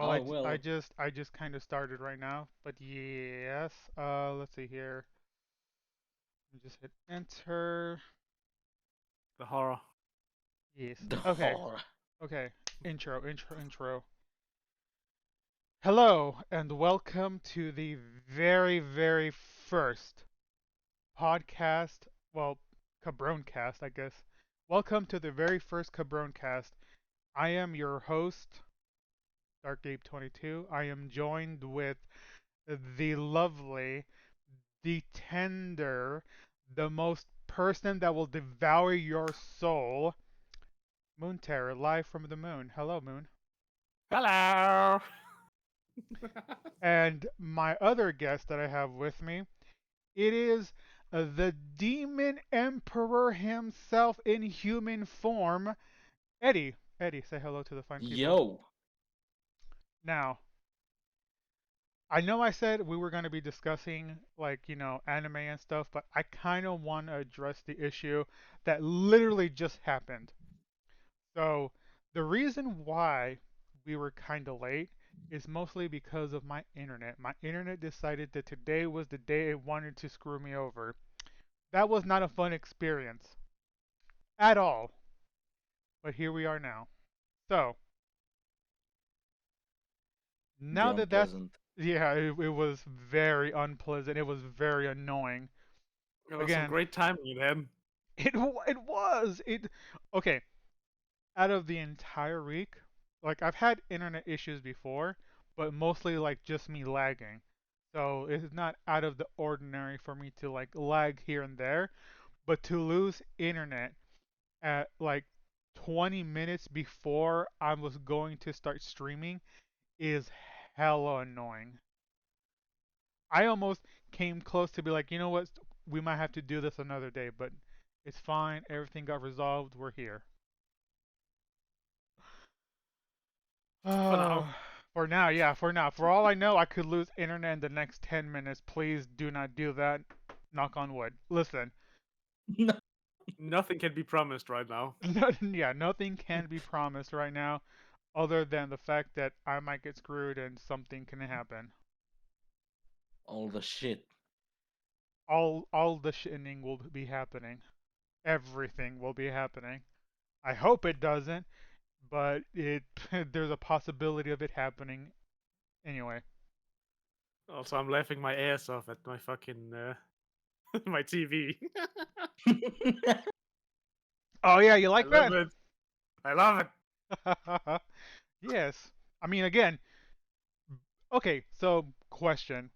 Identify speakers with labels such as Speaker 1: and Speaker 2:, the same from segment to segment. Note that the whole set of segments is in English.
Speaker 1: Well,
Speaker 2: Oh well,
Speaker 1: I just kind of started right now, but yes. Let's see here. Just hit enter.
Speaker 3: The horror.
Speaker 1: Yes.
Speaker 2: the
Speaker 1: Okay.
Speaker 2: horror.
Speaker 1: Okay. Intro. Hello and welcome to the very first podcast. Well, Cabroncast, I guess. Welcome to the very first Cabroncast. I am your host, DarkApe22. I am joined with the lovely, the tender, the most person that will devour your soul, Moon Terror, live from the moon. Hello, Moon.
Speaker 3: Hello.
Speaker 1: And my other guest that I have with me, it is the demon emperor himself in human form, Eddie. Eddie, say hello to the fine people.
Speaker 2: Yo,
Speaker 1: Now, I know I said we were going to be discussing anime and stuff, but I kind of want to address the issue that literally just happened. So, the reason why we were kind of late is mostly because of my internet. My internet decided that today was the day it wanted to screw me over. That was not a fun experience at all. But here we are now. So,
Speaker 2: the
Speaker 1: now that that's
Speaker 2: unpleasant.
Speaker 1: yeah, it was very unpleasant. It was very annoying.
Speaker 3: There was some
Speaker 1: Again,
Speaker 3: great timing in him.
Speaker 1: it was it okay. Out of the entire week, like I've had internet issues before, but mostly like just me lagging. So it's not out of the ordinary for me to like lag here and there, but to lose internet at like 20 minutes before I was going to start streaming is hella annoying. I almost came close to be like, you know what, we might have to do this another day, but it's fine. Everything got resolved. We're here.
Speaker 3: For now.
Speaker 1: For now, yeah, for now. For all I know, I could lose internet in the next 10 minutes. Please do not do that. Knock on wood. Listen,
Speaker 3: Nothing can be promised right now.
Speaker 1: yeah, nothing can be promised right now other than the fact that I might get screwed and something can happen.
Speaker 2: All the shit.
Speaker 1: All the shitting will be happening. Everything will be happening. I hope it doesn't, but it there's a possibility of it happening anyway.
Speaker 3: Also, I'm laughing my ass off at my fucking my TV.
Speaker 1: Oh yeah, you
Speaker 3: I
Speaker 1: like
Speaker 3: love
Speaker 1: that?
Speaker 3: it. I love it.
Speaker 1: Yes. I mean, again, okay, so question.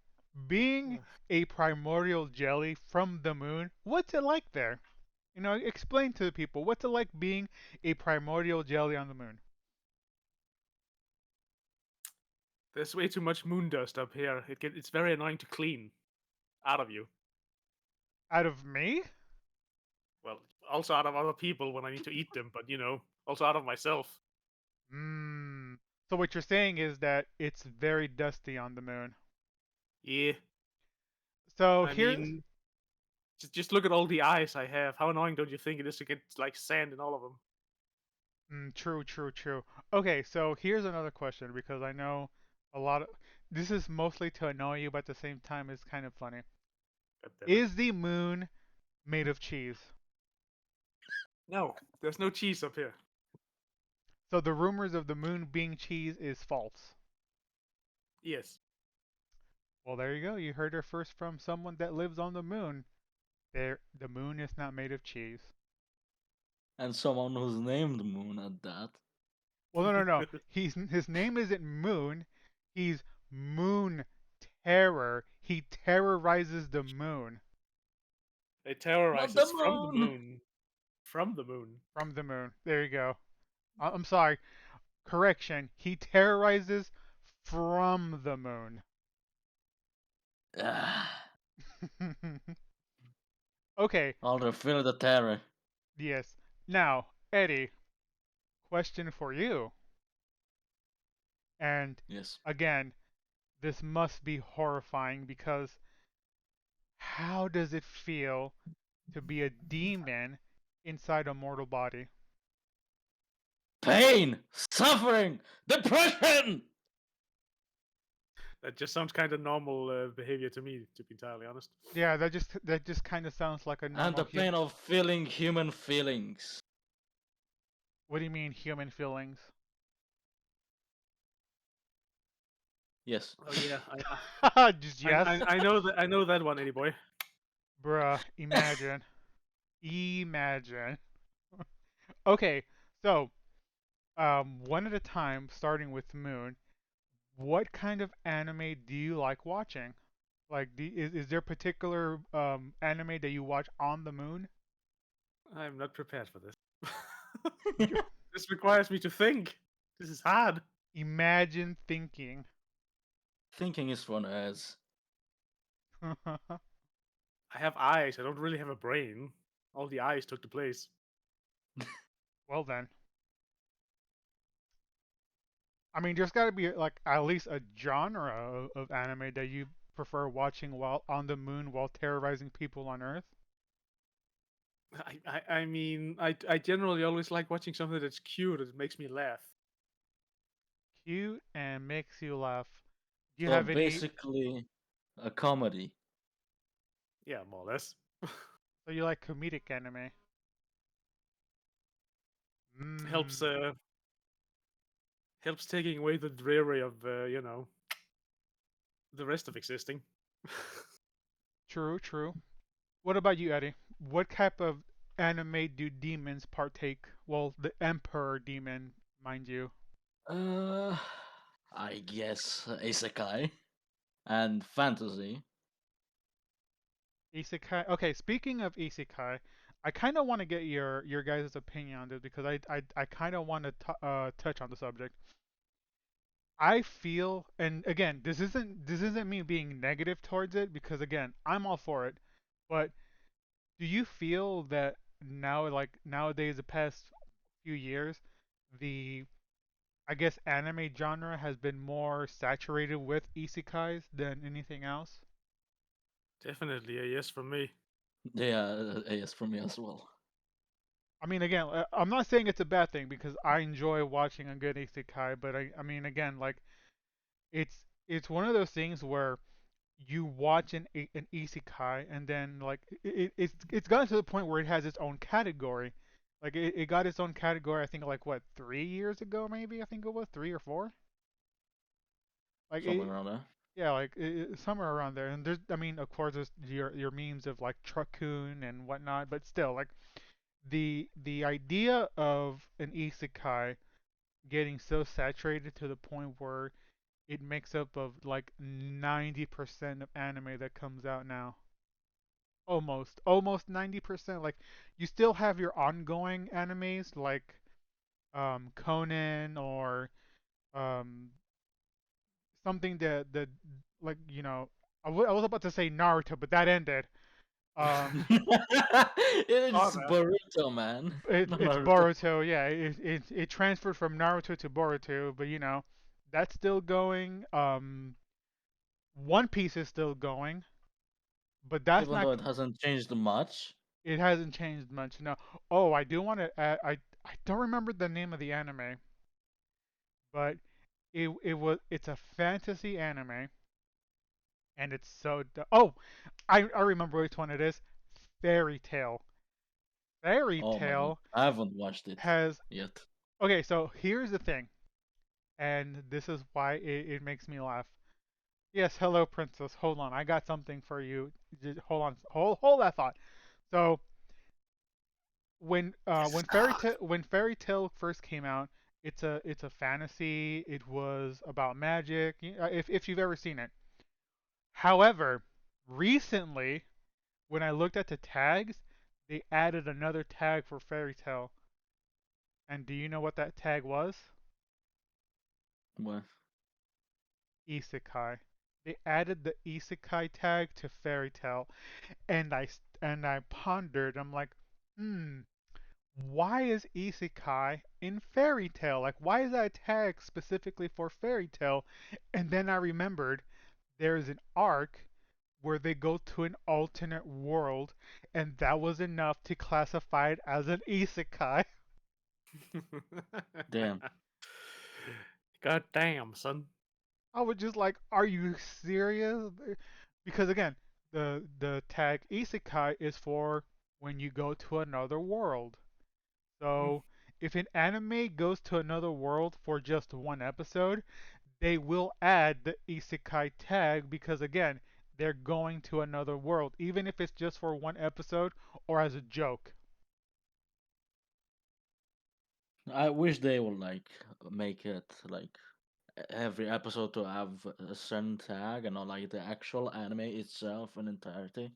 Speaker 1: Being a primordial jelly from the moon, what's it like there? You know, explain to the people, what's it like being a primordial jelly on the moon?
Speaker 3: There's way too much moon dust up here. It's very annoying to clean out of you.
Speaker 1: Out of me?
Speaker 3: Well, also out of other people when I need to eat them, but also out of myself.
Speaker 1: Mmm. So what you're saying is that it's very dusty on the moon.
Speaker 3: Yeah.
Speaker 1: So
Speaker 3: I
Speaker 1: here's
Speaker 3: mean, just look at all the eyes I have. How annoying don't you think it is to get like sand in all of them?
Speaker 1: true. Okay, so here's another question because I know a lot of this is mostly to annoy you, but at the same time it's kind of funny.
Speaker 3: God damn it.
Speaker 1: Is the moon made of cheese?
Speaker 3: No, there's no cheese up here.
Speaker 1: So the rumors of the moon being cheese is false.
Speaker 3: Yes.
Speaker 1: Well, there you go. You heard her first from someone that lives on the moon. There, the moon is not made of cheese.
Speaker 2: And someone who's named Moon at that.
Speaker 1: Well, no. His name isn't Moon. He's Moon Terror. He terrorizes the moon
Speaker 3: It
Speaker 2: Not
Speaker 3: terrorizes
Speaker 2: the
Speaker 3: from the
Speaker 2: moon!
Speaker 3: moon. From the moon.
Speaker 1: from the moon. There you go. I'm sorry. Correction. He terrorizes from the moon.
Speaker 2: Ah,
Speaker 1: Okay.
Speaker 2: I'll feel the terror.
Speaker 1: Yes. Now, Eddie, question for you. And
Speaker 2: Yes.
Speaker 1: again, this must be horrifying because how does it feel to be a demon inside a mortal body?
Speaker 2: Pain! Suffering! Depression!
Speaker 3: That just sounds kind of normal behavior to me, to be entirely honest.
Speaker 1: Yeah, that just kind of sounds like a
Speaker 2: And
Speaker 1: normal
Speaker 2: the pain
Speaker 1: human.
Speaker 2: of feeling human feelings.
Speaker 1: What do you mean human feelings?
Speaker 2: Yes.
Speaker 3: Oh yeah,
Speaker 1: Just yes,
Speaker 3: I know that one, Eddie boy.
Speaker 1: bruh. Imagine, imagine. Okay, so one at a time, starting with Moon. What kind of anime do you like watching? Like, is there particular anime that you watch on the moon?
Speaker 3: I'm not prepared for this.
Speaker 1: You-
Speaker 3: This requires me to think. This is hard.
Speaker 1: Imagine thinking.
Speaker 2: Thinking is for nerds.
Speaker 3: I have eyes. I don't really have a brain. All the eyes took the place.
Speaker 1: Well then, I mean, there's got to be like at least a genre of anime that you prefer watching while on the moon while terrorizing people on Earth.
Speaker 3: I mean, I generally always like watching something that's cute. That makes me laugh.
Speaker 1: Cute and makes you laugh. Do you
Speaker 2: So
Speaker 1: have any?
Speaker 2: basically, a comedy.
Speaker 3: Yeah, more or less.
Speaker 1: So you like comedic anime?
Speaker 3: helps
Speaker 1: Mmm.
Speaker 3: helps taking away the dreary of the rest of existing.
Speaker 1: True, true. What about you, Eddie? What type of anime do demons partake? Well, the Emperor demon, mind you.
Speaker 2: Uh, I guess isekai and fantasy.
Speaker 1: Isekai. Okay, speaking of isekai, I kind of want to get your guys' opinion on this because I kind of want to touch on the subject. I feel, and again, this isn't me being negative towards it because again, I'm all for it. But do you feel that now, like nowadays, the past few years, the I guess anime genre has been more saturated with isekais than anything else?
Speaker 3: Definitely a yes from me.
Speaker 2: Yeah, yes, for me as well.
Speaker 1: I mean, again, I'm not saying it's a bad thing because I enjoy watching a good isekai, but I mean, again, like it's one of those things where you watch an isekai and then like it's gotten to the point where it has its own category. Like it got its own category. I think like what 3 years ago, maybe I think it was 3 or 4. Like
Speaker 2: Something
Speaker 1: it,
Speaker 2: around there.
Speaker 1: yeah, like somewhere around there. And there's, I mean, of course, there's your memes of like Truckun and whatnot, but still, like the idea of an isekai getting so saturated to the point where it makes up of like 90% of anime that comes out now. Almost 90%. Like you still have your ongoing animes like Conan or um something that like I was about to say Naruto, but that ended. Um,
Speaker 3: Oh
Speaker 2: It's
Speaker 3: man.
Speaker 2: Boruto, man. No,
Speaker 1: it's
Speaker 2: Naruto.
Speaker 1: Boruto, yeah. It transferred from Naruto to Boruto, but that's still going. One Piece is still going, but that's
Speaker 2: Even
Speaker 1: not.
Speaker 2: though it hasn't changed much.
Speaker 1: It hasn't changed much. No. Oh, I do want to add. I don't remember the name of the anime, but it's a fantasy anime, and it's so. Oh, I remember which one it is. Fairy Tale. Fairy
Speaker 2: Oh my god,
Speaker 1: Tale
Speaker 2: I haven't watched it
Speaker 1: has.
Speaker 2: yet.
Speaker 1: Okay, so here's the thing, and this is why it makes me laugh. Yes, hello, princess. Hold on, I got something for you. Just hold on, hold that thought. So
Speaker 3: This is
Speaker 1: when Fairy Tale first came out, it's a fantasy. It was about magic. If you've ever seen it. However, recently when I looked at the tags, they added another tag for Fairy Tale. And do you know what that tag was?
Speaker 2: Well,
Speaker 1: Isekai. They added the isekai tag to Fairy Tale, and I pondered. I'm like, hmm, why is isekai in Fairy Tale? Like, why is that tag specifically for Fairy Tale? And then I remembered there's an arc where they go to an alternate world, and that was enough to classify it as an isekai.
Speaker 2: damn.
Speaker 3: God damn, son.
Speaker 1: I was just like, are you serious? Because again, the tag isekai is for when you go to another world.
Speaker 3: Mm.
Speaker 1: So if an anime goes to another world for just one episode, they will add the isekai tag because again, they're going to another world, even if it's just for one episode or as a joke.
Speaker 2: I wish they would like make it like every episode to have a certain tag and not like the actual anime itself in entirety.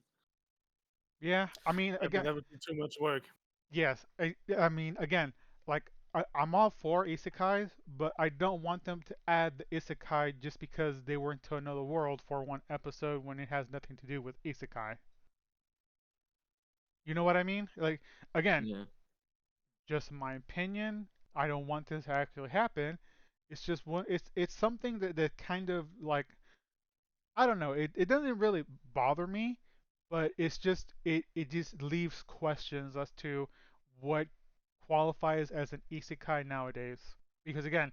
Speaker 1: Yeah, I mean,
Speaker 3: Yeah, but
Speaker 1: again,
Speaker 3: that would be too much work.
Speaker 1: yes, I mean, again, like I'm all for isekais, but I don't want them to add the isekai just because they were into another world for one episode when it has nothing to do with isekai. You know what I mean? Like, again,
Speaker 2: Yeah.
Speaker 1: just my opinion. I don't want this to actually happen. It's just one. It's something that kind of like I don't know. It doesn't really bother me, but it just leaves questions as to what qualifies as an isekai nowadays. Because again,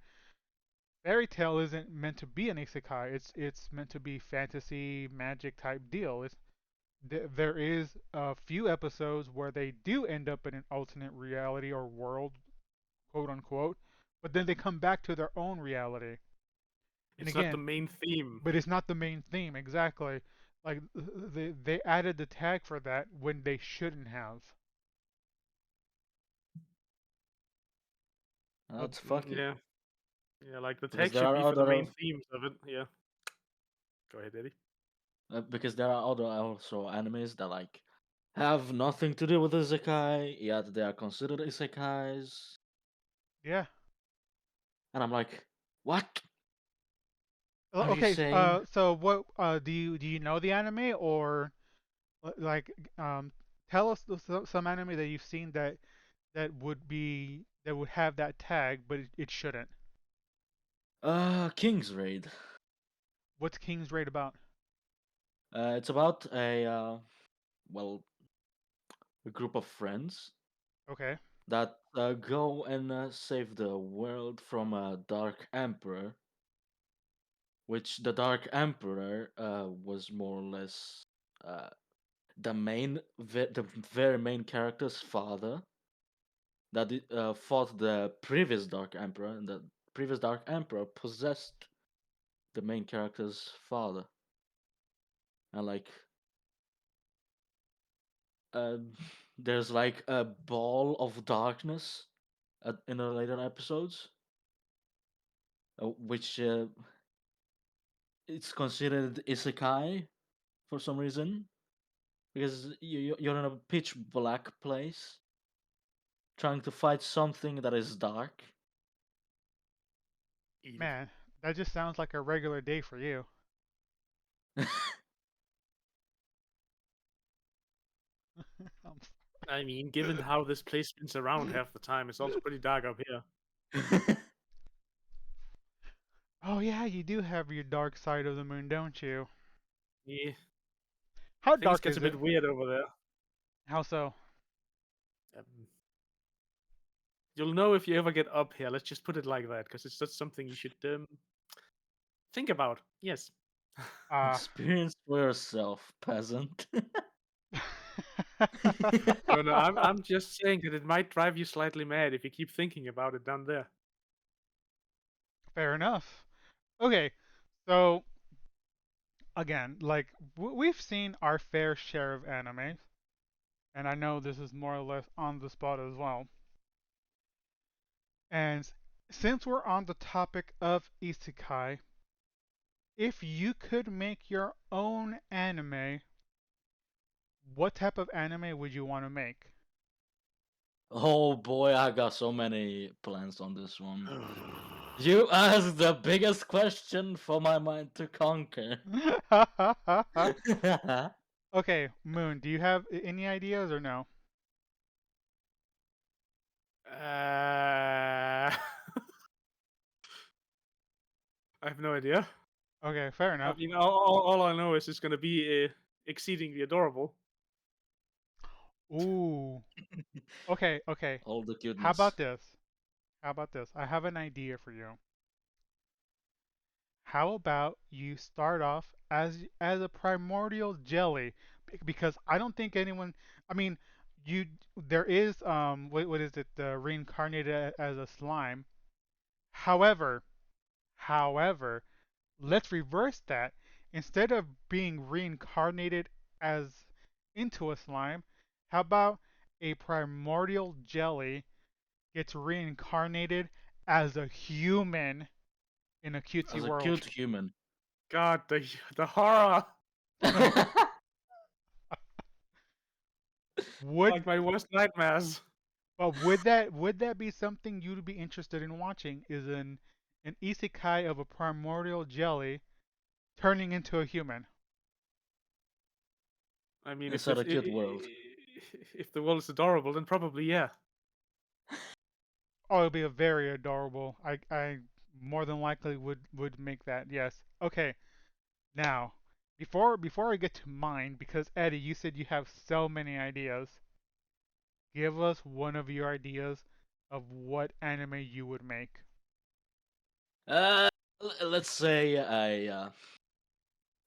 Speaker 1: fairy tale isn't meant to be an isekai. It's meant to be fantasy magic type deal. There is a few episodes where they do end up in an alternate reality or world, quote unquote, but then they come back to their own reality. And
Speaker 3: It's not the
Speaker 1: again,
Speaker 3: main theme.
Speaker 1: but it's not the main theme exactly. Like they added the tag for that when they shouldn't have.
Speaker 3: But
Speaker 2: That's fucky.
Speaker 3: yeah, yeah, like the
Speaker 2: Because
Speaker 3: tag
Speaker 2: there
Speaker 3: should
Speaker 2: are
Speaker 3: be for the
Speaker 2: other
Speaker 3: main themes of it. Yeah. Go ahead, Eddie.
Speaker 2: because there are other also animes that like have nothing to do with isekai, yet they are considered isekais.
Speaker 1: Yeah.
Speaker 2: And I'm like, what are you
Speaker 1: Okay.
Speaker 2: saying?
Speaker 1: So what? Do you know the anime or like tell us some anime that you've seen that would have that tag, but it shouldn't.
Speaker 2: King's Raid.
Speaker 1: What's King's Raid about?
Speaker 2: It's about well, a group of friends
Speaker 1: Okay.
Speaker 2: that go and save the world from a dark emperor, which the dark emperor was more or less uh, the very main character's father that fought the previous dark emperor, and the previous dark emperor possessed the main character's father, and like uh, there's like a ball of darkness in the later episodes, which it's considered isekai for some reason because you're in a pitch black place trying to fight something that is dark.
Speaker 3: Eat it.
Speaker 1: Man, that just sounds like a regular day for you. Um,
Speaker 3: I mean, given how this place spins around half the time, it's also pretty dark up here.
Speaker 1: oh yeah, you do have your dark side of the moon, don't you?
Speaker 3: Yeah,
Speaker 1: How
Speaker 3: things
Speaker 1: dark
Speaker 3: gets a
Speaker 1: is it?
Speaker 3: bit weird over there.
Speaker 1: How so?
Speaker 3: Um, you'll know if you ever get up here. Let's just put it like that, because it's just something you should think about. Yes.
Speaker 1: Uh
Speaker 2: Experience for yourself, peasant.
Speaker 3: No, no, I'm just saying that it might drive you slightly mad if you keep thinking about it down there.
Speaker 1: fair enough. Okay, so again, like we've seen our fair share of animes, and I know this is more or less on the spot as well. And since we're on the topic of isekai, if you could make your own anime, what type of anime would you want to make?
Speaker 2: Oh boy, I got so many plans on this one. You asked the biggest question for my mind to conquer.
Speaker 1: okay, Moon, do you have any ideas or no?
Speaker 3: I have no idea.
Speaker 1: Okay, fair
Speaker 3: I
Speaker 1: enough.
Speaker 3: mean, all I know is it's going to be exceedingly adorable.
Speaker 1: Ooh. Okay, okay.
Speaker 2: All the
Speaker 1: How about
Speaker 2: cuteness.
Speaker 1: this? How about this? I have an idea for you. how about you start off as a primordial jelly? Because I don't think anyone. I mean, you there is what is it? Reincarnated as a slime. However, however, let's reverse that. Instead of being reincarnated as into a slime, how about a primordial jelly gets reincarnated as a human in a cutesy
Speaker 2: As a
Speaker 1: world?
Speaker 2: cute human.
Speaker 3: God, the horror!
Speaker 1: Would
Speaker 3: Like my worst nightmares.
Speaker 1: but would that be something you'd be interested in watching? Is an isekai of a primordial jelly turning into a human?
Speaker 3: I mean,
Speaker 2: Inside a cute world.
Speaker 3: if the world is adorable, then probably yeah.
Speaker 1: Oh, it'd be a very adorable. I more than likely would make that. Yes. Okay. Now, before I get to mine, because Eddie, you said you have so many ideas. Give us one of your ideas of what anime you would make.
Speaker 2: uh, let's say a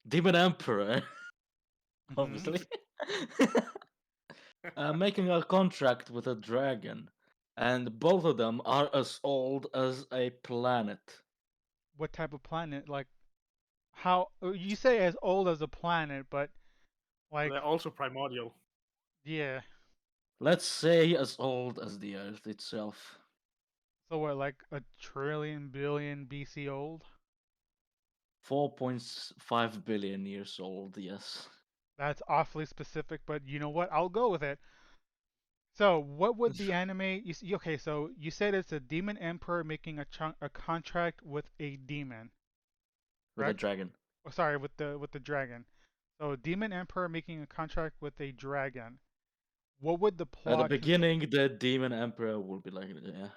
Speaker 2: demon emperor,
Speaker 1: Hmm.
Speaker 2: obviously, making a contract with a dragon, and both of them are as old as a planet.
Speaker 1: What type of planet? Like how you say as old as a planet, but
Speaker 3: They're
Speaker 1: like
Speaker 3: also primordial.
Speaker 1: yeah.
Speaker 2: Let's say as old as the Earth itself.
Speaker 1: So what, like a trillion billion BC old?
Speaker 2: 4.5 billion years old, yes.
Speaker 1: That's awfully specific, but you know what? I'll go with it. So, what would the anime? Okay, so you said it's a demon emperor making a contract with a demon,
Speaker 2: With a
Speaker 1: correct?
Speaker 2: dragon.
Speaker 1: Oh, sorry, with the dragon. So, demon emperor making a contract with a dragon. What would the
Speaker 2: At the
Speaker 1: plot
Speaker 2: beginning, the demon emperor will be like,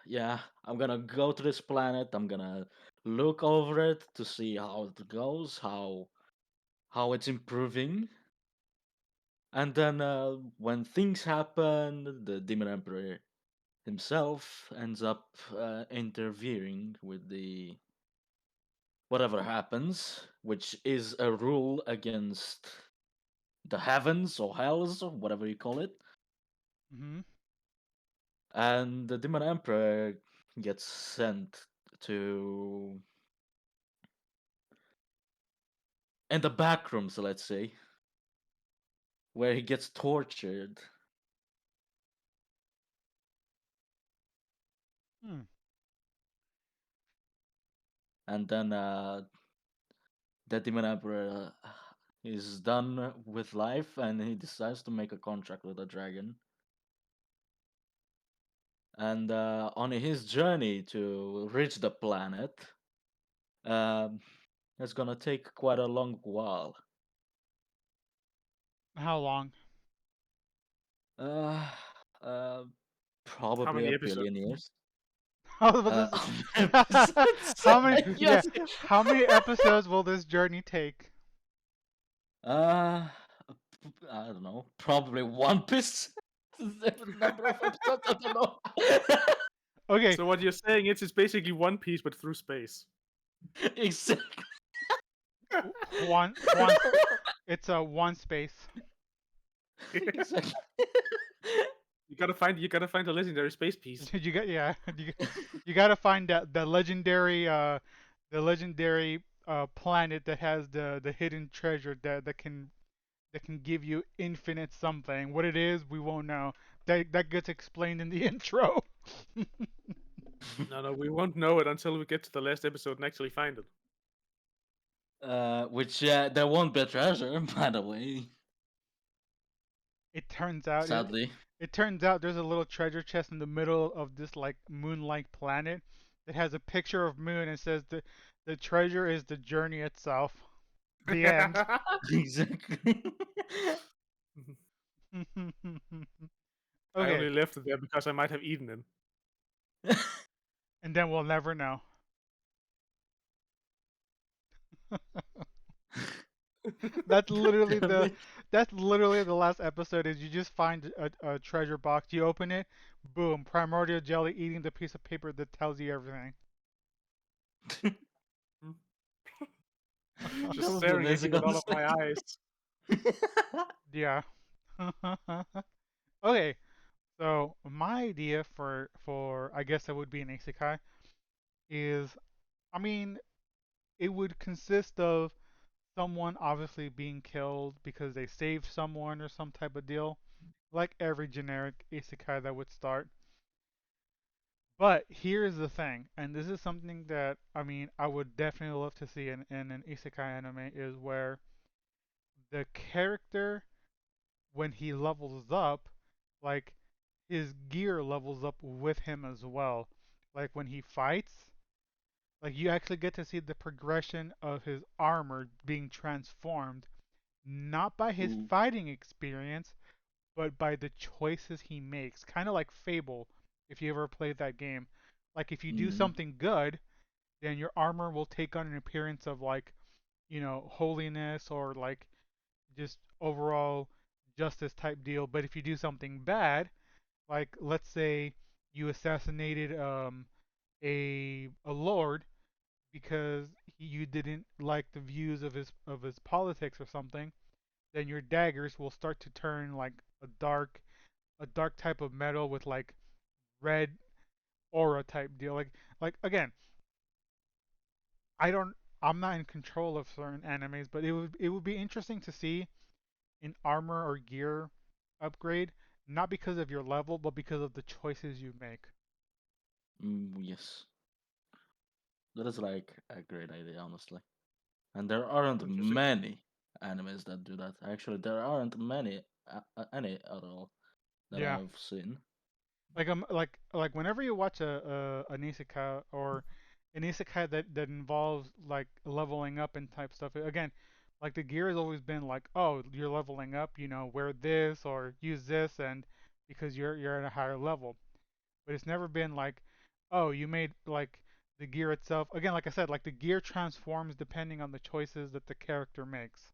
Speaker 2: yeah, I'm gonna go to this planet. I'm gonna look over it to see how it goes, how it's improving. And then when things happen, the demon emperor himself ends up interfering with the whatever happens, which is a rule against the heavens or hells or whatever you call it.
Speaker 1: hmm
Speaker 2: And the demon emperor gets sent to in the back rooms, let's say, where he gets tortured,
Speaker 1: hmm.
Speaker 2: and then the demon emperor is done with life, and he decides to make a contract with the dragon. And on his journey to reach the planet, um, it's gonna take quite a long while.
Speaker 1: How long?
Speaker 2: Uh, uh,
Speaker 3: How
Speaker 2: Probably
Speaker 3: many
Speaker 2: a
Speaker 3: episodes?
Speaker 2: billion years.
Speaker 1: How was this?
Speaker 2: Episodes?
Speaker 1: How many? Yeah,
Speaker 2: Yes.
Speaker 1: how many episodes will this journey take?
Speaker 2: Uh, I don't know. Probably One Piece. The number of episodes. I don't know.
Speaker 1: Okay,
Speaker 3: So what you're saying is it's basically One Piece but through space.
Speaker 2: Exactly.
Speaker 1: Juan, it's a one space.
Speaker 2: Exactly.
Speaker 3: You gotta find a legendary space piece.
Speaker 1: You got yeah, you got to find the legendary planet that has the hidden treasure that can give you infinite something. What it is, we won't know. That gets explained in the intro.
Speaker 3: No, we won't know it until we get to the last episode and actually find it.
Speaker 2: Which there won't be a treasure, by the way.
Speaker 1: It turns out
Speaker 2: Sadly.
Speaker 1: it turns out there's a little treasure chest in the middle of this like moon-like planet that has a picture of moon and says the treasure is the journey itself. The end.
Speaker 2: Exactly.
Speaker 3: I
Speaker 1: Okay,
Speaker 3: only left it there because I might have eaten
Speaker 1: and then we'll never know.
Speaker 3: it.
Speaker 1: That's literally
Speaker 2: Damn
Speaker 1: the
Speaker 2: it.
Speaker 1: that's literally the last episode is you just find a treasure box, you open it, boom, primordial jelly eating the piece of paper that tells you everything.
Speaker 2: That
Speaker 3: Just
Speaker 2: was the
Speaker 3: staring at you
Speaker 2: basic
Speaker 3: with all of
Speaker 2: honestly.
Speaker 3: my eyes.
Speaker 1: Yeah. Okay, so my idea for I guess that would be an isekai is, I mean, it would consist of someone obviously being killed because they saved someone or some type of deal, like every generic isekai that would start. But here's the thing, and this is something that I mean I would definitely love to see in an isekai anime, is where the character, when he levels up, like his gear levels up with him as well. Like when he fights, like you actually get to see the progression of his armor being transformed, not by his
Speaker 2: Ooh.
Speaker 1: fighting experience, but by the choices he makes. Kind of like Fable, if you ever played that game. Like if you do
Speaker 2: Mm.
Speaker 1: something good, then your armor will take on an appearance of like, holiness or like just overall justice type deal. But if you do something bad, like let's say you assassinated a lord because you didn't like the views of his politics or something, then your daggers will start to turn like a dark type of metal with like red aura type deal. Like again, I don't I'm not in control of certain animes, but it would be interesting to see an armor or gear upgrade, not because of your level, but because of the choices you make.
Speaker 2: Yes, that is like a great idea, honestly. And there aren't
Speaker 3: Interesting.
Speaker 2: many animes that do that. Actually, there aren't many any at all that
Speaker 1: Yeah.
Speaker 2: I've seen.
Speaker 1: Like whenever you watch an isekai or an isekai that involves like leveling up and type stuff, again, like the gear has always been like, oh, you're leveling up, wear this or use this, and because you're at a higher level. But it's never been like, oh, you made like the gear itself. Again, like I said, like the gear transforms depending on the choices that the character makes.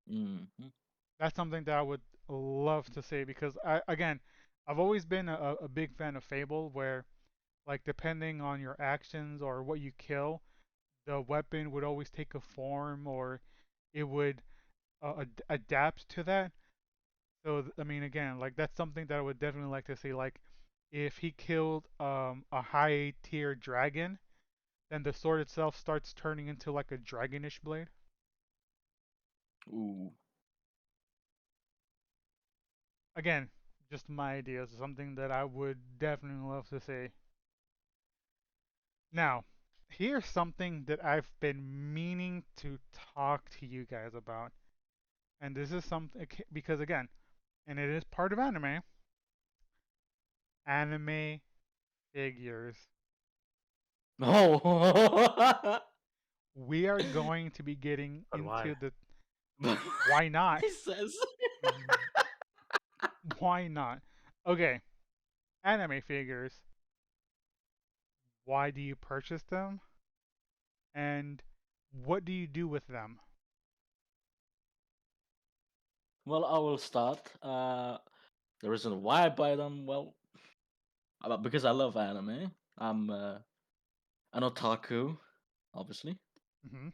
Speaker 2: Hmm.
Speaker 1: That's something that I would love to see because again, I've always been a big fan of Fable, where like depending on your actions or what you kill, the weapon would always take a form or it would adapt to that. So I mean, again, like that's something that I would definitely like to see. Like if he killed a high tier dragon, then the sword itself starts turning into like a dragonish blade.
Speaker 2: Ooh.
Speaker 1: Again, just my ideas, something that I would definitely love to see. Now, here's something that I've been meaning to talk to you guys about. And this is something because again, and it is part of anime figures.
Speaker 2: Oh.
Speaker 1: We are going to be getting
Speaker 3: But why?
Speaker 1: into the why not?
Speaker 2: He says.
Speaker 1: Why not? Okay, anime figures. Why do you purchase them? And what do you do with them?
Speaker 2: Well, I will start. The reason why I buy them, well, because I love anime. I'm an otaku, obviously.
Speaker 1: Hmm.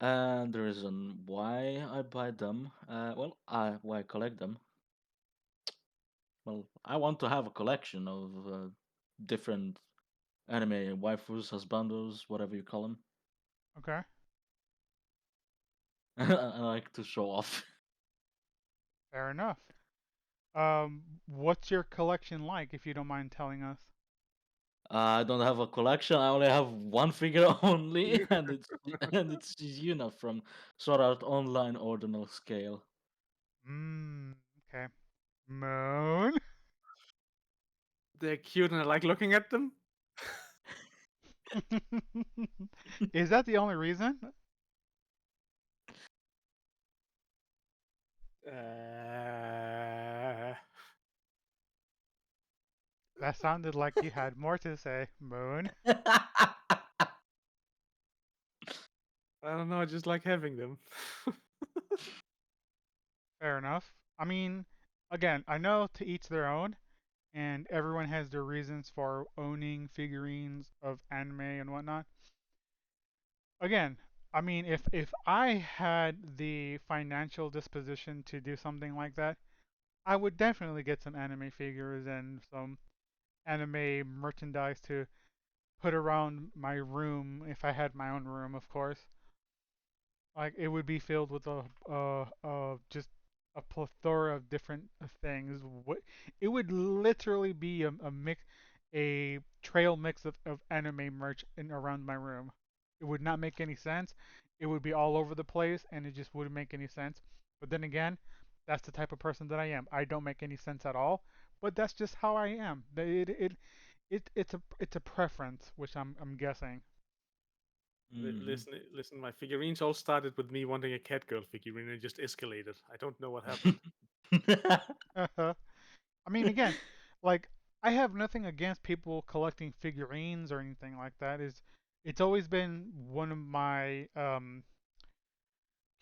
Speaker 2: And the reason why I buy them, why I collect them. Well, I want to have a collection of different anime waifus, husbandos, whatever you call them.
Speaker 1: Okay,
Speaker 2: I like to show off.
Speaker 1: fair enough. What's your collection like, if you don't mind telling us?
Speaker 2: I don't have a collection. I only have one figure only, and it's Yuna from Sword Art Online Ordinal Scale.
Speaker 1: Okay. Moon?
Speaker 3: They're cute and I like looking at them.
Speaker 1: Is that the only reason?
Speaker 3: Uh,
Speaker 1: That sounded like you had more to say, Moon.
Speaker 3: I don't know. I just like having them.
Speaker 1: Fair enough. I mean, again, I know to each their own, and everyone has their reasons for owning figurines of anime and whatnot. again, I mean, if I had the financial disposition to do something like that, I would definitely get some anime figures and some anime merchandise to put around my room if I had my own room, of course. Like it would be filled with just a plethora of different things. What it would literally be a mix, a trail mix of anime merch in around my room. It would not make any sense. It would be all over the place, and it just wouldn't make any sense. But then again, that's the type of person that I am. I don't make any sense at all, but that's just how I am. It's a preference, which I'm guessing.
Speaker 2: Hmm.
Speaker 3: Listen. My figurines all started with me wanting a Catgirl figurine and just escalated. I don't know what happened.
Speaker 1: I mean, again, like I have nothing against people collecting figurines or anything like that. It's always been one of my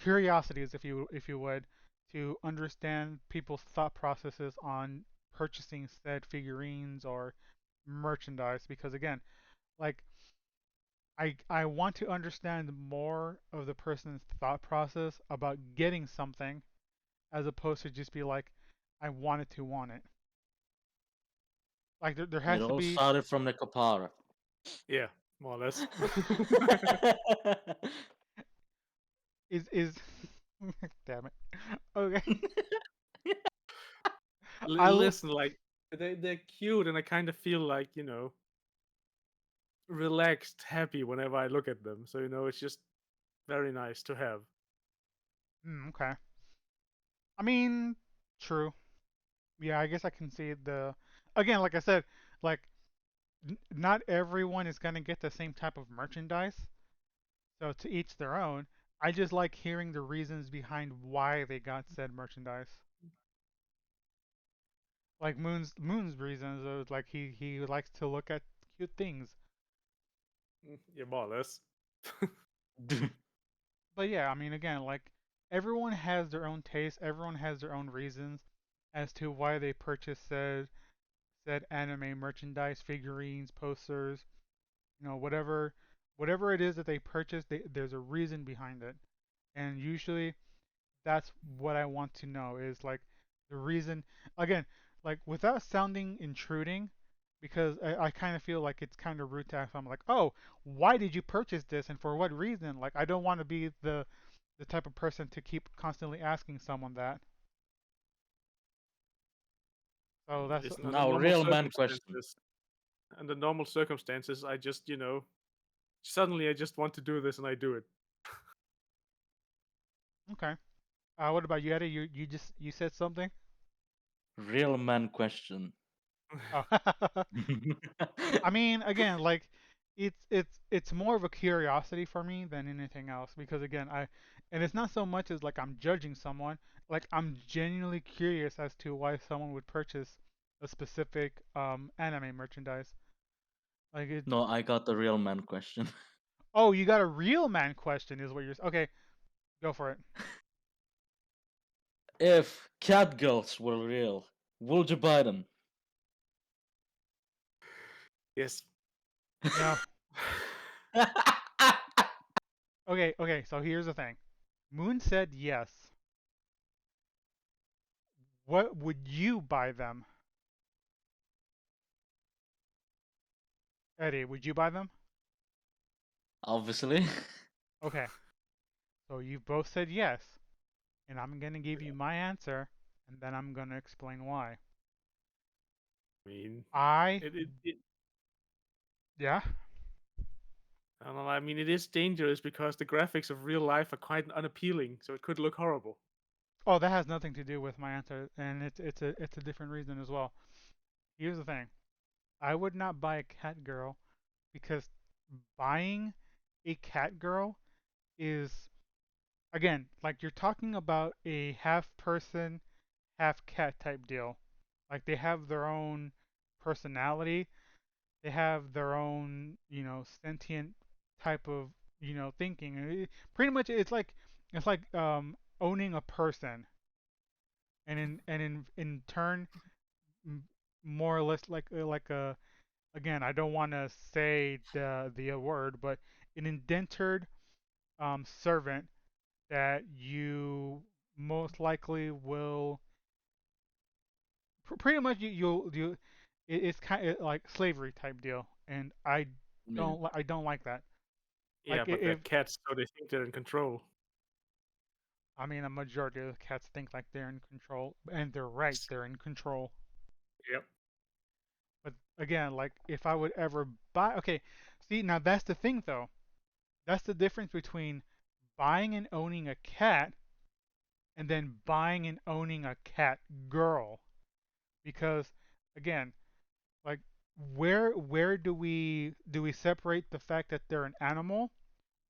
Speaker 1: curiosities, if you would, to understand people's thought processes on purchasing said figurines or merchandise. Because again, like I want to understand more of the person's thought process about getting something, as opposed to just be like, I wanted to want it. Like there
Speaker 2: It
Speaker 1: has to
Speaker 2: all
Speaker 1: be
Speaker 2: started from the Kapara.
Speaker 3: Yeah, more or less.
Speaker 1: is damn it. Okay. I l-
Speaker 3: Listen, like they're cute, and I kind of feel like relaxed, happy whenever I look at them. So it's just very nice to have.
Speaker 1: okay. I mean, true. Yeah, I guess I can see the again, like I said, like not everyone is going to get the same type of merchandise. So to each their own. I just like hearing the reasons behind why they got said merchandise. Like Moon's reasons are like he likes to look at cute things.
Speaker 3: Yeah, more or less.
Speaker 1: But yeah, I mean again, like everyone has their own taste, everyone has their own reasons as to why they purchase said anime merchandise, figurines, posters, whatever it is that they purchase, there's a reason behind it. And usually that's what I want to know is like the reason again, like without sounding intruding, because I kind of feel like it's kind of rude to ask. I'm like, oh, why did you purchase this and for what reason? Like I don't want to be the type of person to keep constantly asking someone that. So that's
Speaker 3: Listen,
Speaker 2: Now, real man question.
Speaker 3: under normal circumstances, I just suddenly I just want to do this and I do it.
Speaker 1: okay. What about you, Eddie? You said something?
Speaker 2: Real man question.
Speaker 1: Oh. I mean, again, like it's more of a curiosity for me than anything else because again, and it's not so much as like I'm judging someone, like I'm genuinely curious as to why someone would purchase a specific anime merchandise. Like it
Speaker 2: No, I got the real man question.
Speaker 1: Oh, you got a real man question is what you're okay, go for it.
Speaker 2: If cat girls were real, would you buy them?
Speaker 3: Yes.
Speaker 1: No. Okay, so here's the thing. Moon said yes. What would you buy them? Eddie, would you buy them?
Speaker 2: Obviously.
Speaker 1: Okay. So you both said yes. And I'm going to give you my answer, and then I'm going to explain why.
Speaker 3: I mean,
Speaker 1: I,
Speaker 3: it
Speaker 1: yeah.
Speaker 3: I don't know. I mean, it is dangerous because the graphics of real life are quite unappealing, so it could look horrible.
Speaker 1: Oh, that has nothing to do with my answer, and it's a different reason as well. Here's the thing: I would not buy a cat girl because buying a cat girl is again like you're talking about a half person, half cat type deal. Like they have their own personality, they have their own, sentient type of, thinking. And pretty much, it's like owning a person, and in turn, m- more or less like a again, I don't want to say the word, but an indentured. servant that you most likely will pretty much you it's kind of like slavery type deal, and
Speaker 2: Yeah.
Speaker 1: I don't like that.
Speaker 3: Yeah,
Speaker 1: Like
Speaker 3: but they're
Speaker 1: if
Speaker 3: cats, so they think they're in control.
Speaker 1: I mean a majority of the cats think like they're in control, and they're right, they're in control.
Speaker 3: Yep.
Speaker 1: But again, like if I would ever buy, okay, see now that's the thing though. That's the difference between buying and owning a cat and then buying and owning a cat girl. Because again, like where do we separate the fact that they're an animal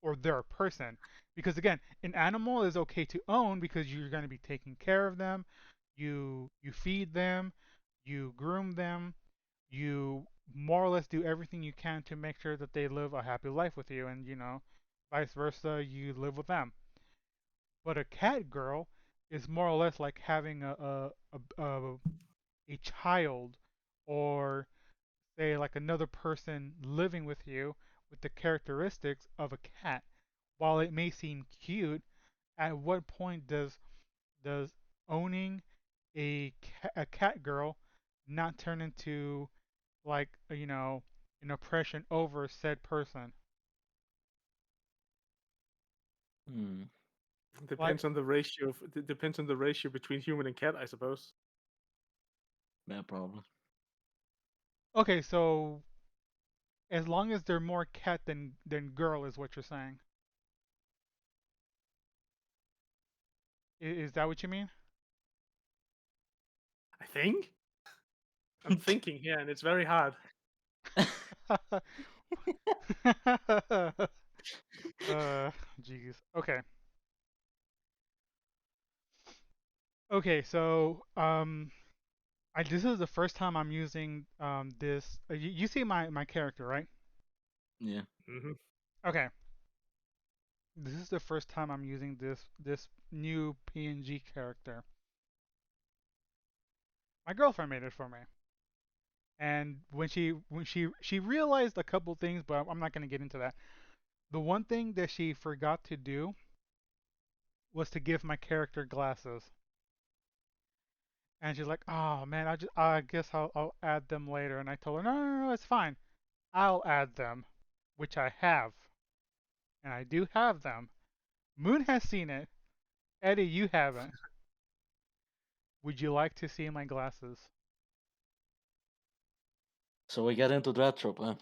Speaker 1: or they're a person? Because again, an animal is okay to own because you're going to be taking care of them, you feed them, you groom them, you more or less do everything you can to make sure that they live a happy life with you, and vice versa, you live with them. But a cat girl is more or less like having a child, or say like another person living with you with the characteristics of a cat. While it may seem cute, at what point does owning a cat girl not turn into like an oppression over said person?
Speaker 2: Hmm.
Speaker 1: Like
Speaker 3: Depends on the ratio. Depends on the ratio between human and cat, I suppose.
Speaker 2: Yeah, probably.
Speaker 1: okay, so as long as they're more cat than girl is what you're saying. Is that what you mean?
Speaker 3: I think. I'm thinking here, and it's very hard.
Speaker 1: uh, Jeez. Okay. Okay. So, this is the first time I'm using this. You see my character, right?
Speaker 2: Yeah.
Speaker 3: Hmm.
Speaker 1: Okay. This is the first time I'm using this new PNG character. My girlfriend made it for me, and when she realized a couple things, but I'm not gonna get into that. The one thing that she forgot to do was to give my character glasses. And she's like, "Oh man, I guess I'll add them later." And I told her, "No, it's fine. I'll add them," which I have, and I do have them. Moon has seen it. Eddie, you haven't. Would you like to see my glasses?
Speaker 2: So we get into that trope, huh?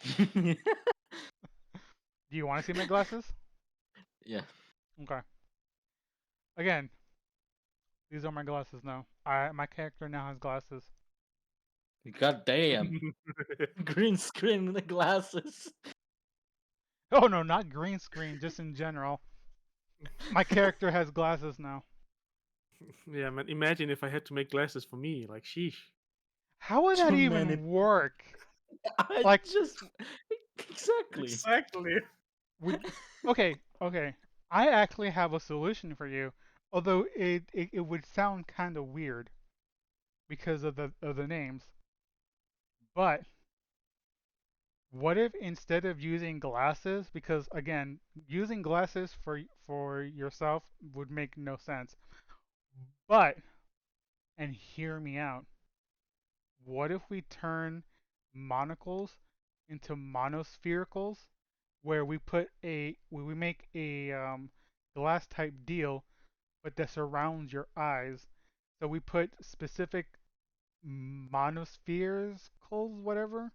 Speaker 1: Do you want to see my glasses?
Speaker 2: Yeah.
Speaker 1: Okay. Again, these are my glasses now. My character now has glasses.
Speaker 2: God damn. Green screen glasses.
Speaker 1: Oh no, not green screen, just in general. My character has glasses now.
Speaker 3: Yeah, man. Imagine if I had to make glasses for me. Like, sheesh.
Speaker 1: How would that
Speaker 2: Too many.
Speaker 1: even work?
Speaker 2: I
Speaker 1: Like,
Speaker 2: just. Exactly.
Speaker 3: Exactly.
Speaker 1: would okay, okay. I actually have a solution for you, although it would sound kind of weird because of the names. But what if instead of using glasses, because again, using glasses for yourself would make no sense. But and hear me out. What if we turn monocles into monosphericals, where we make a glass type deal but that surrounds your eyes. So we put specific monospheres, whatever,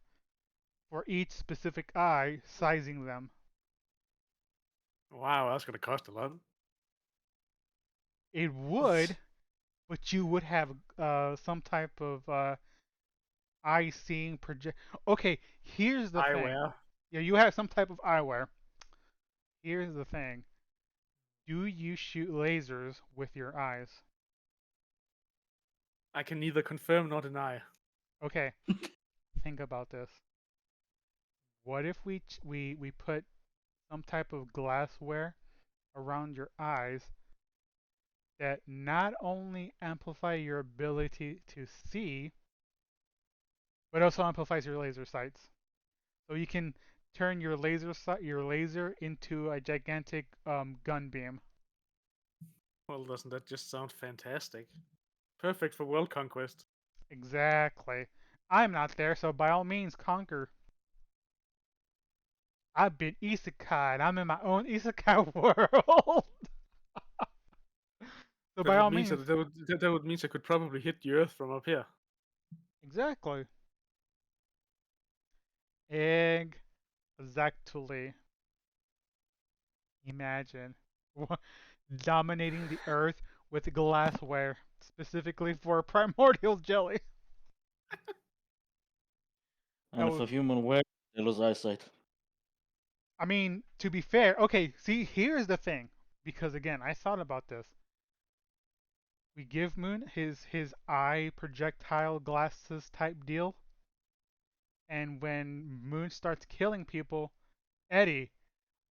Speaker 1: for each specific eye, sizing them.
Speaker 3: Wow, that's gonna cost a lot.
Speaker 1: It would, but you would have some type of eye seeing project. Okay, here's the thing.
Speaker 3: Eyewear.
Speaker 1: Yeah, you have some type of eyewear. Here's the thing. Do you shoot lasers with your eyes?
Speaker 3: I can neither confirm nor deny.
Speaker 1: Okay, think about this. What if we put some type of glassware around your eyes that not only amplify your ability to see, but also amplifies your laser sights. So you can turn your laser into a gigantic gun beam.
Speaker 3: Well, doesn't that just sound fantastic? Perfect for world conquest.
Speaker 1: Exactly. I'm not there, so by all means conquer. I've been isekai. I'm in my own isekai world. So
Speaker 3: But
Speaker 1: by
Speaker 3: that
Speaker 1: all
Speaker 3: means
Speaker 1: means,
Speaker 3: that would means I could probably hit the Earth from up here.
Speaker 1: exactly. Exactly. Imagine dominating the earth with glassware, specifically for primordial jelly. That
Speaker 2: And if
Speaker 1: was,
Speaker 2: a human were, they lose eyesight.
Speaker 1: I mean, to be fair, okay, see, here's the thing. Because again, I thought about this. We give Moon his eye projectile glasses type deal, and when Moon starts killing people, Eddie,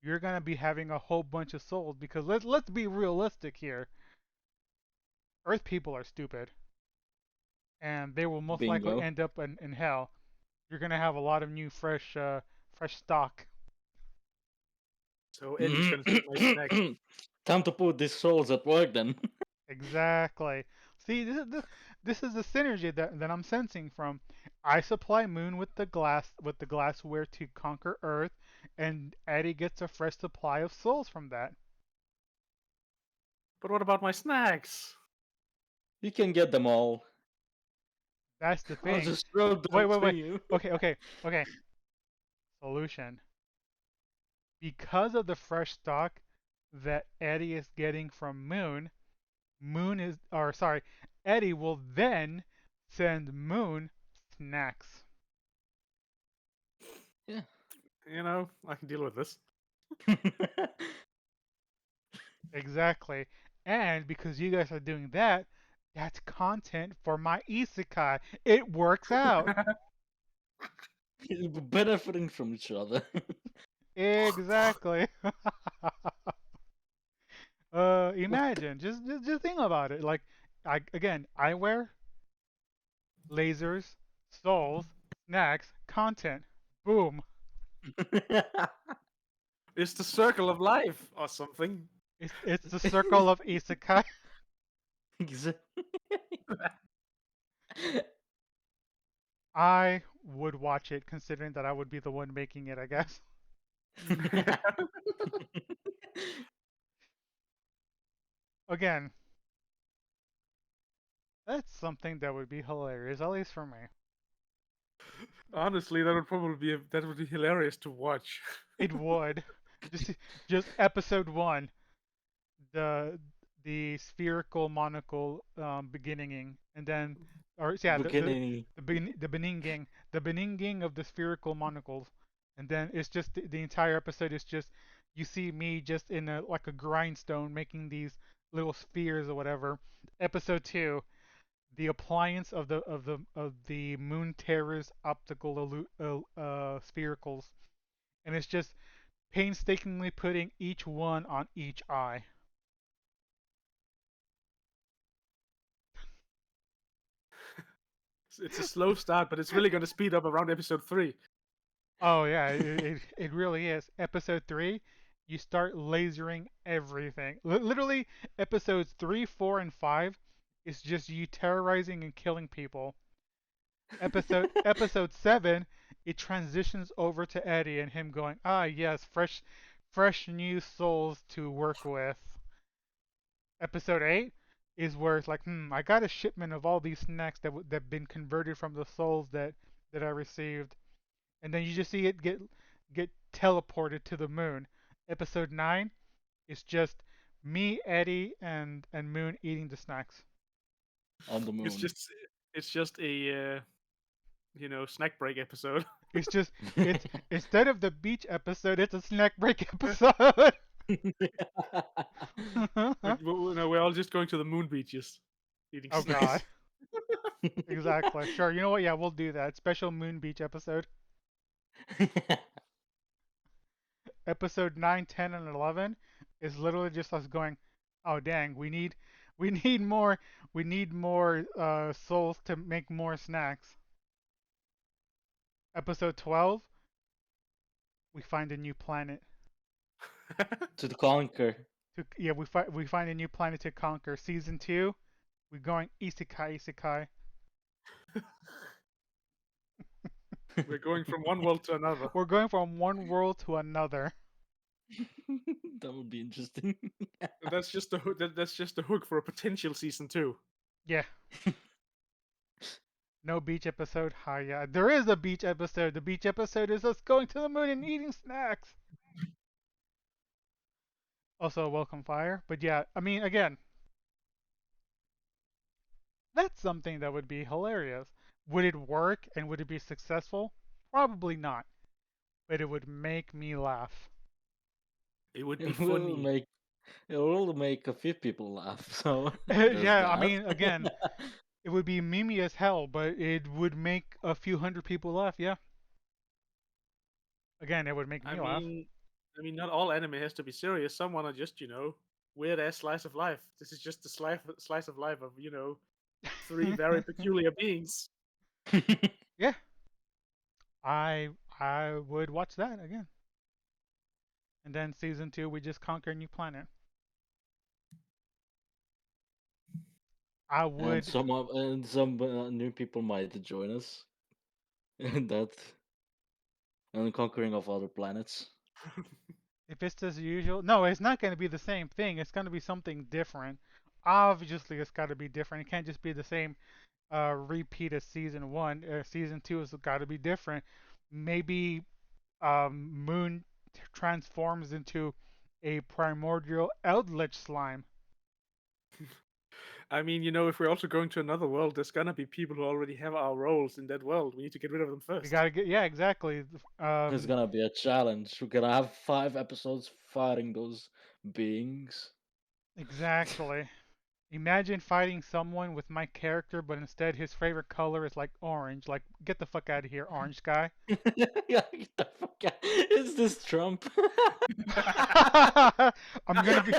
Speaker 1: you're gonna be having a whole bunch of souls because let's be realistic here. Earth people are stupid, and they will most likely
Speaker 2: Bingo.
Speaker 1: end up in hell. You're gonna have a lot of new fresh stock.
Speaker 3: So Eddie's gonna take my snacks.
Speaker 2: Time to put these souls at work then.
Speaker 1: Exactly. See, this is the synergy that I'm sensing from. I supply Moon with the glassware to conquer Earth, and Eddie gets a fresh supply of souls from that.
Speaker 3: But what about my snacks?
Speaker 2: You can get them all.
Speaker 1: That's the
Speaker 2: I'll
Speaker 1: thing.
Speaker 2: just throw them to
Speaker 1: Wait.
Speaker 2: you.
Speaker 1: Okay. Solution. Because of the fresh stock that Eddie is getting from Moon, Eddie will then send Moon snacks.
Speaker 2: Yeah.
Speaker 3: I can deal with this.
Speaker 1: Exactly. And because you guys are doing that, that's content for my isekai. It works out.
Speaker 2: Benefiting from each other.
Speaker 1: Exactly. Imagine, just think about it. Like, I wear lasers, souls, snacks, content. Boom.
Speaker 3: It's the circle of life or something.
Speaker 1: It's the circle of isekai. I would watch it, considering that I would be the one making it, I guess. Again, that's something that would be hilarious, at least for me.
Speaker 3: Honestly, that would be hilarious to watch.
Speaker 1: It would. Just just episode one, the the spherical monocle beginning, and then, or yeah,
Speaker 2: Beginning.
Speaker 1: the beginning of the spherical monocles, and then it's just the entire episode is just you see me just in a like a grindstone making these little spheres or whatever. Episode two, the appliance of the Moon Terror's optical sphericals, and it's just painstakingly putting each one on each eye.
Speaker 3: It's a slow start, but it's really going to speed up around episode 3.
Speaker 1: Oh yeah, it really is. Episode three, you start lasering everything. Literally, episodes three, four, and five is just you terrorizing and killing people. Episode seven, it transitions over to Eddie and him going, ah yes, fresh new souls to work with. Episode 8 is where it's like, I got a shipment of all these snacks that been converted from the souls that I received, and then you just see it get teleported to the moon. Episode 9 is just me, Eddie, and Moon eating the snacks.
Speaker 2: On the
Speaker 3: It's
Speaker 2: moon.
Speaker 3: just it's just a snack break episode.
Speaker 1: It's just it's instead of the beach episode, it's a snack break episode.
Speaker 3: Like, we're all just going to the moon beaches, eating
Speaker 1: Oh God,
Speaker 3: snacks.
Speaker 1: exactly. Sure, you know what? Yeah, we'll do that. Special Moon Beach episode. Episode 9, 10, and 11 is literally just us going, "Oh dang, we need more souls to make more snacks." Episode 12, We find a new planet.
Speaker 2: To the conquer.
Speaker 1: Yeah, we find a new planet to conquer. Season 2, we're going isekai isekai.
Speaker 3: We're going from one world to another.
Speaker 1: We're going from one world to another.
Speaker 2: That would be interesting.
Speaker 3: That's just the that's just the hook for a potential season 2.
Speaker 1: Yeah, no beach episode. Hi, yeah, there is a beach episode. The beach episode is us going to the moon and eating snacks. Also, a welcome fire. But yeah, I mean, again, that's something that would be hilarious. Would it work and would it be successful? Probably not, but it would make me laugh.
Speaker 3: It would be
Speaker 2: It will
Speaker 3: funny.
Speaker 2: make it will make a few people laugh. So there's
Speaker 1: Yeah, I
Speaker 2: that.
Speaker 1: mean, again, it would be memey as hell, but it would make a few hundred people laugh. Yeah, again, it would make
Speaker 3: I
Speaker 1: me laugh.
Speaker 3: mean, I mean, not all anime has to be serious. Some wanna just, weird ass slice of life. This is just a slice of life of, three very peculiar beings.
Speaker 1: Yeah, I would watch that again. And then season 2, we just conquer a new planet. I
Speaker 2: and
Speaker 1: would,
Speaker 2: some new people might join us in that and conquering of other planets.
Speaker 1: if it's as usual. No, it's not going to be the same thing. It's going to be something different. Obviously, it's got to be different. It can't just be the same repeat as season 1. Season 2 has got to be different. Maybe Moon transforms into a primordial eldritch slime.
Speaker 3: I mean, if we're also going to another world, there's gonna be people who already have our roles in that world. We need to get rid of them
Speaker 1: We
Speaker 3: first.
Speaker 1: gotta get, yeah, exactly.
Speaker 2: It's
Speaker 1: Um,
Speaker 2: gonna be a challenge. We're gonna have 5 episodes fighting those beings.
Speaker 1: exactly. Imagine fighting someone with my character, but instead his favorite color is like orange. Like, get the fuck out of here, orange guy.
Speaker 2: Yeah, get the fuck out. Is this Trump?
Speaker 1: I'm gonna be.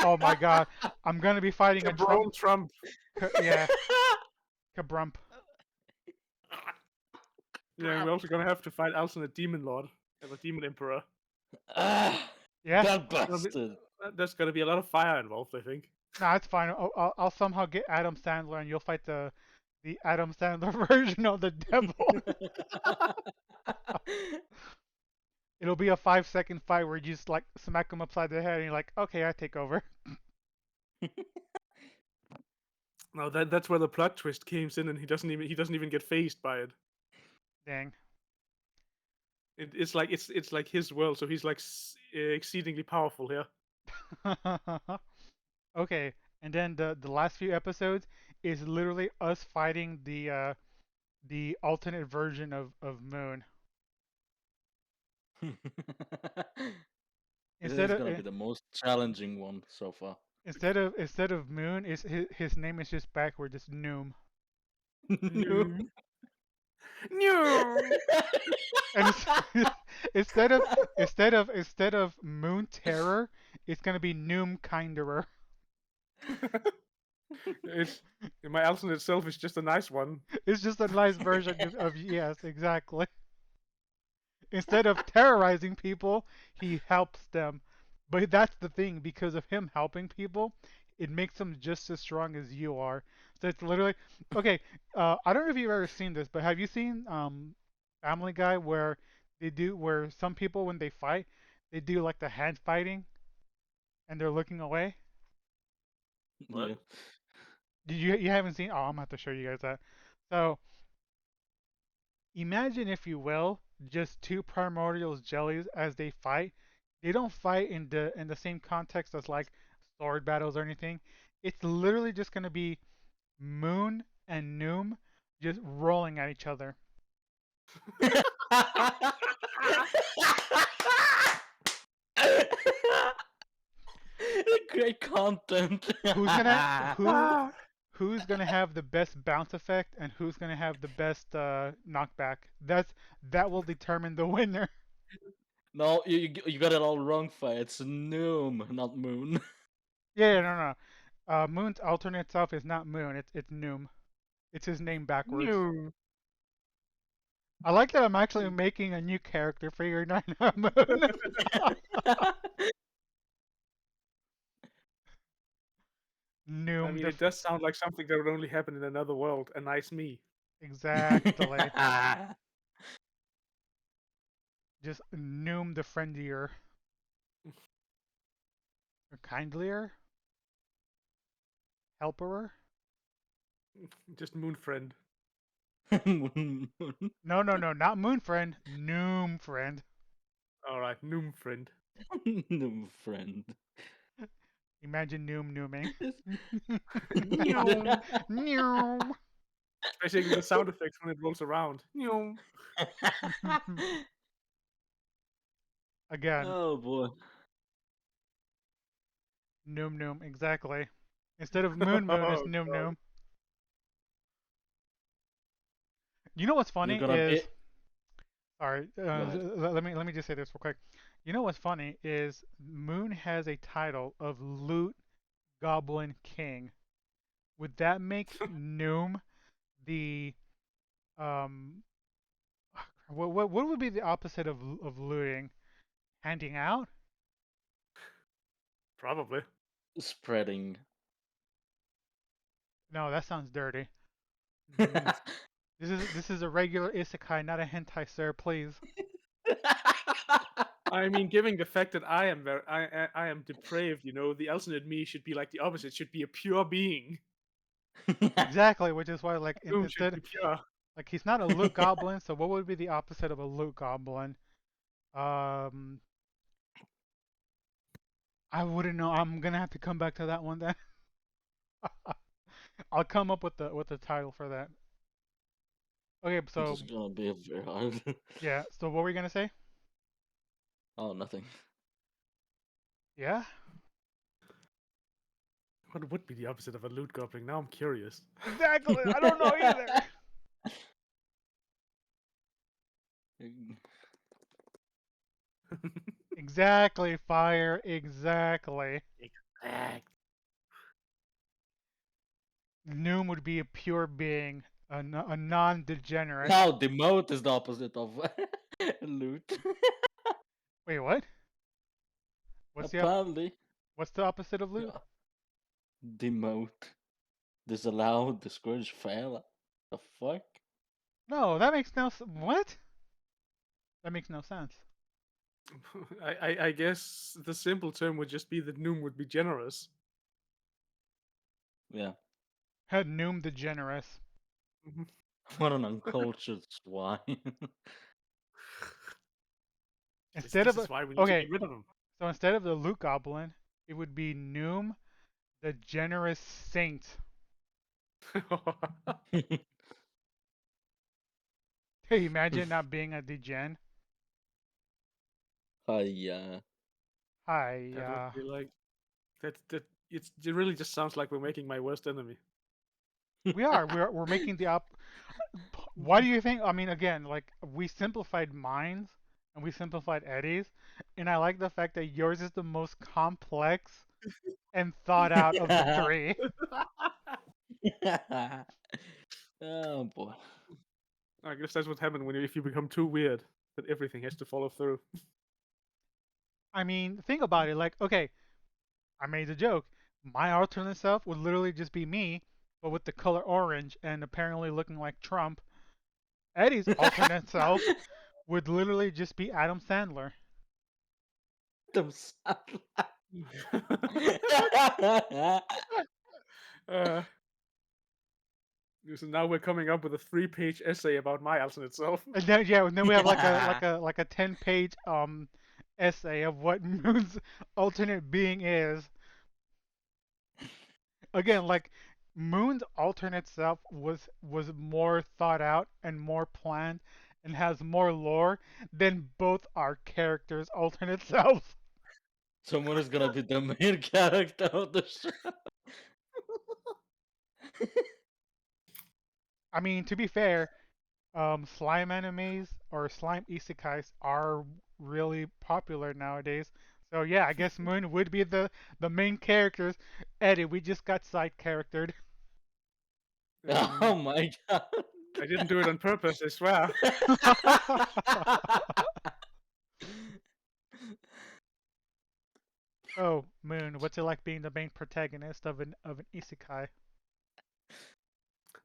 Speaker 1: Oh my god. I'm gonna be fighting a Trump.
Speaker 3: Cabron Trump.
Speaker 1: Yeah, Kabrump.
Speaker 3: Yeah, we're also gonna have to fight alternate demon lord and the demon emperor.
Speaker 2: Ah,
Speaker 1: Yeah.
Speaker 2: that
Speaker 3: There'll be-
Speaker 2: bastard.
Speaker 3: There's gonna be a lot of fire involved, I think.
Speaker 1: Nah, it's fine. I'll somehow get Adam Sandler, and you'll fight the Adam Sandler version of the devil. It'll be a 5 second fight where you just like smack him upside the head, and you're like, okay, I take over.
Speaker 3: No, that's where the plot twist comes in, and he doesn't even get phased by it.
Speaker 1: Dang.
Speaker 3: It's like his world, so he's like exceedingly powerful here.
Speaker 1: Okay, and then the last few episodes is literally us fighting the alternate version of Moon.
Speaker 2: This
Speaker 1: Instead
Speaker 2: is
Speaker 1: of
Speaker 2: gonna be the most challenging one so far.
Speaker 1: instead of Moon, is his name is just backward, it's Noom.
Speaker 2: No.
Speaker 3: No, no.
Speaker 1: And it's, instead of Moon Terror, it's gonna be Noom Kinderer.
Speaker 3: It's my alternate itself is just a nice one.
Speaker 1: It's just a nice version of yes, exactly. Instead of terrorizing people, he helps them. But that's the thing, because of him helping people, it makes him just as strong as you are. So it's literally okay. I don't know if you've ever seen this, but have you seen Family Guy where some people when they fight, they do like the hand fighting and they're looking away?
Speaker 3: What?
Speaker 2: Yeah.
Speaker 1: Did you haven't seen? Oh, I'm gonna have to show you guys that. So imagine, if you will, just two primordial jellies as they fight. They don't fight in the same context as like sword battles or anything. It's literally just gonna be Moon and Noom just rolling at each other.
Speaker 2: Great content.
Speaker 1: Who's gonna who's gonna have the best bounce effect and who's gonna have the best knockback? That will determine the winner.
Speaker 2: No, you got it all wrong, Fi. It's Noom, not Moon.
Speaker 1: Yeah, no, no. Moon's alternate self is not Moon. It's Noom. It's his name backwards.
Speaker 3: No.
Speaker 1: I like that I'm actually making a new character for your Nine Moon.
Speaker 3: I
Speaker 1: Noom
Speaker 3: mean,
Speaker 1: the
Speaker 3: it does sound like something that would only happen in another world. A nice me.
Speaker 1: exactly. Just Noom the friendlier or kindlier helperer.
Speaker 3: Just moon friend.
Speaker 1: No, no, no, not Moon friend. Noom friend.
Speaker 3: All right, noom friend.
Speaker 2: No friend.
Speaker 1: Imagine Noom nooming.
Speaker 3: Meow.
Speaker 1: Meow.
Speaker 3: Basically, the sound effects when it rolls around. Meow.
Speaker 1: Again,
Speaker 2: Oh boy.
Speaker 1: Noom Noom, exactly. Instead of Moon Moon, it's
Speaker 3: Oh
Speaker 1: Noom
Speaker 3: god.
Speaker 1: Noom. You know what's
Speaker 2: You're
Speaker 1: funny
Speaker 2: gonna be.
Speaker 1: is, sorry,
Speaker 2: Go ahead.
Speaker 1: let me just say this real quick. You know what's funny is Moon has a title of Loot Goblin King. Would that make Noom the um what would be the opposite of looting? Handing out?
Speaker 3: Probably.
Speaker 2: Spreading.
Speaker 1: No, that sounds dirty.
Speaker 3: Mm.
Speaker 1: This is a regular isekai, not a hentai, sir. Please.
Speaker 3: I mean, given the fact that I am I am depraved, the alternate me should be like the opposite. Should be a pure being.
Speaker 1: Exactly, which is why like
Speaker 3: Doom should
Speaker 1: instead
Speaker 3: be pure.
Speaker 1: like he's not a loot goblin, so what would be the opposite of a loot goblin? Um, I wouldn't know. I'm gonna have to come back to that one then. I'll come up with the title for that. Okay,
Speaker 2: This
Speaker 1: so
Speaker 2: is gonna be very hard.
Speaker 1: yeah, so what were you gonna say?
Speaker 2: Oh, nothing.
Speaker 1: Yeah,
Speaker 3: What would be the opposite of a loot goblin? Now I'm curious.
Speaker 1: exactly. I don't know either. Exactly, fire. Exactly.
Speaker 3: Exact.
Speaker 1: Noom would be a pure being, a non-degenerate.
Speaker 2: Now, demote is the opposite of loot.
Speaker 1: Wait, what? What's the
Speaker 2: Apparently.
Speaker 1: what's the opposite of loot?
Speaker 2: Yeah. Demote. Disallow, discourage, fail. The fuck?
Speaker 1: No, that makes no what? That makes no sense.
Speaker 3: I guess the simple term would just be that Noom would be generous.
Speaker 2: Yeah.
Speaker 1: Had Noom the generous.
Speaker 3: Mhm.
Speaker 2: What an uncultured swine.
Speaker 3: This,
Speaker 1: Instead
Speaker 3: this
Speaker 1: of
Speaker 3: is
Speaker 1: a
Speaker 3: why we need to
Speaker 1: okay,
Speaker 3: get rid of him.
Speaker 1: so instead of the loot goblin, it would be Noom the generous saint. Hey, imagine not being a degen.
Speaker 2: Hiya.
Speaker 1: Hi,
Speaker 3: That would be like it really just sounds like we're making my worst enemy.
Speaker 1: we're making the op. Why do you think? I mean, again, like we simplified mines and we simplified Eddie's, and I like the fact that yours is the most complex and thought out of the three.
Speaker 2: Oh boy.
Speaker 3: I guess that's what happens if you become too weird that everything has to follow through.
Speaker 1: I mean, think about it. Like, okay, I made the joke. My alternate self would literally just be me, but with the color orange and apparently looking like Trump. Eddie's alternate self would literally just be Adam Sandler.
Speaker 2: Them sad.
Speaker 3: uh, so now we're coming up with a 3-page essay about my alternate self.
Speaker 1: And then yeah, and then we have like a 10-page essay of what Moon's alternate being is. Again, like Moon's alternate self was more thought out and more planned and has more lore than both our characters' alternate selves.
Speaker 2: Someone is gonna be the main character of the show.
Speaker 1: I mean, to be fair, slime animes or slime isekais are really popular nowadays. So yeah, I guess Moon would be the main characters. Eddie, we just got side charactered.
Speaker 2: Oh my god.
Speaker 3: I didn't do it on purpose, I swear.
Speaker 1: Oh, Moon, what's it like being the main protagonist of an isekai?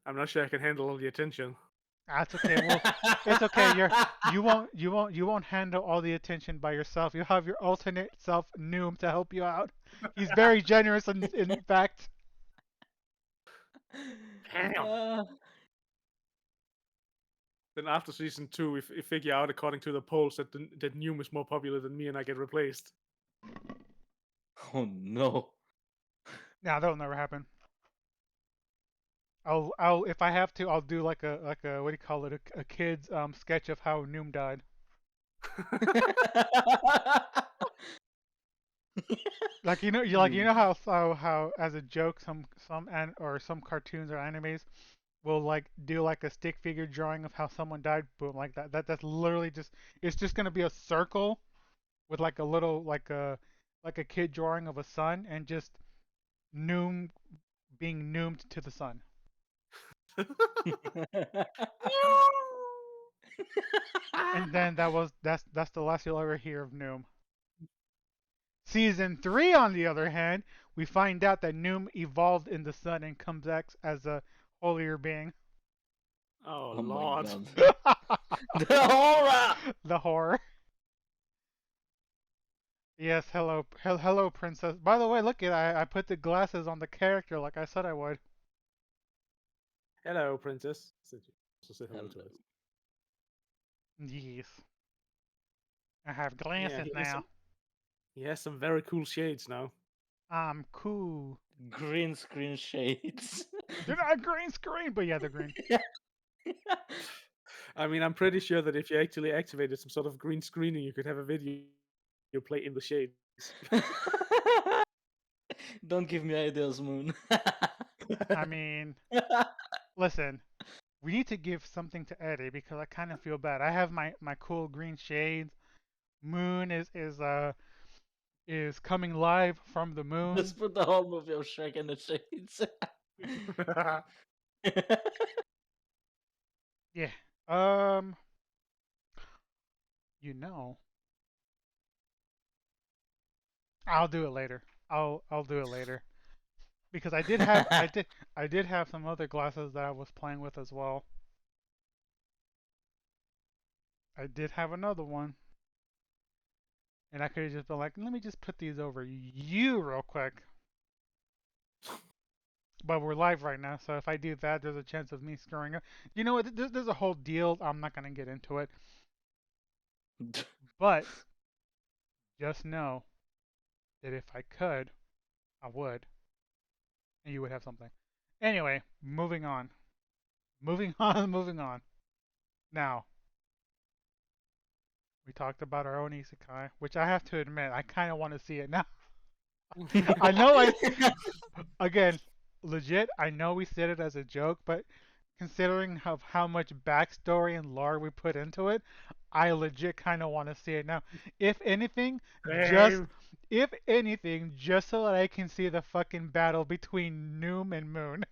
Speaker 3: I'm not sure I can handle all the attention.
Speaker 1: That's okay. Well, it's okay. You won't handle all the attention by yourself. You have your alternate self, Noom, to help you out. He's very generous in fact.
Speaker 3: Damn.
Speaker 2: Uh,
Speaker 3: Then after season 2, we figure out, according to the polls, that Noom is more popular than me, and I get replaced.
Speaker 2: oh no.
Speaker 1: Nah, that'll never happen. I'll if I have to, I'll do like a what do you call it? A kid's sketch of how Noom died. Like you know how as a joke some cartoons or animes will like do like a stick figure drawing of how someone died, boom, like that. That's literally just it's just gonna be a circle with like a little like a kid drawing of a sun and just Noom being noomed to the sun. And then that's the last you'll ever hear of Noom. Season 3, on the other hand, we find out that Noom evolved in the sun and comes back as a holier being.
Speaker 3: Oh
Speaker 2: oh my
Speaker 3: lord.
Speaker 2: god. The horror!
Speaker 1: The horror. Yes, hello, princess. By the way, look at I put the glasses on the character like I said I would.
Speaker 3: Hello, princess. So say hello to
Speaker 2: Hello.
Speaker 3: us.
Speaker 1: Yes, I have
Speaker 3: Yeah,
Speaker 1: glasses now.
Speaker 3: he has some very cool shades now.
Speaker 1: I'm cool.
Speaker 2: Green screen shades.
Speaker 1: They're not green screen, but yeah, they're green.
Speaker 3: I mean, I'm pretty sure that if you actually activated some sort of green screening, you could have a video you play in the shades.
Speaker 2: Don't give me ideas, Moon.
Speaker 1: I mean, listen, we need to give something to Eddie because I kind of feel bad. I have my cool green shades. Moon is coming live from the moon.
Speaker 2: Just put the whole movie of Shrek in the shades.
Speaker 1: Yeah. Um, you know, I'll do it later. I'll do it later because I did have some other glasses that I was playing with as well. I did have another one, and I could have just been like, let me just put these over you real quick. But we're live right now, so if I do that, there's a chance of me screwing up. You know what? There's a whole deal. I'm not gonna get into it, but just know that if I could, I would, and you would have something. Anyway, moving on. Moving on, moving on. Now, we talked about our own isekai, which I have to admit, I kind of want to see it now. I know again, legit, I know we said it as a joke, but considering how much backstory and lore we put into it, I legit kind of want to see it now. If anything, just
Speaker 3: Same.
Speaker 1: if anything, just so that I can see the fucking battle between Noom and Moon,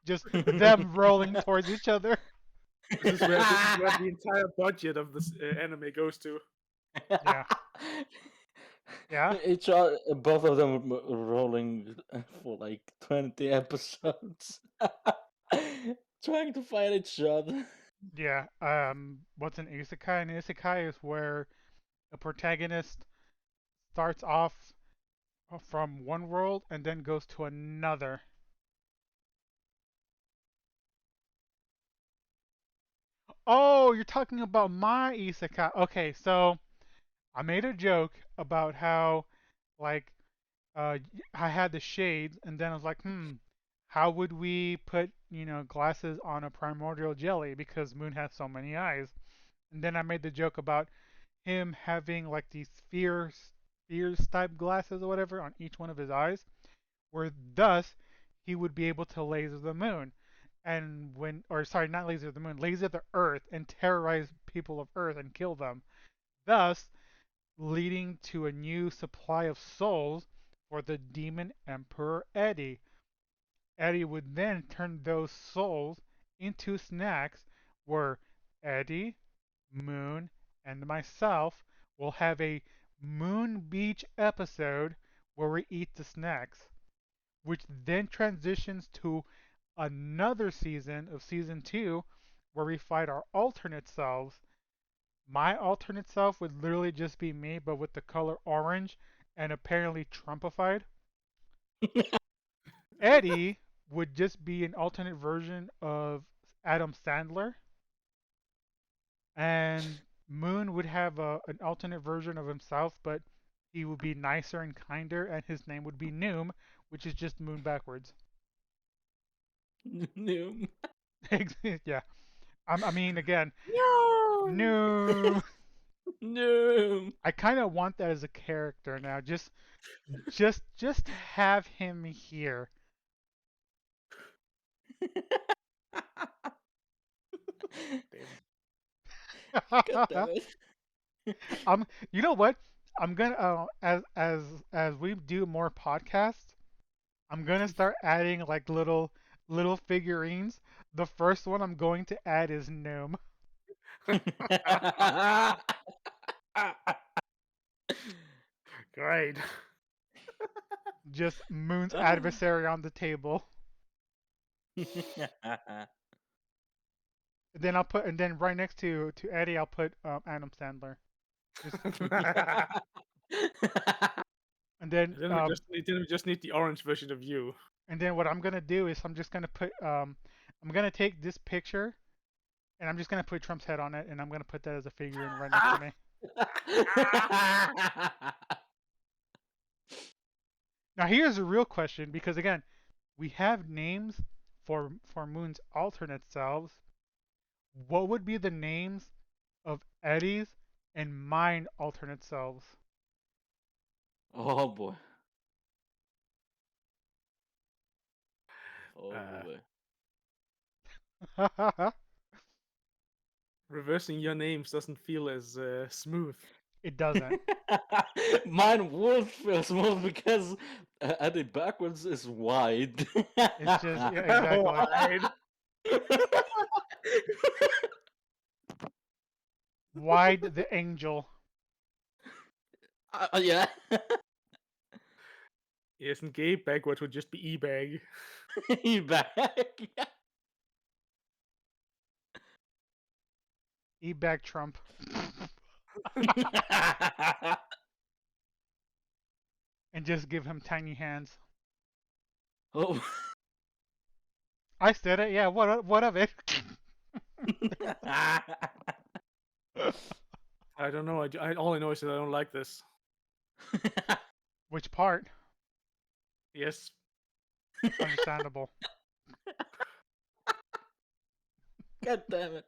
Speaker 1: just them rolling towards each other.
Speaker 3: This is where the entire budget of this anime goes to.
Speaker 1: Yeah, yeah,
Speaker 2: Both of them rolling for like 20 episodes. Trying to fight each other.
Speaker 1: yeah. What's an isekai? An isekai is where a protagonist starts off from one world and then goes to another. Oh, you're talking about my isekai. Okay, so I made a joke about how, like, I had the shades, and then I was like, how would we put, glasses on a primordial jelly because Moon has so many eyes? And then I made the joke about him having like these spheres type glasses or whatever on each one of his eyes, where thus he would be able to laser the moon. And or sorry, not laser the moon, laser the earth and terrorize people of earth and kill them. Thus, leading to a new supply of souls for the demon emperor Eddie. Eddie would then turn those souls into snacks where Eddie, Moon, and myself will have a Moon Beach episode where we eat the snacks, which then transitions to another season of season 2 where we fight our alternate selves. My alternate self would literally just be me, but with the color orange and apparently Trumpified. Eddie would just be an alternate version of Adam Sandler, and Moon would have an alternate version of himself, but he would be nicer and kinder, and his name would be Noom, which is just Moon backwards.
Speaker 2: Noom.
Speaker 1: Yeah, I mean, again,
Speaker 3: No.
Speaker 1: Noom.
Speaker 2: Noom.
Speaker 1: I kind of want that as a character now. Just have him here.
Speaker 2: God damn it.
Speaker 1: You know what? I'm gonna as we do more podcasts, I'm gonna start adding like little figurines. The first one I'm going to add is Gnome,
Speaker 3: Great.
Speaker 1: just Moon's adversary on the table. And then right next to Eddie, I'll put Adam Sandler. Just and then
Speaker 3: Then we just need the orange version of you.
Speaker 1: and then what I'm gonna do is I'm just gonna put I'm gonna take this picture and I'm just gonna put Trump's head on it and I'm gonna put that as a figurine right next to me. Now here's a real question because again, we have names for Moon's alternate selves. What would be the names of Eddie's and mine alternate selves?
Speaker 2: Oh boy. Oh
Speaker 3: Uh,
Speaker 2: boy.
Speaker 3: Reversing your names doesn't feel as smooth.
Speaker 1: It doesn't.
Speaker 2: Mine would feel smooth because added backwards is wide.
Speaker 1: It's just yeah, exactly.
Speaker 3: Wide.
Speaker 1: Wide the angel.
Speaker 2: Yeah.
Speaker 3: Yes, and gay backwards would just be e-bag.
Speaker 2: He back.
Speaker 1: Eat back Trump. And just give him tiny hands.
Speaker 2: Oh.
Speaker 1: I said it. Yeah. What of it?
Speaker 3: I don't know. All I know is that I don't like this.
Speaker 1: Which part?
Speaker 3: Yes.
Speaker 1: Understandable.
Speaker 2: God damn it.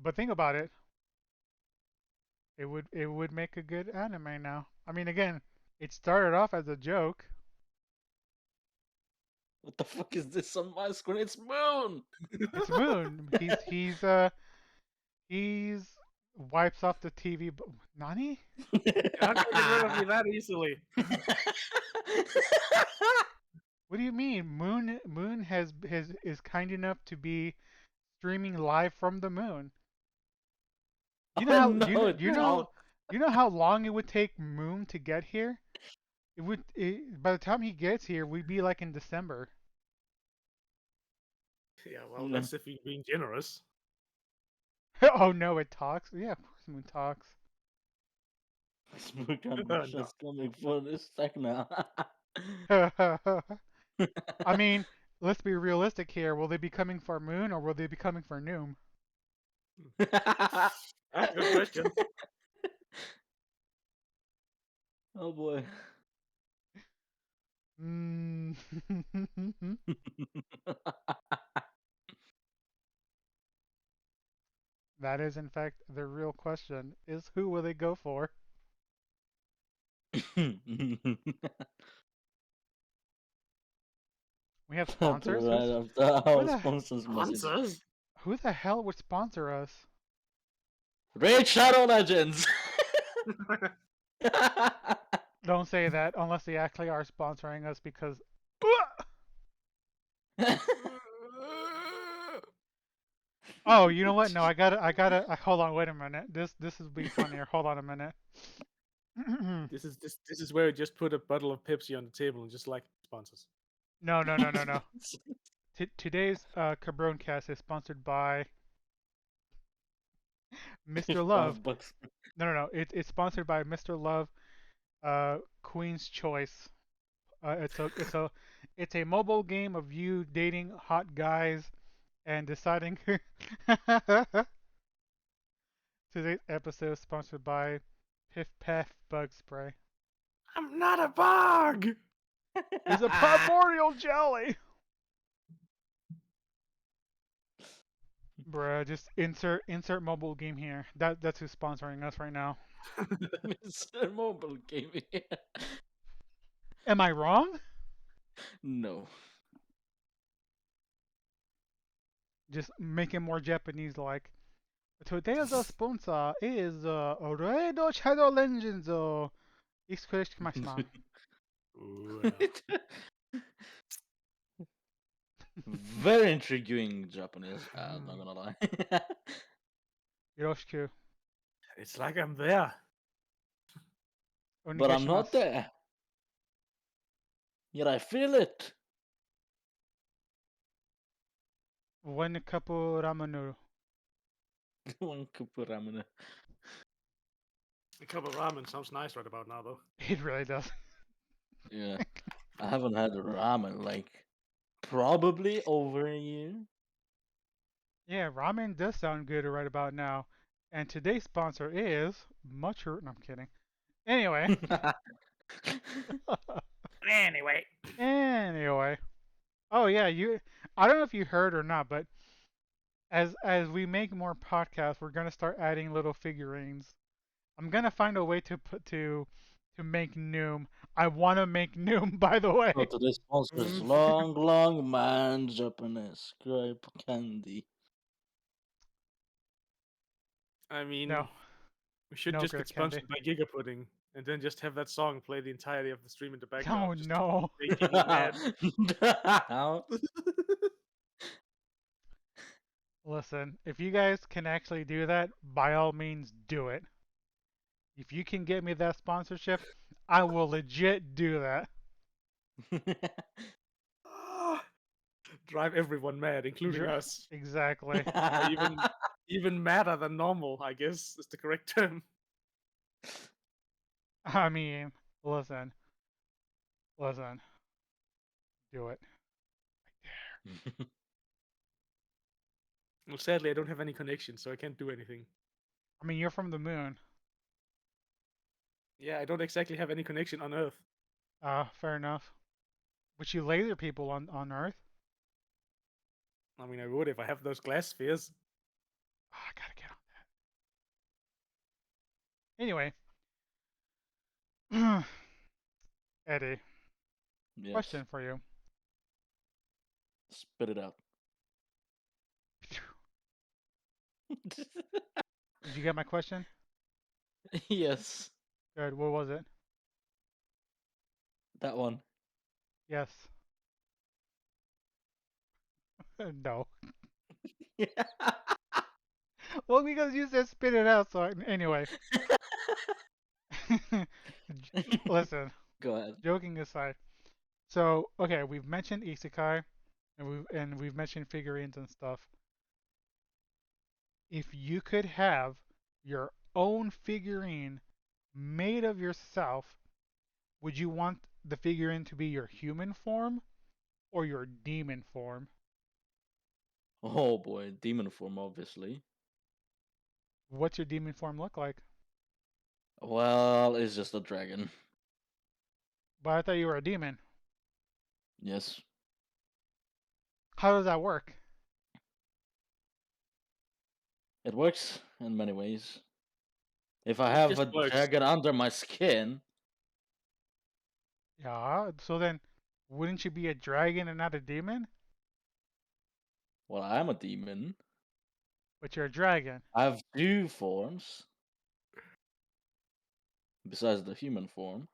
Speaker 1: But think about it. It would make a good anime now. I mean, again, it started off as a joke.
Speaker 2: What the fuck is this on my screen? It's Moon.
Speaker 1: It's Moon. He's wipes off the TV. Nani?
Speaker 3: You're not gonna get rid of me that easily.
Speaker 1: What do you mean? Moon is kind enough to be streaming live from the moon. You know
Speaker 2: Oh
Speaker 1: how
Speaker 2: no, it's not.
Speaker 1: you know how long it would take Moon to get here? By the time he gets here, we'd be like in December.
Speaker 3: Yeah, well, that's if you're being generous.
Speaker 1: Oh no, it talks. Yeah, of course Moon talks.
Speaker 2: Smooth
Speaker 3: No.
Speaker 2: ambitions coming for this sec now.
Speaker 1: I mean, let's be realistic here. Will they be coming for Moon or will they be coming for Noom?
Speaker 3: Good question.
Speaker 2: Oh boy.
Speaker 1: Mm. That is, in fact, the real question: is who will they go for? We have sponsors.
Speaker 2: Right after
Speaker 1: Who
Speaker 2: our
Speaker 1: the
Speaker 2: sponsors message.
Speaker 3: Answers?
Speaker 1: who the hell would sponsor us?
Speaker 2: Raid Shadow Legends!
Speaker 1: Don't say that unless they actually are sponsoring us because Oh, you know what? No, hold on, wait a minute. This is be funnier. Hold on a minute.
Speaker 3: This is where you just put a bottle of Pepsi on the table and just like sponsors.
Speaker 1: No, no, no, no, no. Today's Cabron cast is sponsored by Mr. Love.
Speaker 2: 5 bucks.
Speaker 1: No, no, no. It's sponsored by Mr. Love, Queen's Choice. It's a mobile game of you dating hot guys and deciding. Today's episode is sponsored by Piff Paff Bug Spray.
Speaker 3: I'm not a bug.
Speaker 1: It's a primordial jelly. Bruh, just insert mobile game here. That's who's sponsoring us right now.
Speaker 2: Mr. Mobile Gaming.
Speaker 1: Am I wrong?
Speaker 2: No.
Speaker 1: Just make it more Japanese like. Today's sponsor is Red Shadow Legends. Iksukureshimashima.
Speaker 3: Ooh,
Speaker 2: Very intriguing Japanese. Not gonna lie.
Speaker 1: Yoroshiku.
Speaker 3: it's like I'm there.
Speaker 2: But I'm not
Speaker 1: Onegaishimasu.
Speaker 2: there. Yet I feel it.
Speaker 1: One couple ramen noodle.
Speaker 2: One cup of ramen.
Speaker 3: A cup of ramen sounds nice right about now, though.
Speaker 1: It really does.
Speaker 2: Yeah. I haven't had ramen like probably over a year.
Speaker 1: Yeah, ramen does sound good right about now. And today's sponsor is Mushroom. No, I'm kidding. Anyway.
Speaker 3: Anyway.
Speaker 1: Anyway. Oh yeah, I don't know if you heard or not, but as we make more podcasts, we're gonna start adding little figurines. I'm gonna find a way to make Noom. I wanna make Noom, by the way.
Speaker 2: So today's sponsor is
Speaker 3: Mm.
Speaker 2: Long Long Man Japanese grape candy.
Speaker 3: I mean,
Speaker 1: No,
Speaker 3: we should
Speaker 1: no
Speaker 3: just
Speaker 1: grape
Speaker 3: get
Speaker 1: candy.
Speaker 3: sponsored by Giga Pudding and then just have that song play the entirety of the stream in the
Speaker 1: Oh
Speaker 3: background, just to
Speaker 1: no.
Speaker 3: making you mad.
Speaker 1: Listen, if you guys can actually do that, by all means do it. If you can get me that sponsorship, I will legit do that.
Speaker 3: Drive everyone mad, including
Speaker 1: You're
Speaker 3: us.
Speaker 1: exactly.
Speaker 3: Or even madder than normal, I guess is the correct term.
Speaker 1: I mean, listen, listen, do it.
Speaker 3: Well, sadly, I don't have any connection, so I can't do anything.
Speaker 1: I mean, you're from the moon.
Speaker 3: Yeah, I don't exactly have any connection on Earth.
Speaker 1: Fair enough. But you laser people on Earth.
Speaker 3: I mean, I would if I have those glass spheres.
Speaker 1: I gotta get on that. Anyway, Eddie,
Speaker 2: Yes.
Speaker 1: question for you.
Speaker 2: Spit it out.
Speaker 1: Did you get my question?
Speaker 2: Yes.
Speaker 1: Good. What was it?
Speaker 2: That one.
Speaker 1: Yes. No. Well, because you said spit it out. So anyway, listen.
Speaker 2: Go ahead.
Speaker 1: Joking aside. So okay, we've mentioned isekai, and we've mentioned figurines and stuff. If you could have your own figurine made of yourself, would you want the figurine to be your human form or your demon form?
Speaker 2: Oh boy, demon form, obviously.
Speaker 1: What's your demon form look like?
Speaker 2: Well, it's just a dragon.
Speaker 1: But I thought you were a demon.
Speaker 2: Yes.
Speaker 1: How does that work?
Speaker 2: It works in many ways. If I
Speaker 3: It
Speaker 2: have
Speaker 3: just
Speaker 2: a
Speaker 3: works.
Speaker 2: dragon under my skin,
Speaker 1: Yeah, so then wouldn't you be a dragon and not a demon?
Speaker 2: well, I'm a demon.
Speaker 1: But you're a dragon.
Speaker 2: I have two forms besides the human form.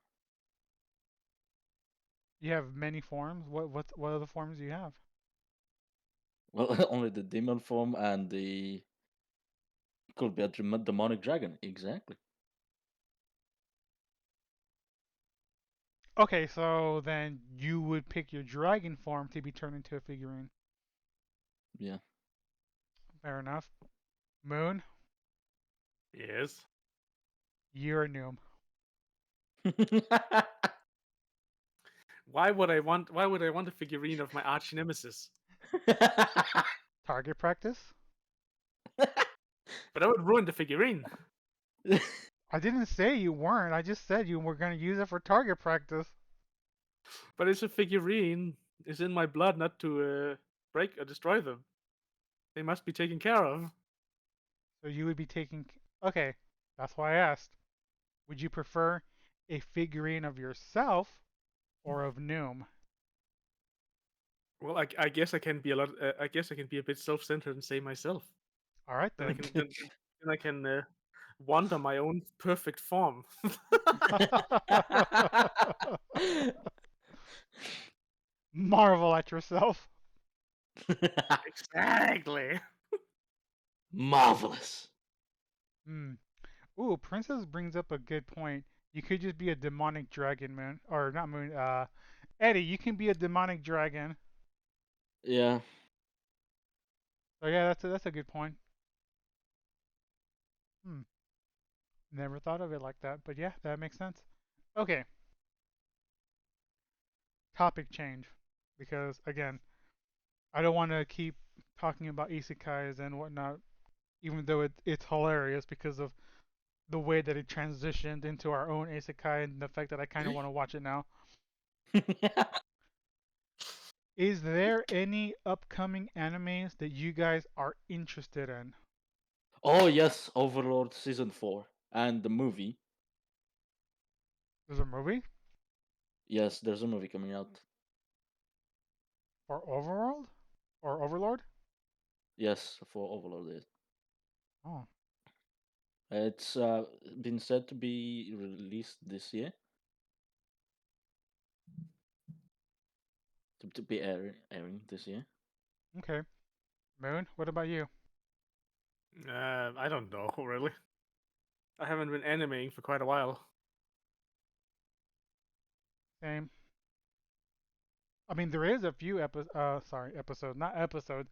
Speaker 1: You have many forms. What other forms do you have?
Speaker 2: Well, only the demon form and the could be a demonic dragon. Exactly.
Speaker 1: Okay, so then you would pick your dragon form to be turned into a figurine.
Speaker 2: Yeah.
Speaker 1: Fair enough. Moon,
Speaker 3: Yes.
Speaker 1: you're a Noom.
Speaker 3: Why would I want a figurine of my arch nemesis?
Speaker 1: Target practice?
Speaker 3: But that would ruin the figurine.
Speaker 1: I didn't say you weren't. I just said you were going to use it for target practice.
Speaker 3: But it's a figurine. It's in my blood not to break or destroy them. They must be taken care of.
Speaker 1: So you would be taking. Okay, that's why I asked. Would you prefer a figurine of yourself or of Noom?
Speaker 3: Well, I guess I can be a lot. I guess I can be a bit self-centered and say myself.
Speaker 1: All right
Speaker 3: Then I
Speaker 1: then.
Speaker 3: can then I can wander my own perfect form.
Speaker 1: Marvel at yourself.
Speaker 3: Exactly.
Speaker 2: Marvelous.
Speaker 1: Hmm. Ooh, Princess brings up a good point. You could just be a demonic dragon, Moon, or not Moon. Eddie, you can be a demonic dragon.
Speaker 2: Yeah.
Speaker 1: So yeah, that's a good point. Hmm. Never thought of it like that, but yeah, that makes sense. Okay, topic change, because again, I don't want to keep talking about isekais and whatnot, even though it's hilarious because of the way that it transitioned into our own isekai and the fact that I kind of want to watch it now. Is there any upcoming animes that you guys are interested in?
Speaker 2: Oh yes, Overlord season 4 and the movie.
Speaker 1: There's a movie
Speaker 2: Yes, there's a movie coming out.
Speaker 1: for Overworld or Overlord?
Speaker 2: Yes, for Overlord. Yes.
Speaker 1: Oh,
Speaker 2: It's been said to be released this year to be airing this year.
Speaker 1: okay. Moon, what about you?
Speaker 3: I don't know really. I haven't been animating for quite a while.
Speaker 1: Same. I mean, there is a few episodes, not episodes.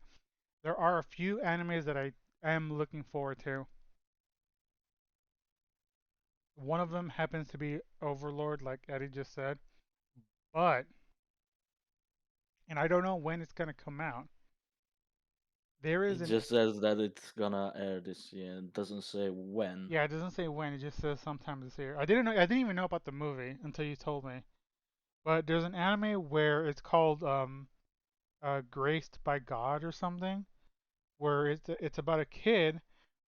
Speaker 1: There are a few animes that I am looking forward to. One of them happens to be Overlord, like Eddie just said, but and I don't know when it's gonna come out. There is
Speaker 2: It
Speaker 1: an
Speaker 2: just says that it's gonna air this year. It doesn't say when.
Speaker 1: Yeah, it doesn't say when. It just says sometime this year. I didn't know. I didn't even know about the movie until you told me. But there's an anime where it's called Graced by God or something, where it's about a kid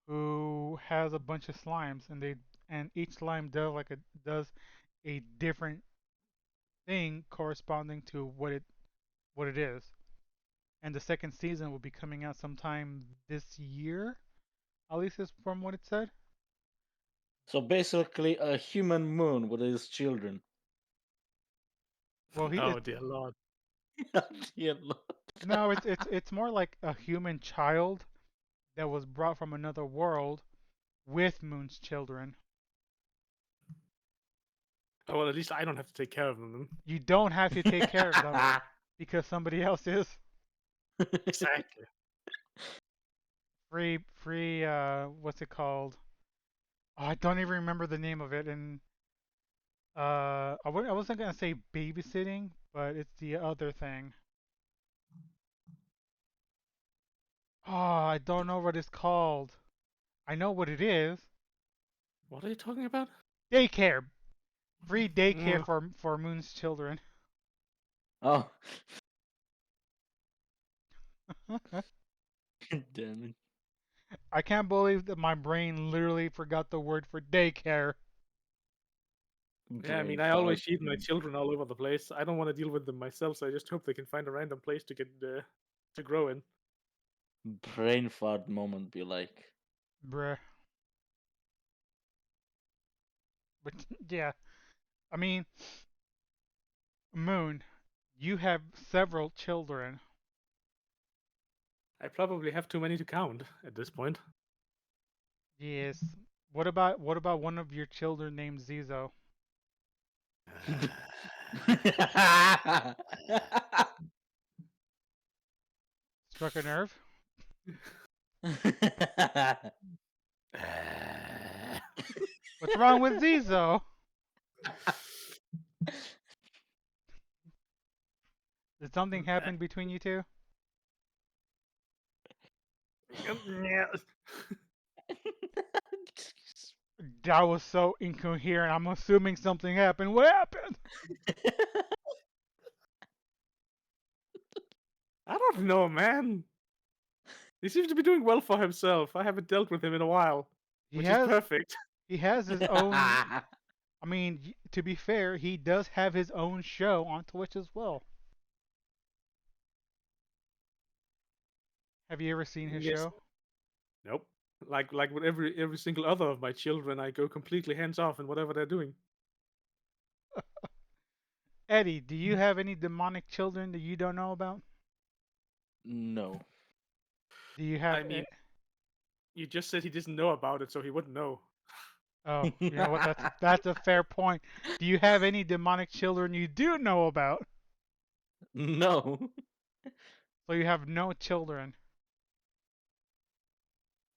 Speaker 1: who has a bunch of slimes, and each slime does a different thing corresponding to what it is. And the second season will be coming out sometime this year. At least is from what it said.
Speaker 2: So basically, a human moon with his children.
Speaker 1: Well, he
Speaker 3: Oh
Speaker 1: it
Speaker 3: dear lord.
Speaker 2: Yeah,
Speaker 1: no, it's more like a human child that was brought from another world with Moon's children.
Speaker 3: Oh well, at least I don't have to take care of them.
Speaker 1: You don't have to take care of them because somebody else is.
Speaker 3: Exactly.
Speaker 1: Free what's it called? Oh, I don't even remember the name of it, and I wasn't gonna say babysitting, but it's the other thing. Oh, I don't know what it's called. I know what it is.
Speaker 3: What are you talking about?
Speaker 1: Daycare. Free daycare
Speaker 3: Mm,
Speaker 1: for Moon's children.
Speaker 2: Oh, damn it.
Speaker 1: I can't believe that my brain literally forgot the word for daycare.
Speaker 3: yeah, I mean,
Speaker 2: Brain
Speaker 3: I
Speaker 2: fart.
Speaker 3: always feed my children all over the place. I don't want to deal with them myself, so I just hope they can find a random place to get to grow in.
Speaker 2: Brain fart moment be like.
Speaker 1: Bruh. But yeah, I mean, Moon, you have several children.
Speaker 3: I probably have too many to count at this point.
Speaker 1: Yes. What about one of your children named Zizo? Struck a nerve? What's wrong with Zizo? Did something happen between you two? That was so incoherent. I'm assuming something happened. What happened?
Speaker 3: I don't know, man. He seems to be doing well for himself. I haven't dealt with him in a while,
Speaker 1: He
Speaker 3: which is
Speaker 1: has
Speaker 3: perfect.
Speaker 1: he has his own. I mean, to be fair, he does have his own show on Twitch as well. Have you ever seen his
Speaker 3: Yes.
Speaker 1: show?
Speaker 3: Nope. Like with every single other of my children, I go completely hands off in whatever they're doing.
Speaker 1: Eddie, do you have any demonic children that you don't know about?
Speaker 2: No.
Speaker 1: Do you have?
Speaker 3: I mean, you just said he didn't know about it, so he wouldn't know.
Speaker 1: Oh, you know what? That's a fair point. Do you have any demonic children you do know about?
Speaker 2: No.
Speaker 1: So you have no children.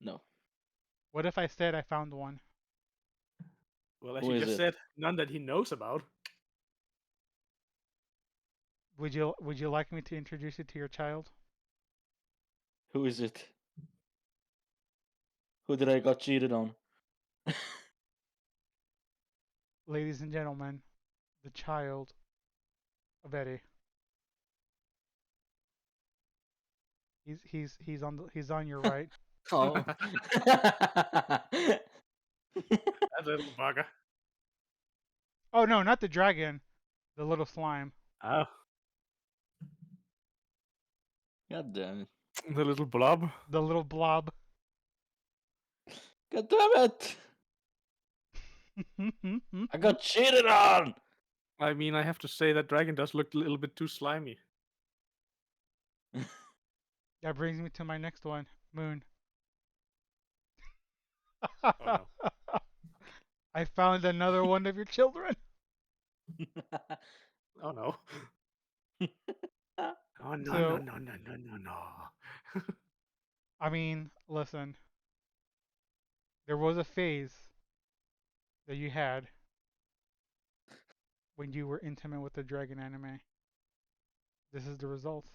Speaker 2: No.
Speaker 1: What if I said I found one?
Speaker 3: Well, as
Speaker 2: Who
Speaker 3: you
Speaker 2: is
Speaker 3: just
Speaker 2: it?
Speaker 3: said, none that he knows about.
Speaker 1: Would you like me to introduce it to your child?
Speaker 2: Who is it? Who did I got cheated on?
Speaker 1: Ladies and gentlemen, the child of Eddie. He's on your right.
Speaker 2: Oh.
Speaker 3: That little bugger.
Speaker 1: Oh no, not the dragon. The little slime.
Speaker 3: Oh,
Speaker 2: God damn it.
Speaker 3: the little blob.
Speaker 1: The little blob.
Speaker 2: God damn it! I got cheated on!
Speaker 3: I mean, I have to say that dragon does look a little bit too slimy.
Speaker 1: That brings me to my next one, Moon.
Speaker 3: Oh no.
Speaker 1: I found another one of your children.
Speaker 3: Oh no. Oh no no
Speaker 1: So,
Speaker 3: no no no no no.
Speaker 1: I mean, listen. There was a phase that you had when you were intimate with the dragon anime. This is the results.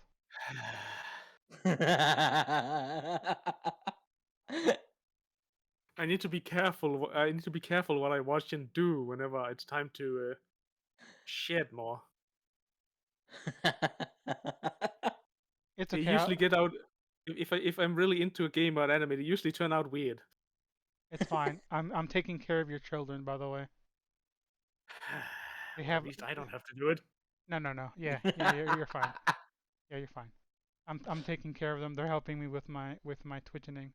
Speaker 3: I need to be careful. I need to be careful what I watch and do whenever it's time to shed more.
Speaker 1: It's
Speaker 3: They
Speaker 1: okay.
Speaker 3: usually get out. If I'm really into a game or anime, they usually turn out weird.
Speaker 1: It's fine. I'm taking care of your children, by the way. They
Speaker 3: Well, at
Speaker 1: have
Speaker 3: least I don't have to do it.
Speaker 1: no. Yeah, you're fine. Yeah, you're fine. I'm taking care of them. They're helping me with my twitching.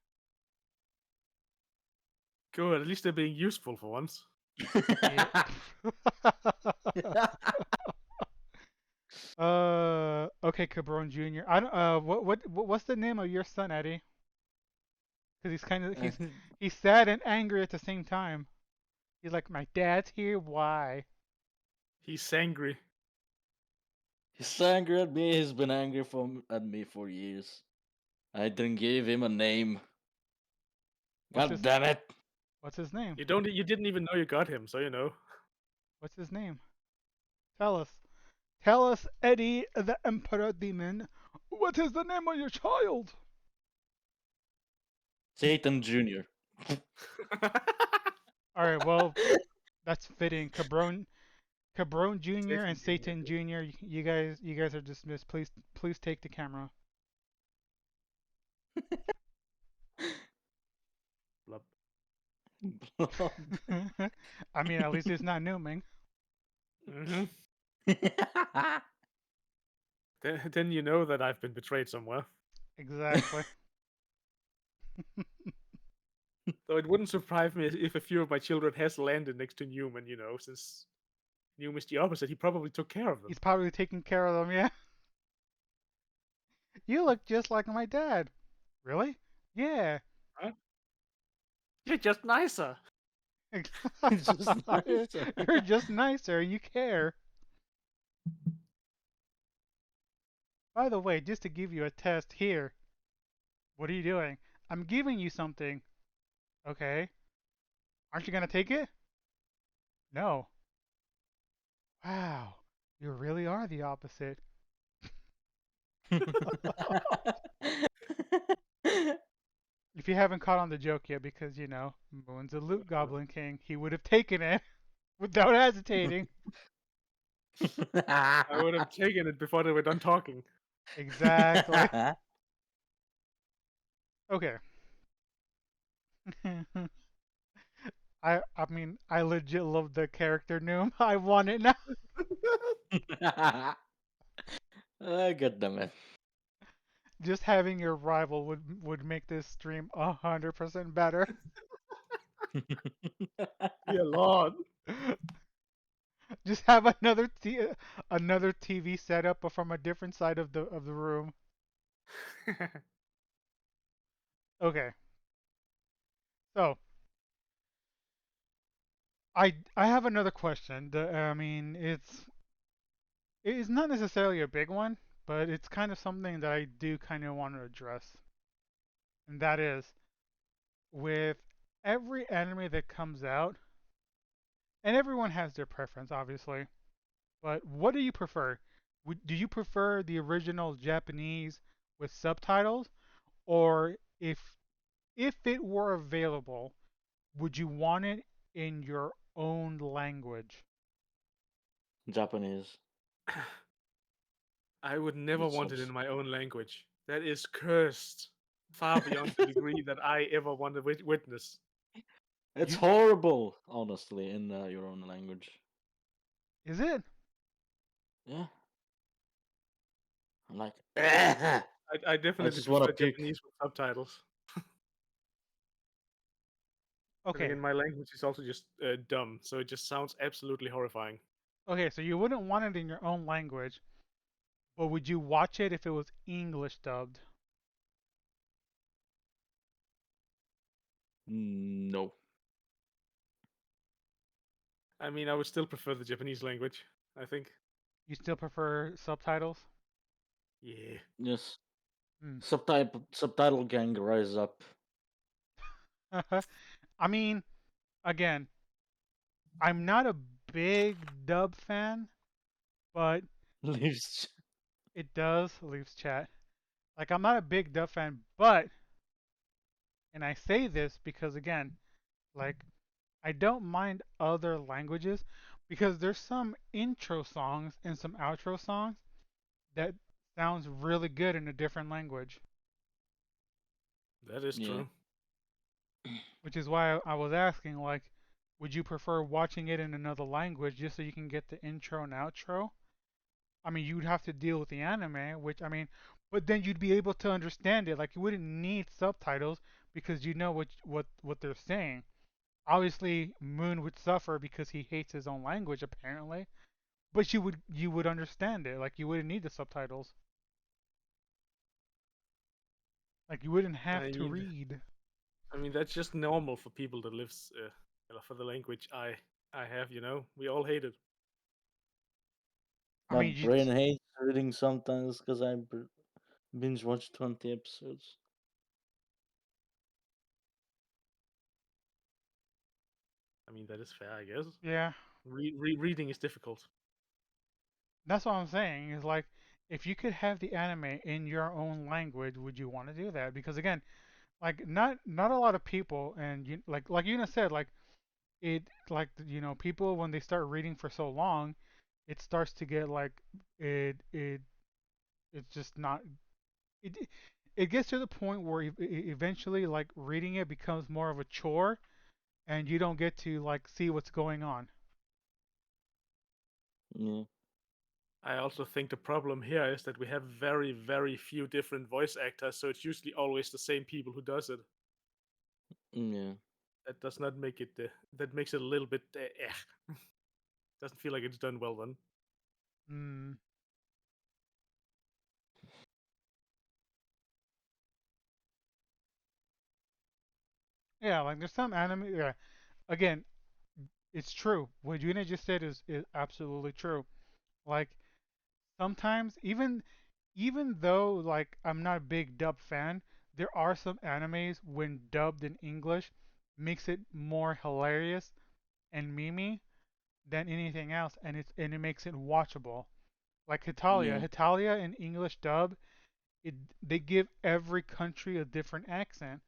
Speaker 3: Good. At least they're being useful for once.
Speaker 1: Yeah. Okay, Cabron Jr. I don't what's the name of your son, Eddie? Because he's sad and angry at the same time. He's like, my dad's here. Why?
Speaker 3: He's angry.
Speaker 2: He's angry at me. He's been angry at me for years. I didn't give him a name.
Speaker 1: What's
Speaker 2: God
Speaker 1: his
Speaker 2: damn it!
Speaker 1: What's his name?
Speaker 3: You don't. You didn't even know you got him, so you know.
Speaker 1: What's his name? Tell us. Tell us, Eddie, the Emperor Demon. What is the name of your child?
Speaker 2: Satan Jr.
Speaker 1: All right. Well, that's fitting. Cabron Jr. and
Speaker 3: Satan
Speaker 1: Satan Jr. You guys are dismissed. Please take the camera.
Speaker 3: Blub.
Speaker 1: I mean, at least it's not Newman.
Speaker 3: Mm-hmm. Then you know that I've been betrayed somewhere.
Speaker 1: Exactly.
Speaker 3: So it wouldn't surprise me if a few of my children has landed next to Newman. You know, since Newman's the opposite, he probably took care of them.
Speaker 1: He's probably taking care of them. Yeah. You look just like my dad. Really? Yeah.
Speaker 3: Huh? You're just nicer.
Speaker 2: It's just nice.
Speaker 1: You're just nicer. You care. By the way, just to give you a test here, what are you doing? I'm giving you something. Okay. Aren't you gonna take it? No. Wow. You really are the opposite. If you haven't caught on the joke yet, because Moon's a loot goblin king, he would have taken it without hesitating.
Speaker 3: I would have taken it before they were done talking.
Speaker 1: Exactly. Okay. I mean I legit love the character Noom. I want it now.
Speaker 2: God damn it.
Speaker 1: Just having your rival would make this stream 100% better.
Speaker 3: Dear Lord.
Speaker 1: Just have another TV setup, but from a different side of the room. Okay, so I have another question. I mean, it's not necessarily a big one, but it's kind of something that I do kind of want to address, and that is with every anime that comes out, and everyone has their preference, obviously. But what do you prefer? Do you prefer the original Japanese with subtitles, or if it were available, would you want it in your own language?
Speaker 2: Japanese.
Speaker 3: I would never
Speaker 2: With
Speaker 3: want it in
Speaker 2: subs.
Speaker 3: my own language. That is cursed. Far beyond the degree that I ever want to witness.
Speaker 2: It's
Speaker 1: You
Speaker 2: horrible, honestly, in your own language.
Speaker 1: is it
Speaker 2: Yeah. I'm like, I
Speaker 3: I definitely
Speaker 2: just want to
Speaker 3: prefer
Speaker 2: puke.
Speaker 3: Japanese with subtitles. But
Speaker 1: okay?
Speaker 3: again, my language is also just dumb, so it just sounds absolutely horrifying.
Speaker 1: Okay, so you wouldn't want it in your own language, but would you watch it if it was English dubbed?
Speaker 2: No.
Speaker 3: I mean, I would still prefer the Japanese language, I think.
Speaker 1: You still prefer subtitles?
Speaker 3: Yeah.
Speaker 2: Yes.
Speaker 1: Hmm.
Speaker 2: Subtitle gang rise up.
Speaker 1: I mean, again, I'm not a big dub fan, but
Speaker 2: Leaves.
Speaker 1: it does leaves chat. Like I'm not a big dub fan, but and I say this because again, like I don't mind other languages because there's some intro songs and some outro songs that sounds really good in a different language,
Speaker 3: That is
Speaker 2: Yeah.
Speaker 3: true.
Speaker 1: which is why I was asking like would you prefer watching it in another language just so you can get the intro and outro? I mean, you'd have to deal with the anime, which I mean, but then you'd be able to understand it. Like you wouldn't need subtitles because you know what they're saying. Obviously, Moon would suffer because he hates his own language apparently, but you would understand it. Like you wouldn't need the subtitles. Like you wouldn't have
Speaker 3: I
Speaker 1: to
Speaker 3: mean,
Speaker 1: read.
Speaker 3: I mean that's just normal for people that lives for the language I have. You know, we all hate it.
Speaker 1: I
Speaker 2: My
Speaker 1: mean, you
Speaker 2: brain hates reading sometimes because I binge watch 20 episodes.
Speaker 3: I mean that is fair, I guess.
Speaker 1: yeah,
Speaker 3: Reading is difficult.
Speaker 1: that's what I'm saying. Is like if you could have the anime in your own language, would you want to do that? Because again, like not a lot of people, and like Yuna said, like it like people when they start reading for so long, it starts to get like it's just not it it gets to the point where eventually like reading it becomes more of a chore and you don't get to like see what's going on.
Speaker 2: Yeah.
Speaker 3: I also think the problem here is that we have very, very few different voice actors, so it's usually always the same people who does it.
Speaker 2: Yeah.
Speaker 3: That does not make it. That makes it a little bit. Doesn't feel like it's done well then.
Speaker 1: Mm. Yeah, like there's some anime. Yeah, again, it's true. What Yuna just said is absolutely true. Like sometimes even though like I'm not a big dub fan, there are some animes when dubbed in English makes it more hilarious and memey than anything else, and it makes it watchable. Like Hitalia,
Speaker 2: Yeah.
Speaker 1: Hitalia in English dub, it they give every country a different accent,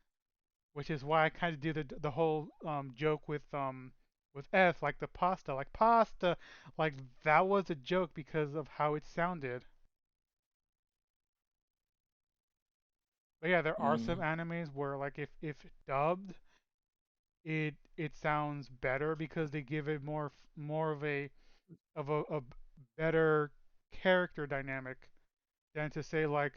Speaker 1: which is why I kind of do the whole joke with F, like the pasta, like pasta, like that was a joke because of how it sounded. But yeah, there are some
Speaker 2: Mm.
Speaker 1: animes where like if dubbed, it sounds better because they give it more of a better character dynamic than to say like,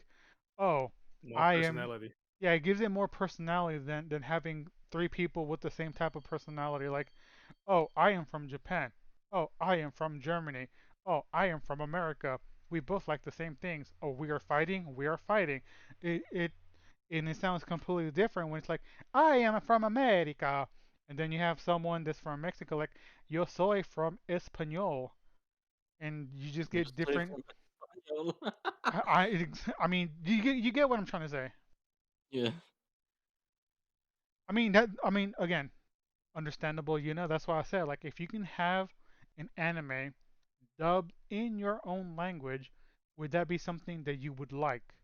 Speaker 1: oh,
Speaker 3: More
Speaker 1: I am.
Speaker 3: personality.
Speaker 1: Yeah, it gives it more personality than having three people with the same type of personality. Like, oh, I am from Japan. Oh, I am from Germany. Oh, I am from America. We both like the same things. Oh, we are fighting. We are fighting. It and it sounds completely different when it's like, I am from America, and then you have someone that's from Mexico, like, yo soy from Espanol, and you just
Speaker 2: You
Speaker 1: get
Speaker 2: say
Speaker 1: different.
Speaker 2: from Espanol.
Speaker 1: I mean, you get what I'm trying to say.
Speaker 2: Yeah.
Speaker 1: I mean, again, understandable. That's why I said like if you can have an anime dubbed in your own language, would that be something that you would like?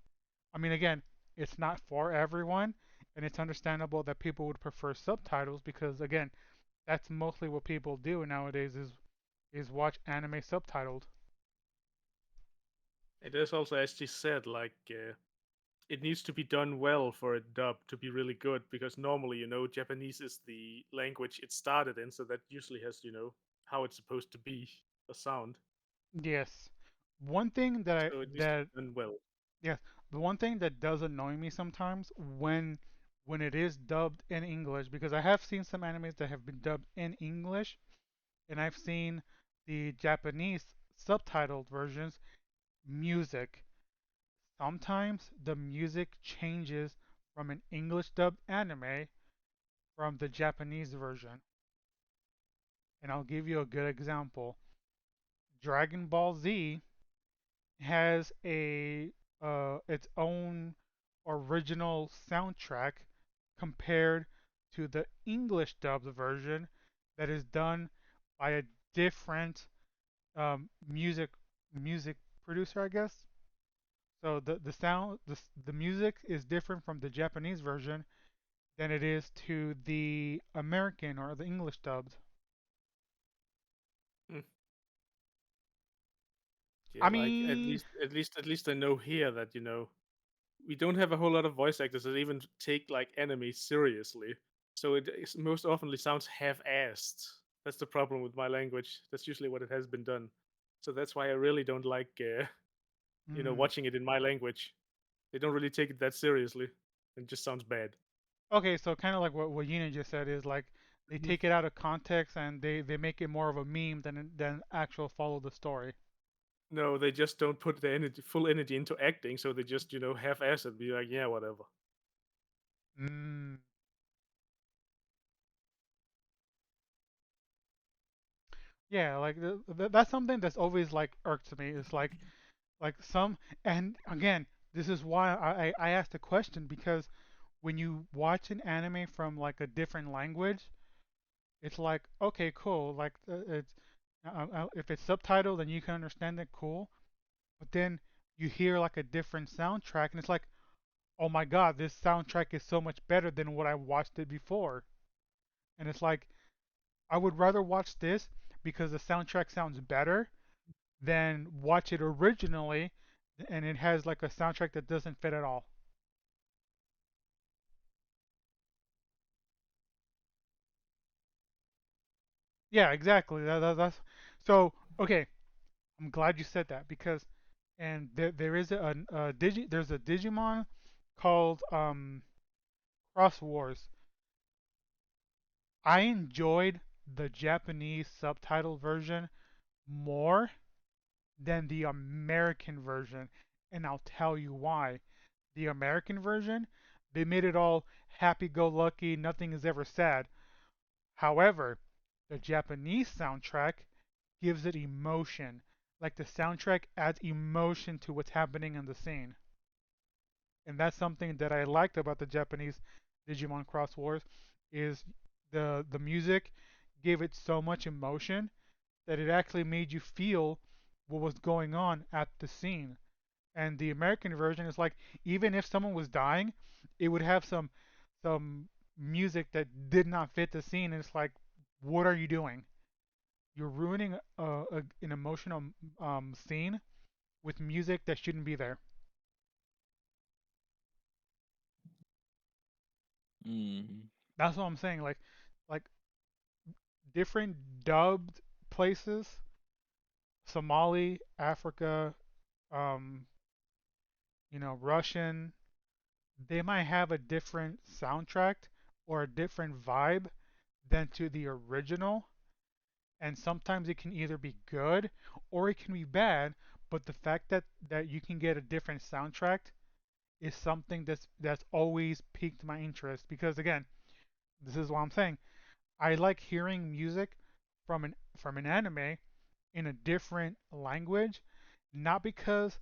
Speaker 1: I mean, again, it's not for everyone, and it's understandable that people would prefer subtitles because again, that's mostly what people do nowadays is watch anime subtitled.
Speaker 3: It is also, as she said, like it needs to be done well for a dub to be really good because normally, Japanese is the language it started in, so that usually has, how it's supposed to be a sound.
Speaker 1: Yes. One thing that I
Speaker 3: So it needs to
Speaker 1: that
Speaker 3: be done well.
Speaker 1: yes, the one thing that does annoy me sometimes when it is dubbed in English, because I have seen some animes that have been dubbed in English, and I've seen the Japanese subtitled versions, music. Sometimes the music changes from an English dubbed anime from the Japanese version. And I'll give you a good example. Dragon Ball Z has a its own original soundtrack compared to the English dubbed version that is done by a different music producer, I guess. So the sound the music is different from the Japanese version than it is to the American or the English dubbed.
Speaker 3: Hmm.
Speaker 1: I
Speaker 3: Yeah, like at
Speaker 1: mean,
Speaker 3: least, at least I know here that we don't have a whole lot of voice actors that even take like anime seriously. So most oftenly sounds half-assed. That's the problem with my language. That's usually what it has been done. So that's why I really don't like,
Speaker 1: mm,
Speaker 3: watching it in my language. They don't really take it that seriously. It just sounds bad.
Speaker 1: okay, so kind of like what Yuna just said is like they
Speaker 3: Mhm.
Speaker 1: take it out of context and they make it more of a meme than actual follow the story.
Speaker 3: No, they just don't put the energy, full energy into acting. So they just, half-ass it, be like, yeah, whatever.
Speaker 1: Mm. Yeah, like that's something that's always like irked to me. It's like some and again, this is why I asked the question because when you watch an anime from like a different language, it's like okay, cool. Like it's if it's subtitled and you can understand it, cool. But then you hear like a different soundtrack, and it's like, oh my God, this soundtrack is so much better than what I watched it before. And it's like I would rather watch this because the soundtrack sounds better than watch it originally and it has like a soundtrack that doesn't fit at all. Yeah, exactly. That's so okay. I'm glad you said that because and there is there's a Digimon called Cross Wars. I enjoyed the Japanese subtitle version more than the American version, and I'll tell you why. The American version, They made it all happy-go-lucky, nothing is ever sad. However, the Japanese soundtrack gives it emotion. Like the soundtrack adds emotion to what's happening in the scene. And that's something that I liked about the Japanese Digimon Cross Wars is the music gave it so much emotion that it actually made you feel what was going on at the scene. And the American version is like even if someone was dying, it would have some music that did not fit the scene, and it's like, what are you doing? You're ruining an emotional scene with music that shouldn't be there.
Speaker 2: Mm.
Speaker 1: That's what I'm saying. Like different dubbed places, Somali, Africa, um, Russian, they might have a different soundtrack or a different vibe than to the original. And sometimes it can either be good or it can be bad. But the fact that you can get a different soundtrack is something that's always piqued my interest because again, this is what I'm saying. I like hearing music from an anime in a different language, not because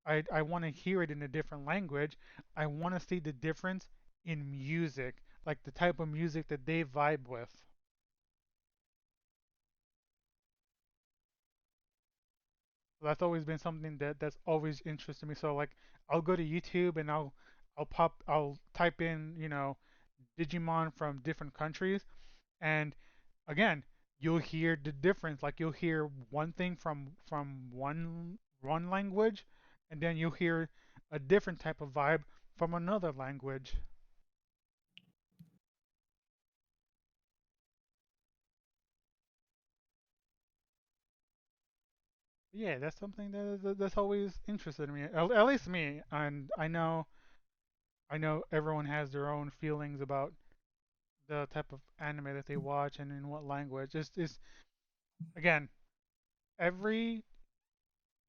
Speaker 1: I want to hear it in a different language. I want to see the difference in music, like the type of music that they vibe with. So that's always been something that's always interested me. So like I'll go to YouTube and I'll type in, Digimon from different countries and again, you'll hear the difference. Like you'll hear one thing from one language and then you'll hear a different type of vibe from another language. Yeah, that's something that's always interested me. At least me, and I know everyone has their own feelings about the type of anime that they watch and in what language. It's again, every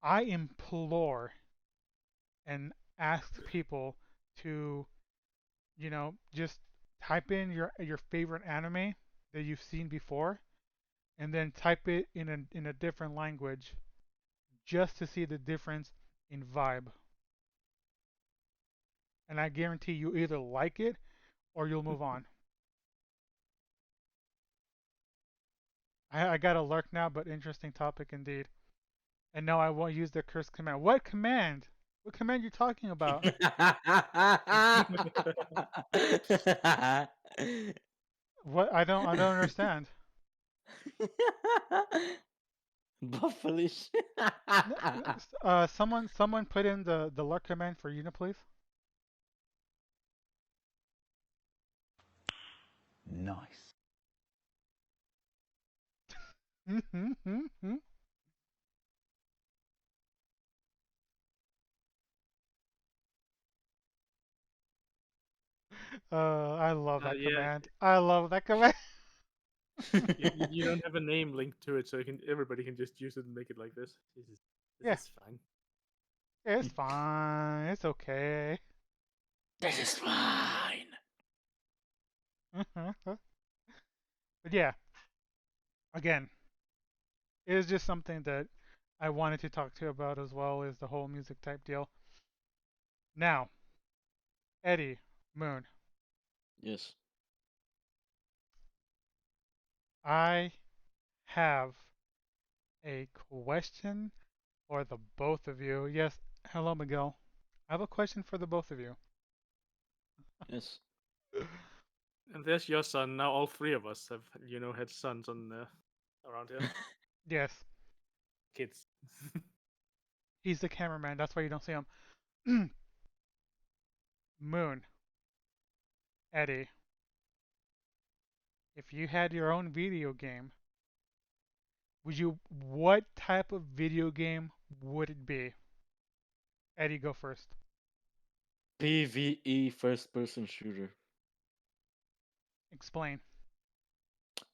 Speaker 1: I implore and ask people to, just type in your favorite anime that you've seen before and then type it in a different language just to see the difference in vibe. And I guarantee you either like it or you'll move on. I got a lurk now, but interesting topic indeed. And no, I won't use the curse command. What command? What command you talking about? What? I don't understand.
Speaker 2: Buffalish.
Speaker 1: Someone put in the lurk command for Una, please.
Speaker 4: Nice.
Speaker 1: I love that
Speaker 3: Yeah,
Speaker 1: command. I love that command.
Speaker 3: you don't have a name linked to it, so everybody can just use it and make it like this. This
Speaker 1: Yeah,
Speaker 3: is fine.
Speaker 1: it's fine. It's okay.
Speaker 2: This is fine.
Speaker 1: But yeah, again, it is just something that I wanted to talk to you about as well is the whole music type deal. Now, Eddie, Moon,
Speaker 2: Yes.
Speaker 1: I have a question for the both of you. Yes, hello, Miguel. I have a question for the both of you.
Speaker 2: Yes.
Speaker 3: And there's your son. Now all three of us have, had sons on around here.
Speaker 1: Yes,
Speaker 3: Kids.
Speaker 1: he's the cameraman. That's why you don't see him. Moon, Eddie, if you had your own video game, what type of video game would it be? Eddie, go first.
Speaker 2: PvE first person shooter.
Speaker 1: Explain.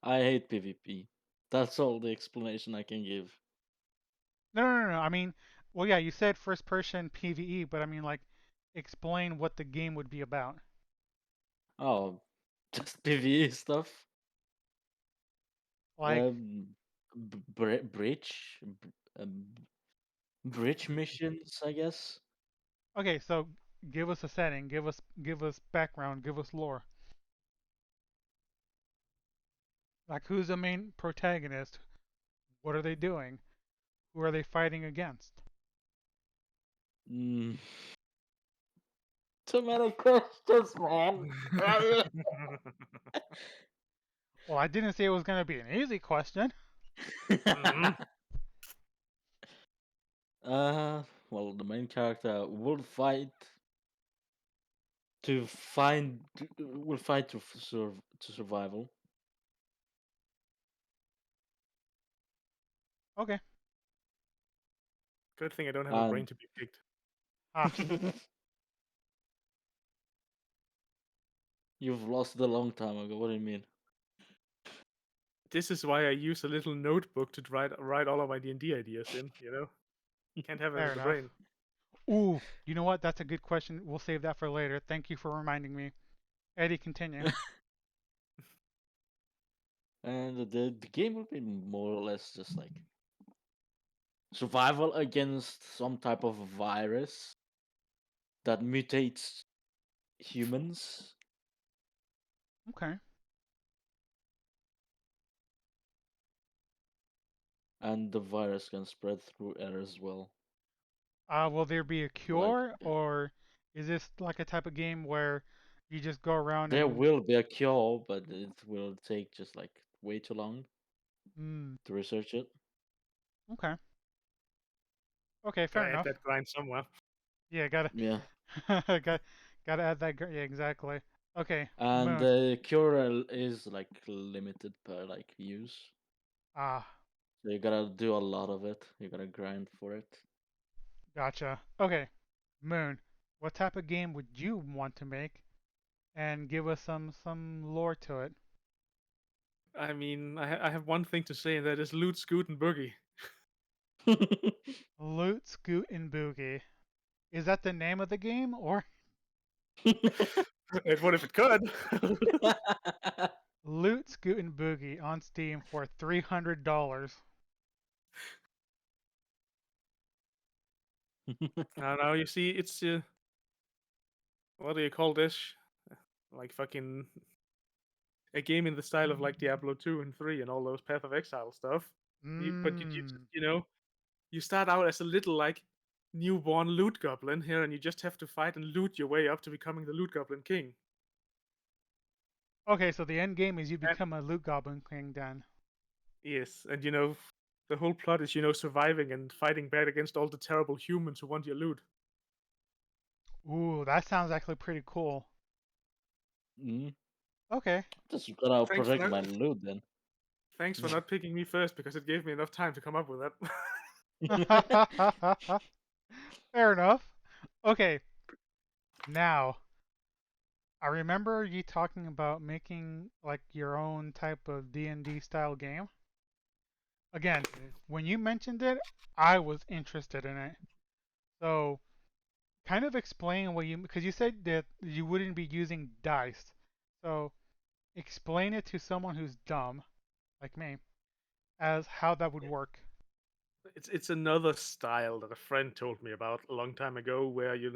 Speaker 2: I hate PvP. That's all the explanation I can give.
Speaker 1: No, no, no, no. I mean, well, yeah, you said first person PvE, but I mean, like, explain what the game would be about.
Speaker 2: Oh, just PvE stuff.
Speaker 1: Like,
Speaker 2: Um, bridge, bridge missions, I guess.
Speaker 1: okay, so give us a setting, give us background, give us lore. Like, who's the main protagonist? What are they doing? Who are they fighting against?
Speaker 2: Mm, too many questions, man.
Speaker 1: Well, I didn't say it was going to be an easy question.
Speaker 3: Mhm.
Speaker 2: uh, well, the main character will fight to find, will fight to to survival,
Speaker 1: Okay.
Speaker 3: Good thing I don't have a brain
Speaker 2: and
Speaker 3: to be picked.
Speaker 1: Ah,
Speaker 2: you've lost it a long time ago. What do you mean?
Speaker 3: This is why I use a little notebook to write all of my D&D ideas in. Can't have it
Speaker 1: fair
Speaker 3: in the
Speaker 1: enough.
Speaker 3: brain.
Speaker 1: Ooh, you know what? That's a good question. We'll save that for later. Thank you for reminding me. Eddie, continue.
Speaker 2: And the game will be more or less just like survival against some type of virus that mutates humans,
Speaker 1: Okay.
Speaker 2: and the virus can spread through air as well.
Speaker 1: Will there be a
Speaker 2: Like
Speaker 1: cure, or is this like a type of game where you just go around
Speaker 2: there
Speaker 1: and?
Speaker 2: will be a cure, but it will take just like way too long
Speaker 1: Mm,
Speaker 2: to research it.
Speaker 1: okay. Okay, fair
Speaker 3: Gotta add
Speaker 1: enough.
Speaker 3: that grind somewhere.
Speaker 1: Yeah, gotta,
Speaker 2: Yeah,
Speaker 1: got, gotta add that. Yeah, exactly. Okay,
Speaker 2: and
Speaker 1: Moon.
Speaker 2: the cure is like limited per like use,
Speaker 1: Ah,
Speaker 2: so you gotta do a lot of it. You gotta grind for it.
Speaker 1: gotcha. Okay, Moon. What type of game would you want to make? And give us some lore to it.
Speaker 3: I mean, I have one thing to say, and that is loot, scoot, and boogie.
Speaker 1: Loot, Scoot, and Boogie. Is that the name of the game, or
Speaker 3: And what if it could?
Speaker 1: Loot, Scoot, and Boogie on Steam for $300?
Speaker 3: Now you see, it's what do you call this? Like fucking a game in the style of like Diablo 2 and 3 and all those Path of Exile stuff. But you just,
Speaker 1: Mmm.
Speaker 3: you start out as a little like newborn loot goblin here, and you just have to fight and loot your way up to becoming the loot goblin king.
Speaker 1: Okay, so the end game is you
Speaker 3: And
Speaker 1: become a Loot Goblin King then.
Speaker 3: yes, and the whole plot is surviving and fighting back against all the terrible humans who want your loot.
Speaker 1: Ooh, that sounds actually pretty cool.
Speaker 2: Mm.
Speaker 1: Okay.
Speaker 2: Just gotta
Speaker 3: Thanks for
Speaker 2: protect
Speaker 3: not,
Speaker 2: my loot then.
Speaker 3: thanks for not picking me first because it gave me enough time to come up with that.
Speaker 1: Fair enough. Okay, now I remember you talking about making like your own type of D&D style game. Again, when you mentioned it, I was interested in it. So, kind of explain what you, because you said that you wouldn't be using dice. So, explain it to someone who's dumb, like me, as how that would work.
Speaker 3: It's another style that a friend told me about a long time ago, where you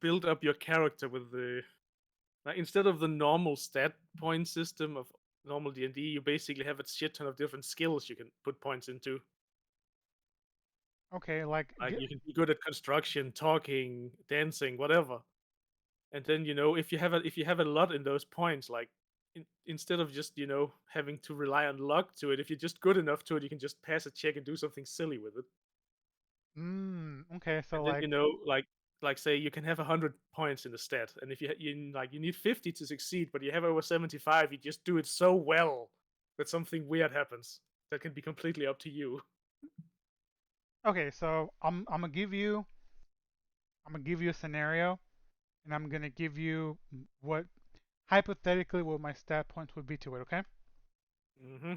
Speaker 3: build up your character with the like instead of the normal stat point system of normal D&D, you basically have a shit ton of different skills you can put points into.
Speaker 1: Okay, like,
Speaker 3: Like you can be good at construction, talking, dancing, whatever. And then if you have a lot in those points, like instead of just having to rely on luck to it, if you're just good enough to it, you can just pass a check and do something silly with it.
Speaker 1: okay, so
Speaker 3: And then
Speaker 1: like,
Speaker 3: like say you can have 100 points in the stat, and if you need 50 to succeed, but you have over 75, you just do it so well that something weird happens. That can be completely up to you.
Speaker 1: okay, so I'm gonna give you a scenario, and I'm gonna give you what hypothetically what my stat points would be to it. Okay,
Speaker 3: Hmm.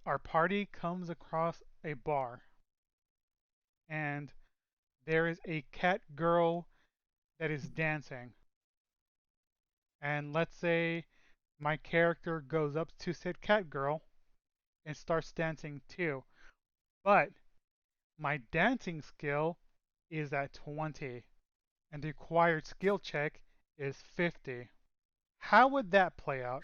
Speaker 1: our party comes across a bar, and there is a cat girl that is dancing. and let's say my character goes up to said cat girl and starts dancing too, but my dancing skill is at 20 and the required skill check is 50. How would that play out?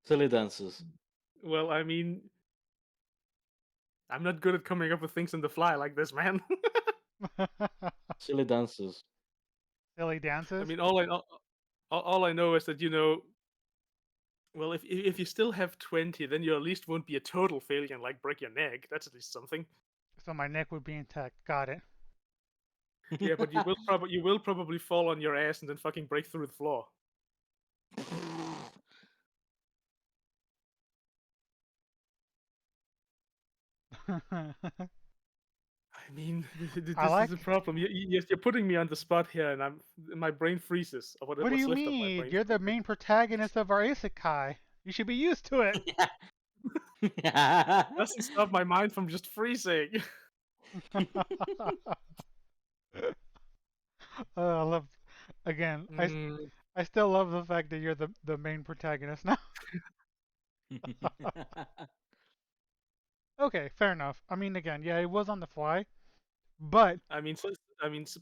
Speaker 2: Silly dances.
Speaker 3: Well, I mean, I'm not good at coming up with things on the fly like this, man.
Speaker 2: Silly dances.
Speaker 1: Silly
Speaker 3: I
Speaker 1: dances?
Speaker 3: mean, all I know is that well, if you still have 20, then you at least won't be a total failure and like break your neck. That's at least something.
Speaker 1: So my neck would be intact. Got it.
Speaker 3: Yeah, but you will probably fall on your ass and then fucking break through the floor. I mean,
Speaker 1: I
Speaker 3: this is a
Speaker 1: like.
Speaker 3: problem. You're putting me on the spot here, and my brain freezes. Or
Speaker 1: What do
Speaker 3: what's
Speaker 1: you
Speaker 3: left of my
Speaker 1: mean?
Speaker 3: brain
Speaker 1: You're the
Speaker 3: freezes.
Speaker 1: main protagonist of our isekai. You should be used to it.
Speaker 3: Doesn't stop my mind from just freezing.
Speaker 1: I love. Again,
Speaker 3: Mm,
Speaker 1: I still love the fact that you're the main protagonist now. Okay, fair enough. I mean, again, yeah, it was on the fly, but
Speaker 3: I mean,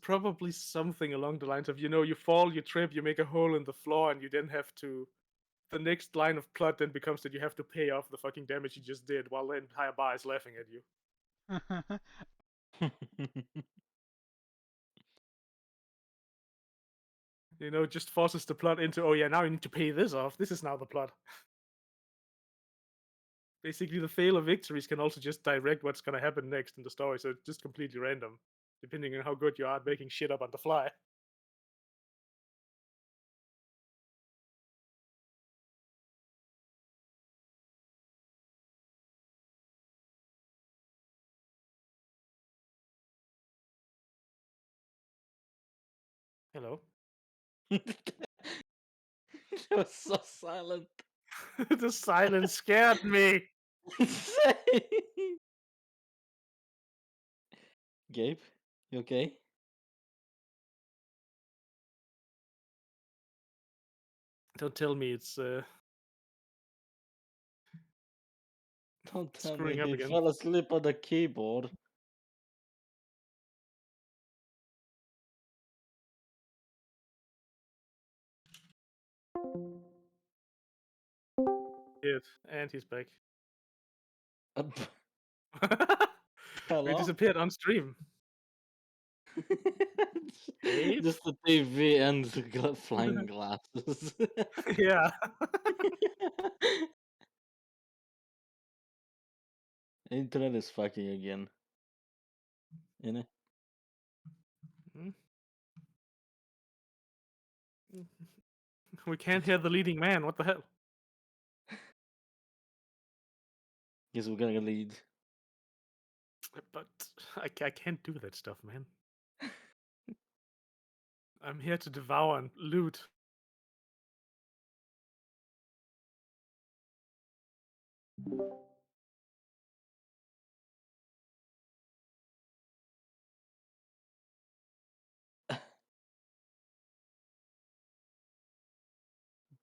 Speaker 3: probably something along the lines of you fall, you trip, you make a hole in the floor, and you then have to. The next line of plot then becomes that you have to pay off the fucking damage you just did, while the entire bar is laughing at you. Just forces the plot into, oh yeah, now you need to pay this off. This is now the plot. Basically, the fail or victories can also just direct what's gonna happen next in the story, so it's just completely random, depending on how good you are at making shit up on the fly. Hello.
Speaker 2: It was so silent.
Speaker 3: The silence scared me.
Speaker 2: Gabe, you okay?
Speaker 3: Don't tell me it's
Speaker 2: Don't tell me
Speaker 3: screwing up
Speaker 2: he
Speaker 3: again.
Speaker 2: fell asleep on the keyboard.
Speaker 3: Good. And he's back. We
Speaker 2: Hello?
Speaker 3: disappeared on stream. Gabe?
Speaker 2: Just the TV and the flying glasses.
Speaker 3: Yeah.
Speaker 2: Internet is fucking again. You know?
Speaker 3: Hmm? We can't hear the leading man. What the hell?
Speaker 2: Guess we're gonna lead.
Speaker 3: But I can't do that stuff, man. I'm here to devour and loot.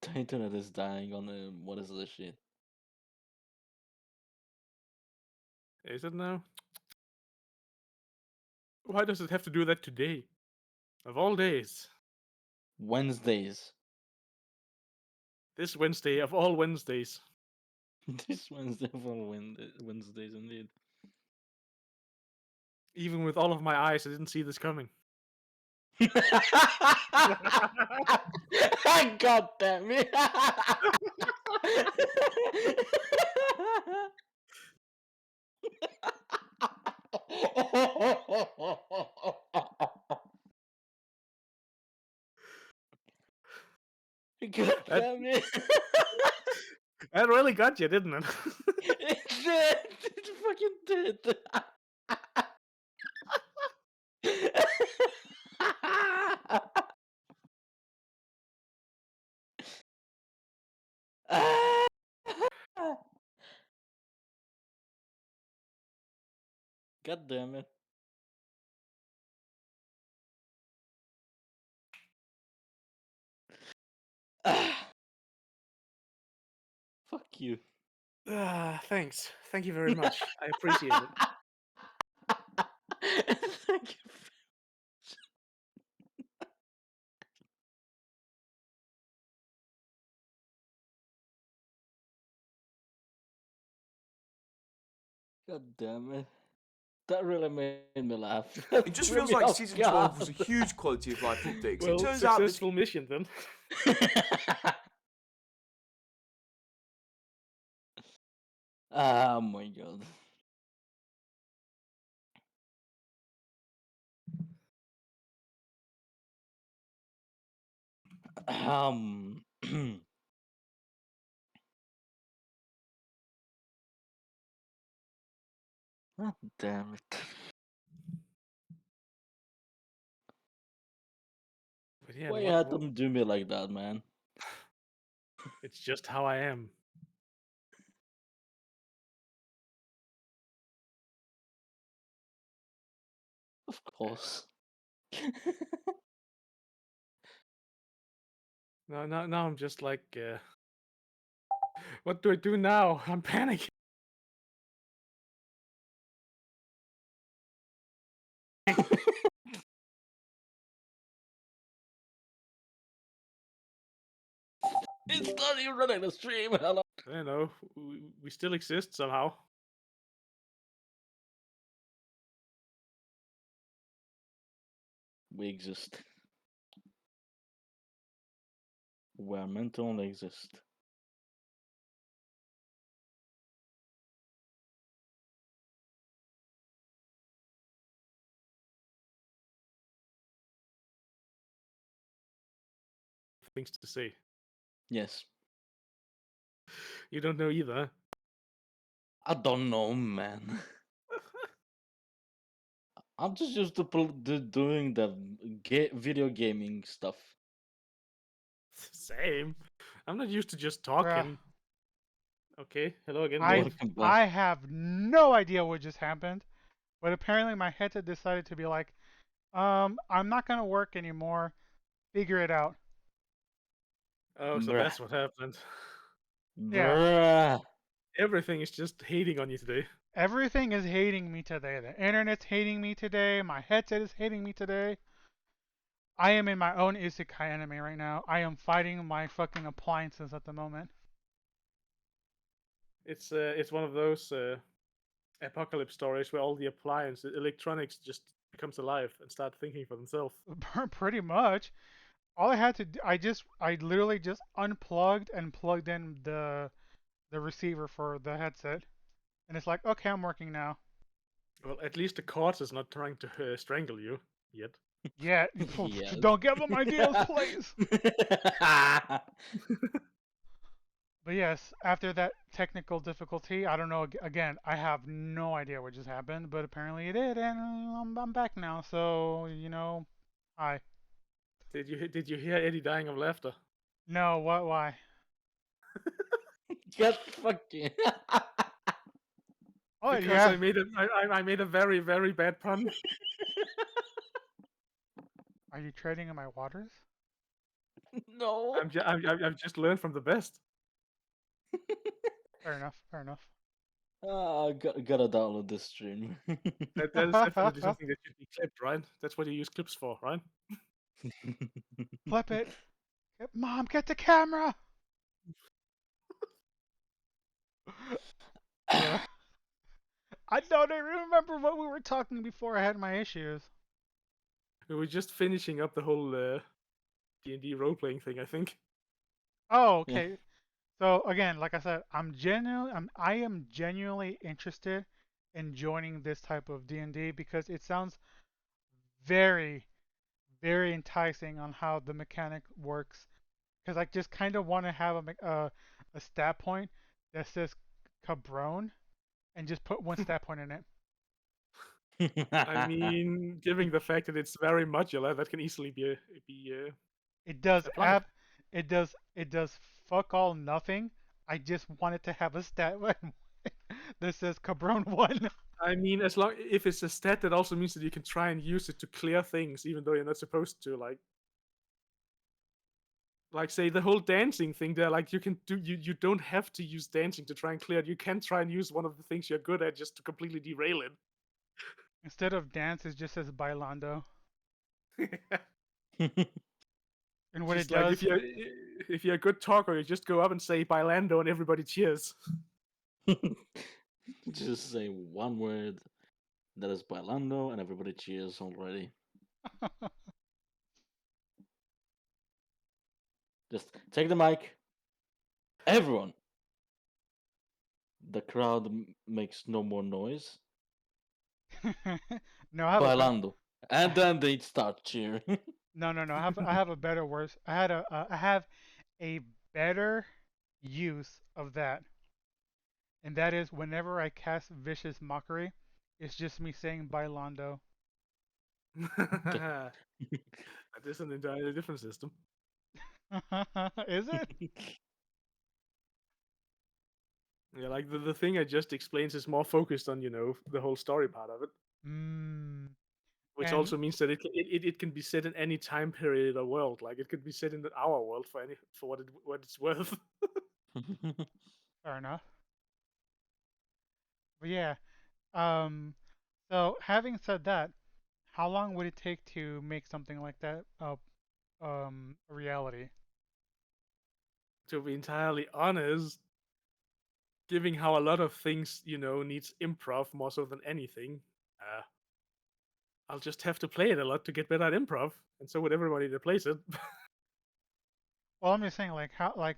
Speaker 2: The internet is dying on what is this shit?
Speaker 3: Is it now? Why does it have to do that today? Of all days.
Speaker 2: Wednesdays.
Speaker 3: This Wednesday of all Wednesdays.
Speaker 2: This Wednesday for Wednesdays indeed.
Speaker 3: Even with all of my eyes, I didn't see this coming.
Speaker 2: God damn it! God
Speaker 3: That
Speaker 2: damn it!
Speaker 3: that really got you, didn't it?
Speaker 2: It did! It fucking did! God damn it. Fuck you.
Speaker 3: Thanks. Thank you very much. I appreciate it.
Speaker 2: Thank you. God damn it. That really made me laugh.
Speaker 4: It just feels like season 12 was a huge quality of life update. 'Cause
Speaker 3: Well,
Speaker 4: it turns out this
Speaker 3: successful mission then.
Speaker 2: Oh my god. Um. God damn it.
Speaker 3: But yeah,
Speaker 2: Why you had them do me like that, man?
Speaker 3: it's just how I am.
Speaker 2: Of course.
Speaker 3: Now I'm just like, what do I do now? I'm panicking.
Speaker 2: It's not even running the stream. Hello.
Speaker 3: I don't know. We still exist somehow.
Speaker 2: We exist. We're meant to only exist.
Speaker 3: Things to say.
Speaker 2: Yes.
Speaker 3: You don't know either.
Speaker 2: I don't know, man. I'm just used to doing the video gaming stuff.
Speaker 3: Same. I'm not used to just
Speaker 1: Bruh.
Speaker 3: talking. Okay, hello again,
Speaker 1: I
Speaker 3: Dave.
Speaker 2: Welcome back.
Speaker 1: I have no idea what just happened, but apparently my headset decided to be like, I'm not gonna work anymore. Figure it out.
Speaker 3: Oh, so
Speaker 2: Bruh.
Speaker 3: that's what happened.
Speaker 1: Yeah.
Speaker 2: Bruh.
Speaker 3: Everything is just hating on you today.
Speaker 1: Everything is hating me today. The internet's hating me today. My headset is hating me today. I am in my own isekai anime right now. I am fighting my fucking appliances at the moment.
Speaker 3: It's one of those apocalypse stories where all the electronics just becomes alive and start thinking for themselves.
Speaker 1: Pretty much. All I had to do, I literally just unplugged and plugged in the receiver for the headset, and it's like, okay, I'm working now.
Speaker 3: Well, at least the cords is not trying to strangle you yet.
Speaker 1: Yeah,
Speaker 2: Yes.
Speaker 1: don't give them ideas, please. But yes, after that technical difficulty, I don't know. Again, I have no idea what just happened, but apparently it did, and I'm back now. So hi.
Speaker 3: Did you hear Eddie dying of laughter?
Speaker 1: No, what? Why?
Speaker 2: Get fucking.
Speaker 1: Oh
Speaker 3: Because
Speaker 1: yeah.
Speaker 3: I made a very very bad pun.
Speaker 1: Are you treading in my waters?
Speaker 2: No.
Speaker 3: I've just learned from the best.
Speaker 1: Fair enough. Fair enough.
Speaker 2: Gotta download this stream.
Speaker 3: That is definitely something that should be clipped, right? That's what you use clips for, right?
Speaker 1: Flip it. Mom, get the camera. Bruh. I don't even remember what we were talking before I had my issues.
Speaker 3: We were just finishing up the whole D&D role playing thing, I think.
Speaker 1: Oh,
Speaker 2: Yeah.
Speaker 1: okay. So again, like I said, I am genuinely interested in joining this type of D&D because it sounds very, very enticing on how the mechanic works. Because I just kind of want to have a stat point that says Cabron and just put one stat point in it.
Speaker 3: I mean, given the fact that it's very modular, that can easily be
Speaker 1: It does
Speaker 3: applied.
Speaker 1: it does fuck all nothing. I just wanted to have a stat that says Cabron 1.
Speaker 3: I mean, as long if it's a stat, that also means that you can try and use it to clear things, even though you're not supposed to. Like like say the whole dancing thing there, like you don't have to use dancing to try and clear it. You can try and use one of the things you're good at just to completely derail
Speaker 1: Instead of dance, it just says bailando.
Speaker 3: it.
Speaker 1: And what it
Speaker 3: Just like
Speaker 1: does,
Speaker 3: if you're a good talker, you just go up and say bailando and everybody cheers.
Speaker 2: Just say one word that is bailando and everybody cheers already. Just take the mic. Everyone. The crowd makes no more noise.
Speaker 1: no, I have
Speaker 2: Bailando. And then they start cheering.
Speaker 1: no. I have a better worse. I have a better use of that, and that is whenever I cast vicious mockery, it's just me saying bailando.
Speaker 3: That is an entirely different system.
Speaker 1: Is it?
Speaker 3: Yeah, like the thing I just explained is more focused on, the whole story part of it.
Speaker 1: Mm.
Speaker 3: Which
Speaker 1: And
Speaker 3: also means that it can be set in any time period or world. Like it could be set in our world for what it's worth.
Speaker 1: fair enough. But yeah. Um. So having said that, how long would it take to make something like that a reality?
Speaker 3: To be entirely honest, given how a lot of things needs improv more so than anything, uh, I'll just have to play it a lot to get better at improv, and so would everybody that plays it.
Speaker 1: Well, I'm just saying, like, how, like,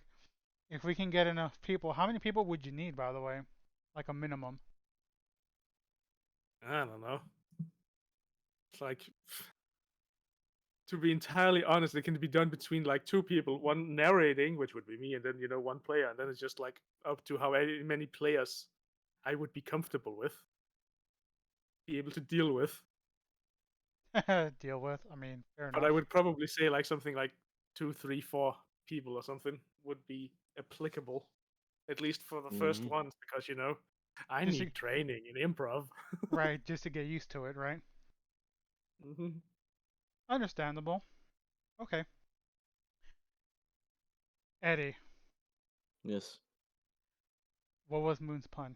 Speaker 1: if we can get enough people, how many people would you need, by the way? Like a minimum.
Speaker 3: I don't know. It's like, to be entirely honest, it can be done between like two people, one narrating, which would be me, and then one player, and then it's just like up to how many players I would be comfortable with, be able to deal with.
Speaker 1: Deal with. I mean, fair
Speaker 3: But I
Speaker 1: enough.
Speaker 3: would probably say like something like 2, 3, 4 people or something would be applicable, at least for the first
Speaker 2: Mhm.
Speaker 3: ones, because I
Speaker 1: Just to,
Speaker 3: need training in improv.
Speaker 1: right, just to get used to it, right?
Speaker 3: Hmm.
Speaker 1: Understandable. Okay. Eddie,
Speaker 2: Yes.
Speaker 1: what was Moon's pun?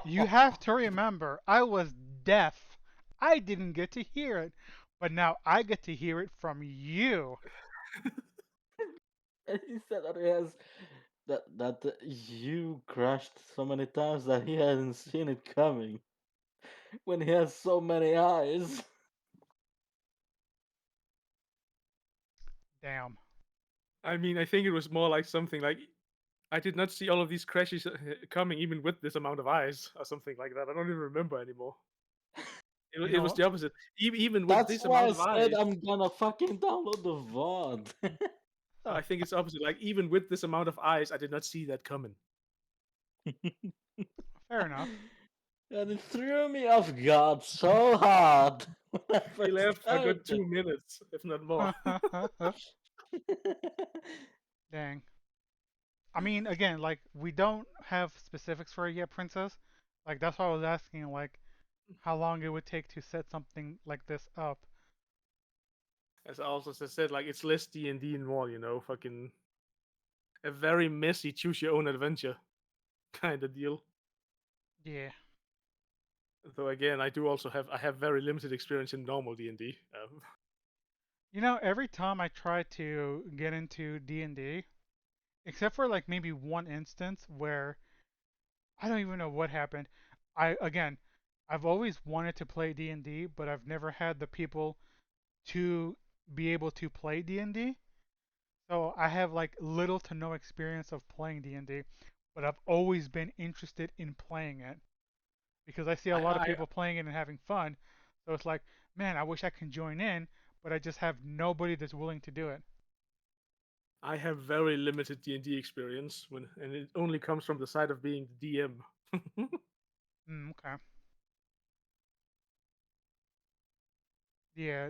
Speaker 1: You have to remember, I was deaf. I didn't get to hear it, but now I get to hear it from you.
Speaker 2: And he said that he has that you crashed so many times that he hadn't seen it coming when he has so many eyes.
Speaker 1: Damn.
Speaker 3: I mean, I think it was more like something like I did not see all of these crashes coming, even with this amount of eyes, or something like that. I don't even remember anymore.
Speaker 1: You
Speaker 3: It was
Speaker 1: know,
Speaker 3: the opposite. Even with
Speaker 2: That's
Speaker 3: this
Speaker 2: why
Speaker 3: amount
Speaker 2: I
Speaker 3: of
Speaker 2: said
Speaker 3: eyes,
Speaker 2: I'm gonna fucking download the VOD.
Speaker 3: I think it's opposite. Like even with this amount of eyes, I did not see that coming.
Speaker 1: fair enough.
Speaker 2: And it threw me off guard so hard when I
Speaker 3: We
Speaker 2: first
Speaker 3: laughed for a good
Speaker 2: heard
Speaker 3: 2 minutes, if not more.
Speaker 2: it.
Speaker 1: Dang. I mean, again, like we don't have specifics for it yet, Princess. Like that's why I was asking, like, how long it would take to set something like this up.
Speaker 3: As I also said, like it's less D&D and more, fucking a very messy choose your own adventure kind of deal.
Speaker 1: Yeah.
Speaker 3: Though again, I have very limited experience in normal D&D.
Speaker 1: You know, every time I try to get into D&D, except for like maybe one instance where I don't even know what happened. Again, I've always wanted to play D&D, but I've never had the people to be able to play D&D. So I have like little to no experience of playing D&D, but I've always been interested in playing it because I see a
Speaker 3: I,
Speaker 1: lot of
Speaker 3: I
Speaker 1: people playing it and having fun. So it's like, man, I wish I can join in, but I just have nobody that's willing to do it.
Speaker 3: I have very limited D&D experience and it only comes from the side of being the DM.
Speaker 1: Okay. Yeah.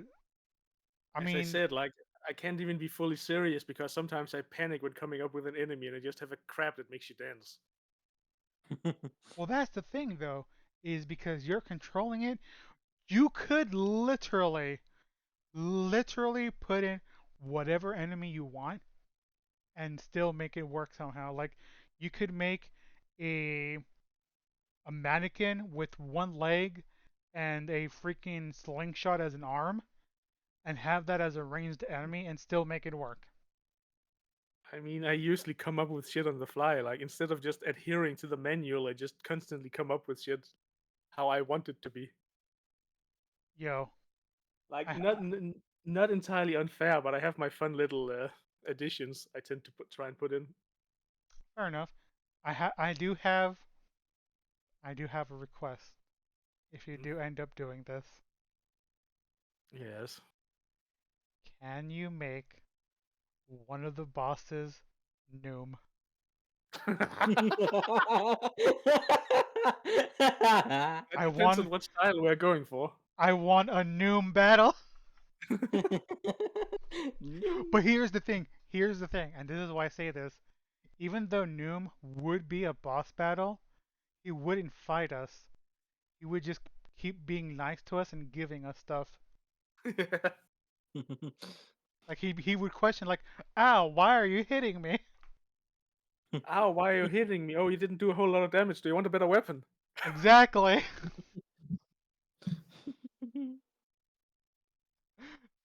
Speaker 1: I
Speaker 3: As I
Speaker 1: mean,
Speaker 3: said, like I can't even be fully serious because sometimes I panic when coming up with an enemy and I just have a crap that makes you dance.
Speaker 1: well, that's the thing though, is because you're controlling it. You could literally put in whatever enemy you want and still make it work somehow. Like you could make a a mannequin with one leg and a freaking slingshot as an arm and have that as a ranged enemy and still make it work.
Speaker 3: I mean, I usually come up with shit on the fly. Like instead of just adhering to the manual, I just constantly come up with shit how I want it to be.
Speaker 1: Yo,
Speaker 3: Like
Speaker 1: I,
Speaker 3: not entirely unfair, but I have my fun little additions I tend to try and put in.
Speaker 1: fair enough. I do have a request. If you
Speaker 3: Mm.
Speaker 1: do end up doing this,
Speaker 3: Yes.
Speaker 1: can you make one of the bosses Noom?
Speaker 3: That
Speaker 1: I
Speaker 3: depends
Speaker 1: want
Speaker 3: on what style we're going for.
Speaker 1: I want a Noom battle.
Speaker 2: No.
Speaker 1: But here's the thing. Here's the thing, and this is why I say this. Even though Noom would be a boss battle, he wouldn't fight us. He would just keep being nice to us and giving us stuff. Like he would question like, "Ow, why are you hitting me?"
Speaker 3: Ow, why are you hitting me? Oh, you didn't do a whole lot of damage. Do you want a better weapon?
Speaker 1: Exactly.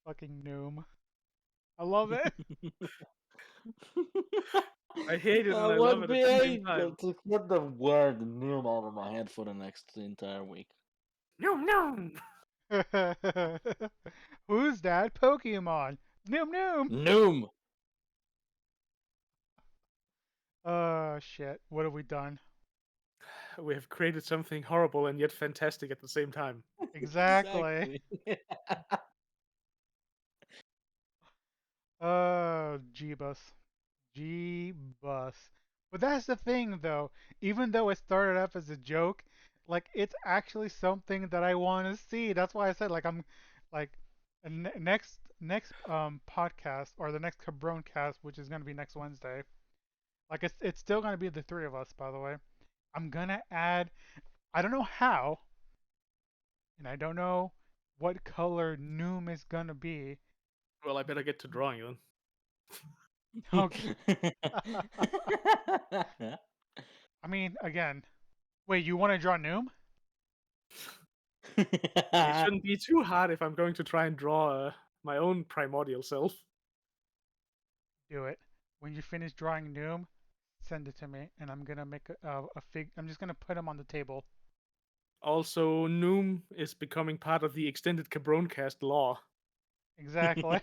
Speaker 1: Fucking Noom. I love it.
Speaker 3: I hate it
Speaker 2: I
Speaker 3: and I love
Speaker 2: won't
Speaker 3: it
Speaker 2: be
Speaker 3: at the same
Speaker 2: able
Speaker 3: time.
Speaker 2: to get the word Noom out of my head for the next entire week.
Speaker 3: No, no.
Speaker 1: Who's that Pokemon? Noom Noom.
Speaker 2: Noom!
Speaker 1: Shit. What have we done?
Speaker 3: We have created something horrible and yet fantastic at the same time.
Speaker 1: Exactly.
Speaker 2: Exactly.
Speaker 1: Jeebus. Jeebus. But that's the thing, though. Even though it started up as a joke, like it's actually something that I want to see. That's why I said like I'm like next podcast or the next Cabron cast, which is gonna be next Wednesday. Like it's still gonna be the three of us, by the way. I'm gonna add. I don't know how, and I don't know what color Noom is gonna be.
Speaker 3: Well, I better get to drawing then.
Speaker 1: Okay. I mean, again, wait, you want to draw Noom?
Speaker 3: It shouldn't be too hard if I'm going to try and draw my own primordial self.
Speaker 1: Do it. When you finish drawing Noom, send it to me, and I'm gonna make a fig. I'm just gonna put him on the table.
Speaker 3: Also, Noom is becoming part of the extended Cabroncast law.
Speaker 1: Exactly.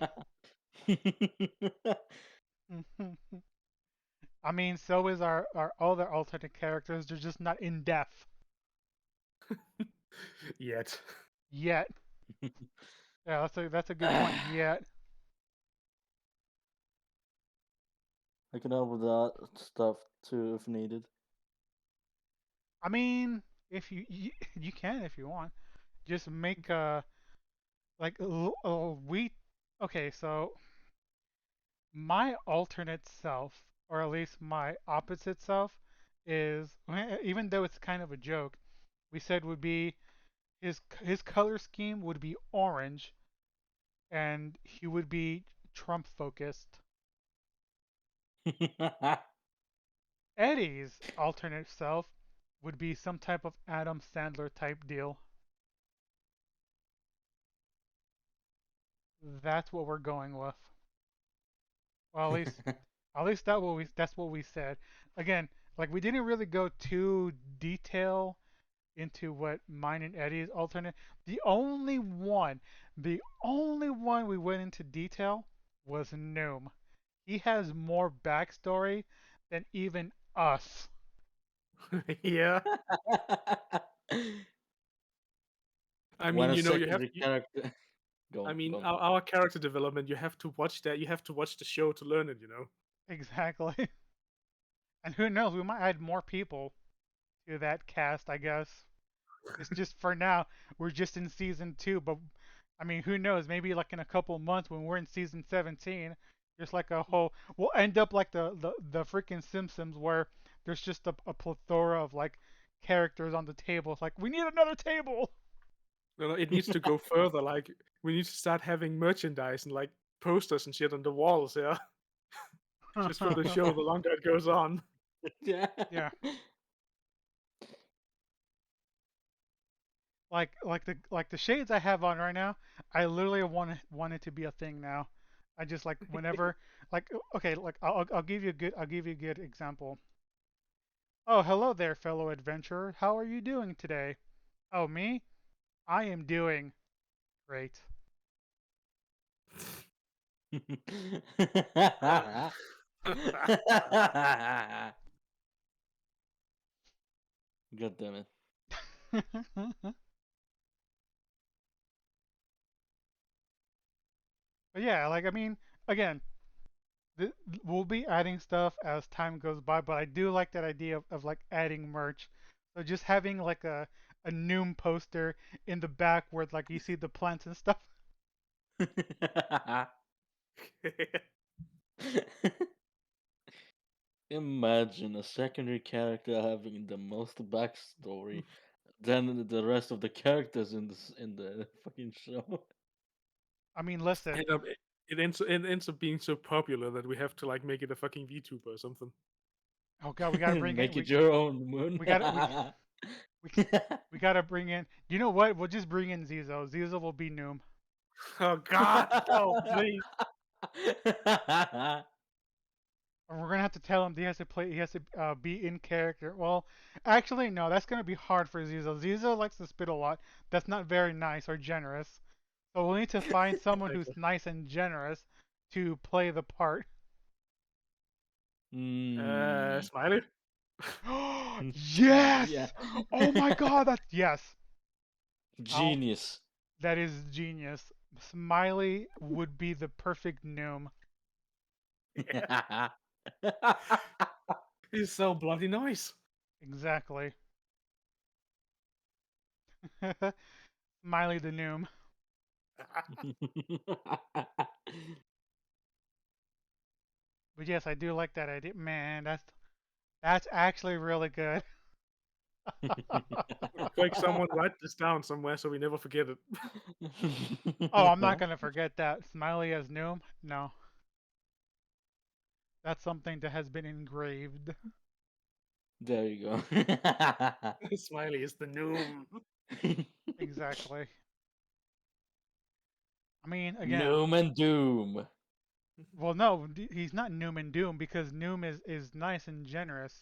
Speaker 1: I mean, so is our other alternate characters. They're just not in depth
Speaker 3: Yet.
Speaker 1: yet. Yeah, that's a good point. Yet.
Speaker 2: I can help with that stuff too if needed.
Speaker 1: I mean, if you can if you want, just make like we. Okay, so my alternate self, or at least my opposite self, is even though it's kind of a joke, we said would be his color scheme would be orange, and he would be Trump focused. Eddie's alternate self would be some type of Adam Sandler type deal. That's what we're going with. Well, at least that's what we said. Again, like we didn't really go too detail into what mine and Eddie's alternate. The only one we went into detail was Noom. He has more backstory than even us.
Speaker 3: Yeah. I
Speaker 2: When
Speaker 3: mean,
Speaker 2: a
Speaker 3: you have.
Speaker 2: secondary character. Go
Speaker 3: I
Speaker 2: on,
Speaker 3: mean,
Speaker 2: go on.
Speaker 3: our character development. You have to watch that. You have to watch the show to learn it.
Speaker 1: Exactly. And who knows, we might add more people to that cast, I guess. It's just for now, we're just in season 2, but I mean, who knows? Maybe like in a couple months when we're in season 17, just like a whole, we'll end up like the freaking Simpsons where there's just a plethora of like characters on the table. It's like, we need another table.
Speaker 3: No, it needs to go further. Like we need to start having merchandise and like posters and shit on the walls. Yeah, just for the show. The longer it goes on.
Speaker 2: Yeah.
Speaker 1: Yeah. Like the shades I have on right now, I literally want it to be a thing now. I just like whenever like okay, like I'll give you a good example. Oh, hello there, fellow adventurer. How are you doing today? Oh, me? I am doing great.
Speaker 2: God damn it.
Speaker 1: But yeah, like I mean, again, we'll be adding stuff as time goes by, but I do like that idea of like adding merch. So just having like a Noom poster in the back where like you see the plants and stuff.
Speaker 2: Imagine a secondary character having the most backstory than the rest of the characters in the fucking show.
Speaker 1: I mean, listen.
Speaker 3: And it ends up being so popular that we have to like make it a fucking VTuber or something.
Speaker 1: Oh god, we gotta bring in
Speaker 2: Make it your own moon.
Speaker 1: we gotta we gotta bring in. You know what? We'll just bring in Zizo. Zizo will be Noom.
Speaker 3: Oh God, no, please.
Speaker 1: And we're gonna have to tell him he has to play. He has to be in character. Well, actually, no. That's gonna be hard for Zizo. Zizo likes to spit a lot. That's not very nice or generous. So we'll need to find someone who's
Speaker 3: Exactly.
Speaker 1: nice and generous to play the part.
Speaker 3: Smiley.
Speaker 1: Yes!
Speaker 2: Yeah.
Speaker 1: Oh my god, that's yes.
Speaker 2: Genius.
Speaker 1: That is genius. Smiley would be the perfect Noom.
Speaker 3: He's so bloody nice.
Speaker 1: Exactly. Smiley the Noom. But yes, I do like that idea. Man, that's actually really good.
Speaker 3: Quick, someone write this down somewhere so we never forget it.
Speaker 1: Oh, I'm not gonna forget that. Smiley as Noom? No. That's something that has been engraved.
Speaker 2: There you go.
Speaker 3: Smiley is the Noom.
Speaker 1: Exactly. I mean, again,
Speaker 2: Noom and Doom.
Speaker 1: well, no, he's not Noom and Doom because Noom is nice and generous.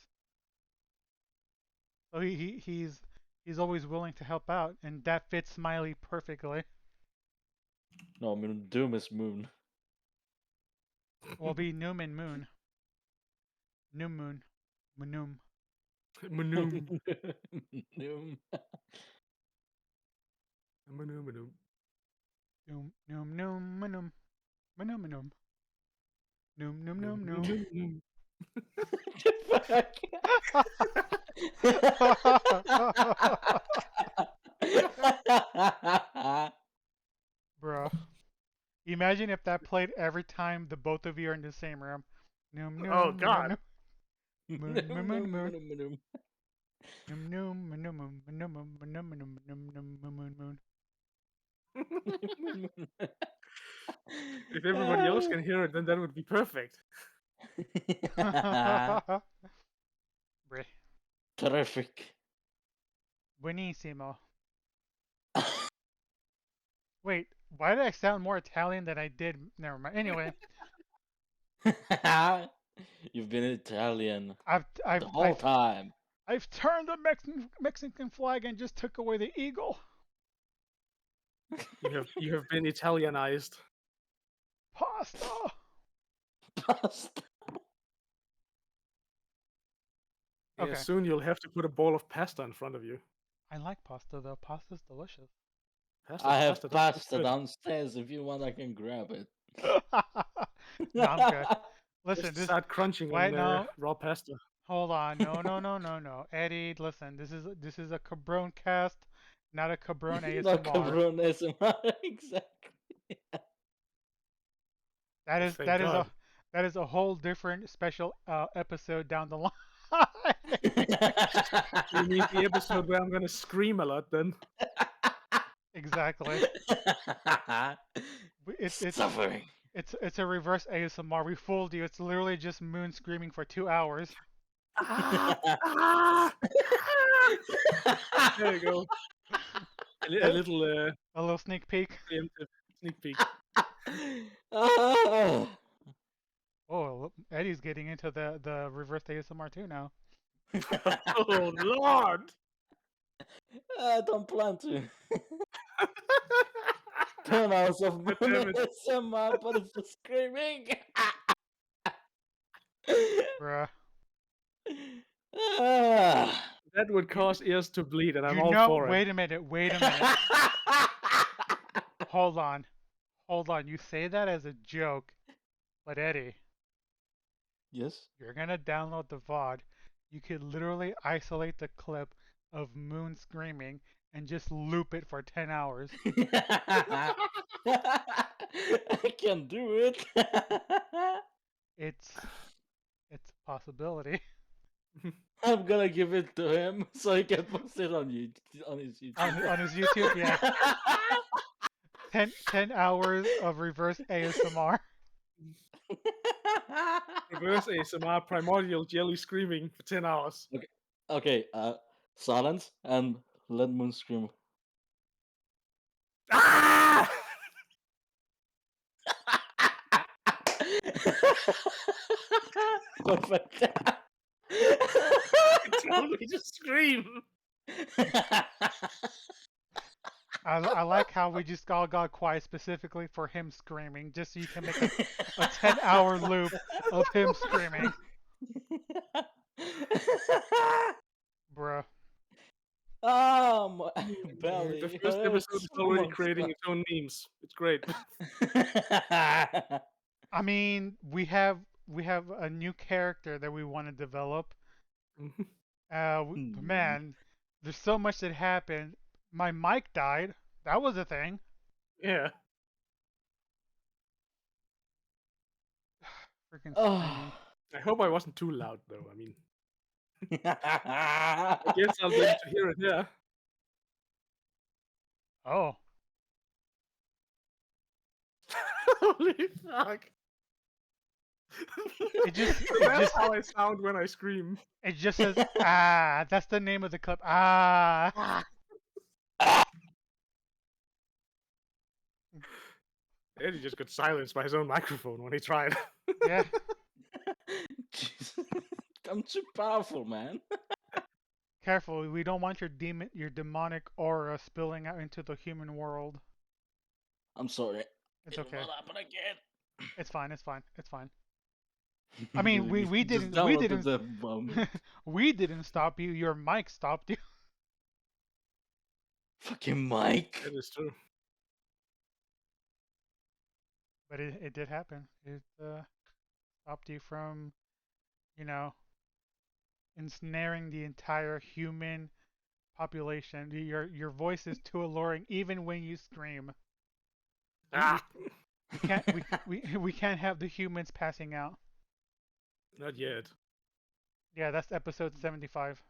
Speaker 1: So he's always willing to help out, and that fits Smiley perfectly.
Speaker 2: No, I mean Doom is Moon.
Speaker 1: Will be Noom and Moon. Noom Moon. Moon.
Speaker 3: Manoom.
Speaker 2: Noom.
Speaker 3: Manoom, manoom.
Speaker 1: Noom Noom Noom Noom Noom Noom Noom Noom
Speaker 3: Noom,
Speaker 1: Noom
Speaker 3: noom,
Speaker 1: Noom.
Speaker 3: noom,
Speaker 1: Bruh. Imagine if that played every time the both of you are in the same room. Noom
Speaker 3: noom. Oh
Speaker 1: Noom
Speaker 3: God.
Speaker 1: Noom Moon Moon Moon Moon
Speaker 2: Noom.
Speaker 1: Noom Noom Noom Noom Noom Noom Noom Noom Noom Moon Moon.
Speaker 3: If everybody else can hear it, then that would be perfect.
Speaker 1: Bruh.
Speaker 2: Terrific.
Speaker 1: Buenissimo. Wait, why did I sound more Italian than I did? Never mind. Anyway,
Speaker 2: You've been Italian
Speaker 1: I've I've
Speaker 2: the whole
Speaker 1: I've
Speaker 2: time.
Speaker 1: I've turned the Mexican flag and just took away the eagle.
Speaker 3: You have been Italianized.
Speaker 1: Pasta.
Speaker 3: Yeah,
Speaker 1: Okay.
Speaker 3: soon you'll have to put a bowl of pasta in front of you.
Speaker 1: I like pasta though. Pasta's delicious.
Speaker 2: I have
Speaker 3: Pasta, that's
Speaker 2: pasta
Speaker 3: good.
Speaker 2: downstairs. If you want, I can grab it.
Speaker 1: No, I'm good. Listen,
Speaker 3: Just
Speaker 1: this
Speaker 3: start crunching
Speaker 1: wait
Speaker 3: on
Speaker 1: no,
Speaker 3: raw pasta.
Speaker 1: hold on. No. Eddie, listen. This is a Cabron cast, not a Cabron
Speaker 2: Not
Speaker 1: ASMR.
Speaker 2: Cabron ASMR. Exactly.
Speaker 1: That is
Speaker 3: Thank
Speaker 1: that is
Speaker 3: God.
Speaker 1: a that is a whole different special episode down the line.
Speaker 3: You mean the episode where I'm gonna scream a lot then?
Speaker 1: Exactly. It's
Speaker 2: Suffering.
Speaker 1: it's a reverse ASMR. We fooled you. It's literally just Moon screaming for 2 hours.
Speaker 3: Ah, ah, ah. There you go. A little
Speaker 1: A little sneak peek.
Speaker 3: preemptive sneak peek.
Speaker 2: Ah.
Speaker 1: Oh, look, Eddie's getting into the reverse ASMR too now.
Speaker 3: Oh Lord!
Speaker 2: I don't plan to. 10 hours of
Speaker 3: God damn it.
Speaker 2: ASMR, but it's just screaming.
Speaker 1: Bruh.
Speaker 2: Ah.
Speaker 3: That would cause ears to bleed, and I'm
Speaker 1: You
Speaker 3: all
Speaker 1: know,
Speaker 3: for it.
Speaker 1: wait a minute, wait a minute. Hold on. Hold on. You say that as a joke, but Eddie,
Speaker 2: Yes.
Speaker 1: you're gonna download the VOD. You could literally isolate the clip of Moon screaming and just loop it for 10 hours.
Speaker 2: I can do it.
Speaker 1: It's it's a possibility.
Speaker 2: I'm gonna give it to him so he can post it on his YouTube.
Speaker 1: On his YouTube, yeah. 10 hours of reverse ASMR.
Speaker 3: Reverse ASMR, primordial jelly screaming for 10 hours.
Speaker 2: Okay, silence and let Moon scream.
Speaker 3: Ah!
Speaker 2: Perfect.
Speaker 3: Tell me to scream.
Speaker 1: I like how we just all got quiet specifically for him screaming, just so you can make a 10-hour loop of him screaming. Bruh.
Speaker 2: Oh, my belly.
Speaker 3: The first
Speaker 2: hurts
Speaker 3: episode is
Speaker 2: so
Speaker 3: already
Speaker 2: much.
Speaker 3: creating its own memes. It's great.
Speaker 1: I mean, we have a new character that we want to develop. Man, there's so much that happened. My mic died. That was a thing.
Speaker 3: Yeah.
Speaker 1: Freaking
Speaker 2: Oh.
Speaker 1: screaming.
Speaker 3: I hope I wasn't too loud, though. I mean, I guess I'll be able to hear it, yeah.
Speaker 1: Oh,
Speaker 3: Holy fuck. That's how I sound when I scream.
Speaker 1: it just says ah. That's the name of the clip. Ah.
Speaker 3: Eddie just got silenced by his own microphone when he tried.
Speaker 1: Yeah.
Speaker 2: Jesus. I'm too powerful, man.
Speaker 1: Careful, we don't want your demonic aura spilling out into the human world.
Speaker 2: I'm sorry.
Speaker 1: It's
Speaker 2: It
Speaker 1: okay.
Speaker 2: will not happen again.
Speaker 1: It's fine. It's fine. It's fine. I mean, we
Speaker 2: Just
Speaker 1: didn't we
Speaker 2: downloaded
Speaker 1: didn't
Speaker 2: the bomb.
Speaker 1: we didn't stop you. Your mic stopped you.
Speaker 2: Fucking Mike.
Speaker 3: That is true.
Speaker 1: But it did happen. It stopped you from, you know, ensnaring the entire human population. Your voice is too alluring even when you scream.
Speaker 3: Ah!
Speaker 1: We can't we can't have the humans passing out.
Speaker 3: Not yet.
Speaker 1: Yeah, that's episode 75.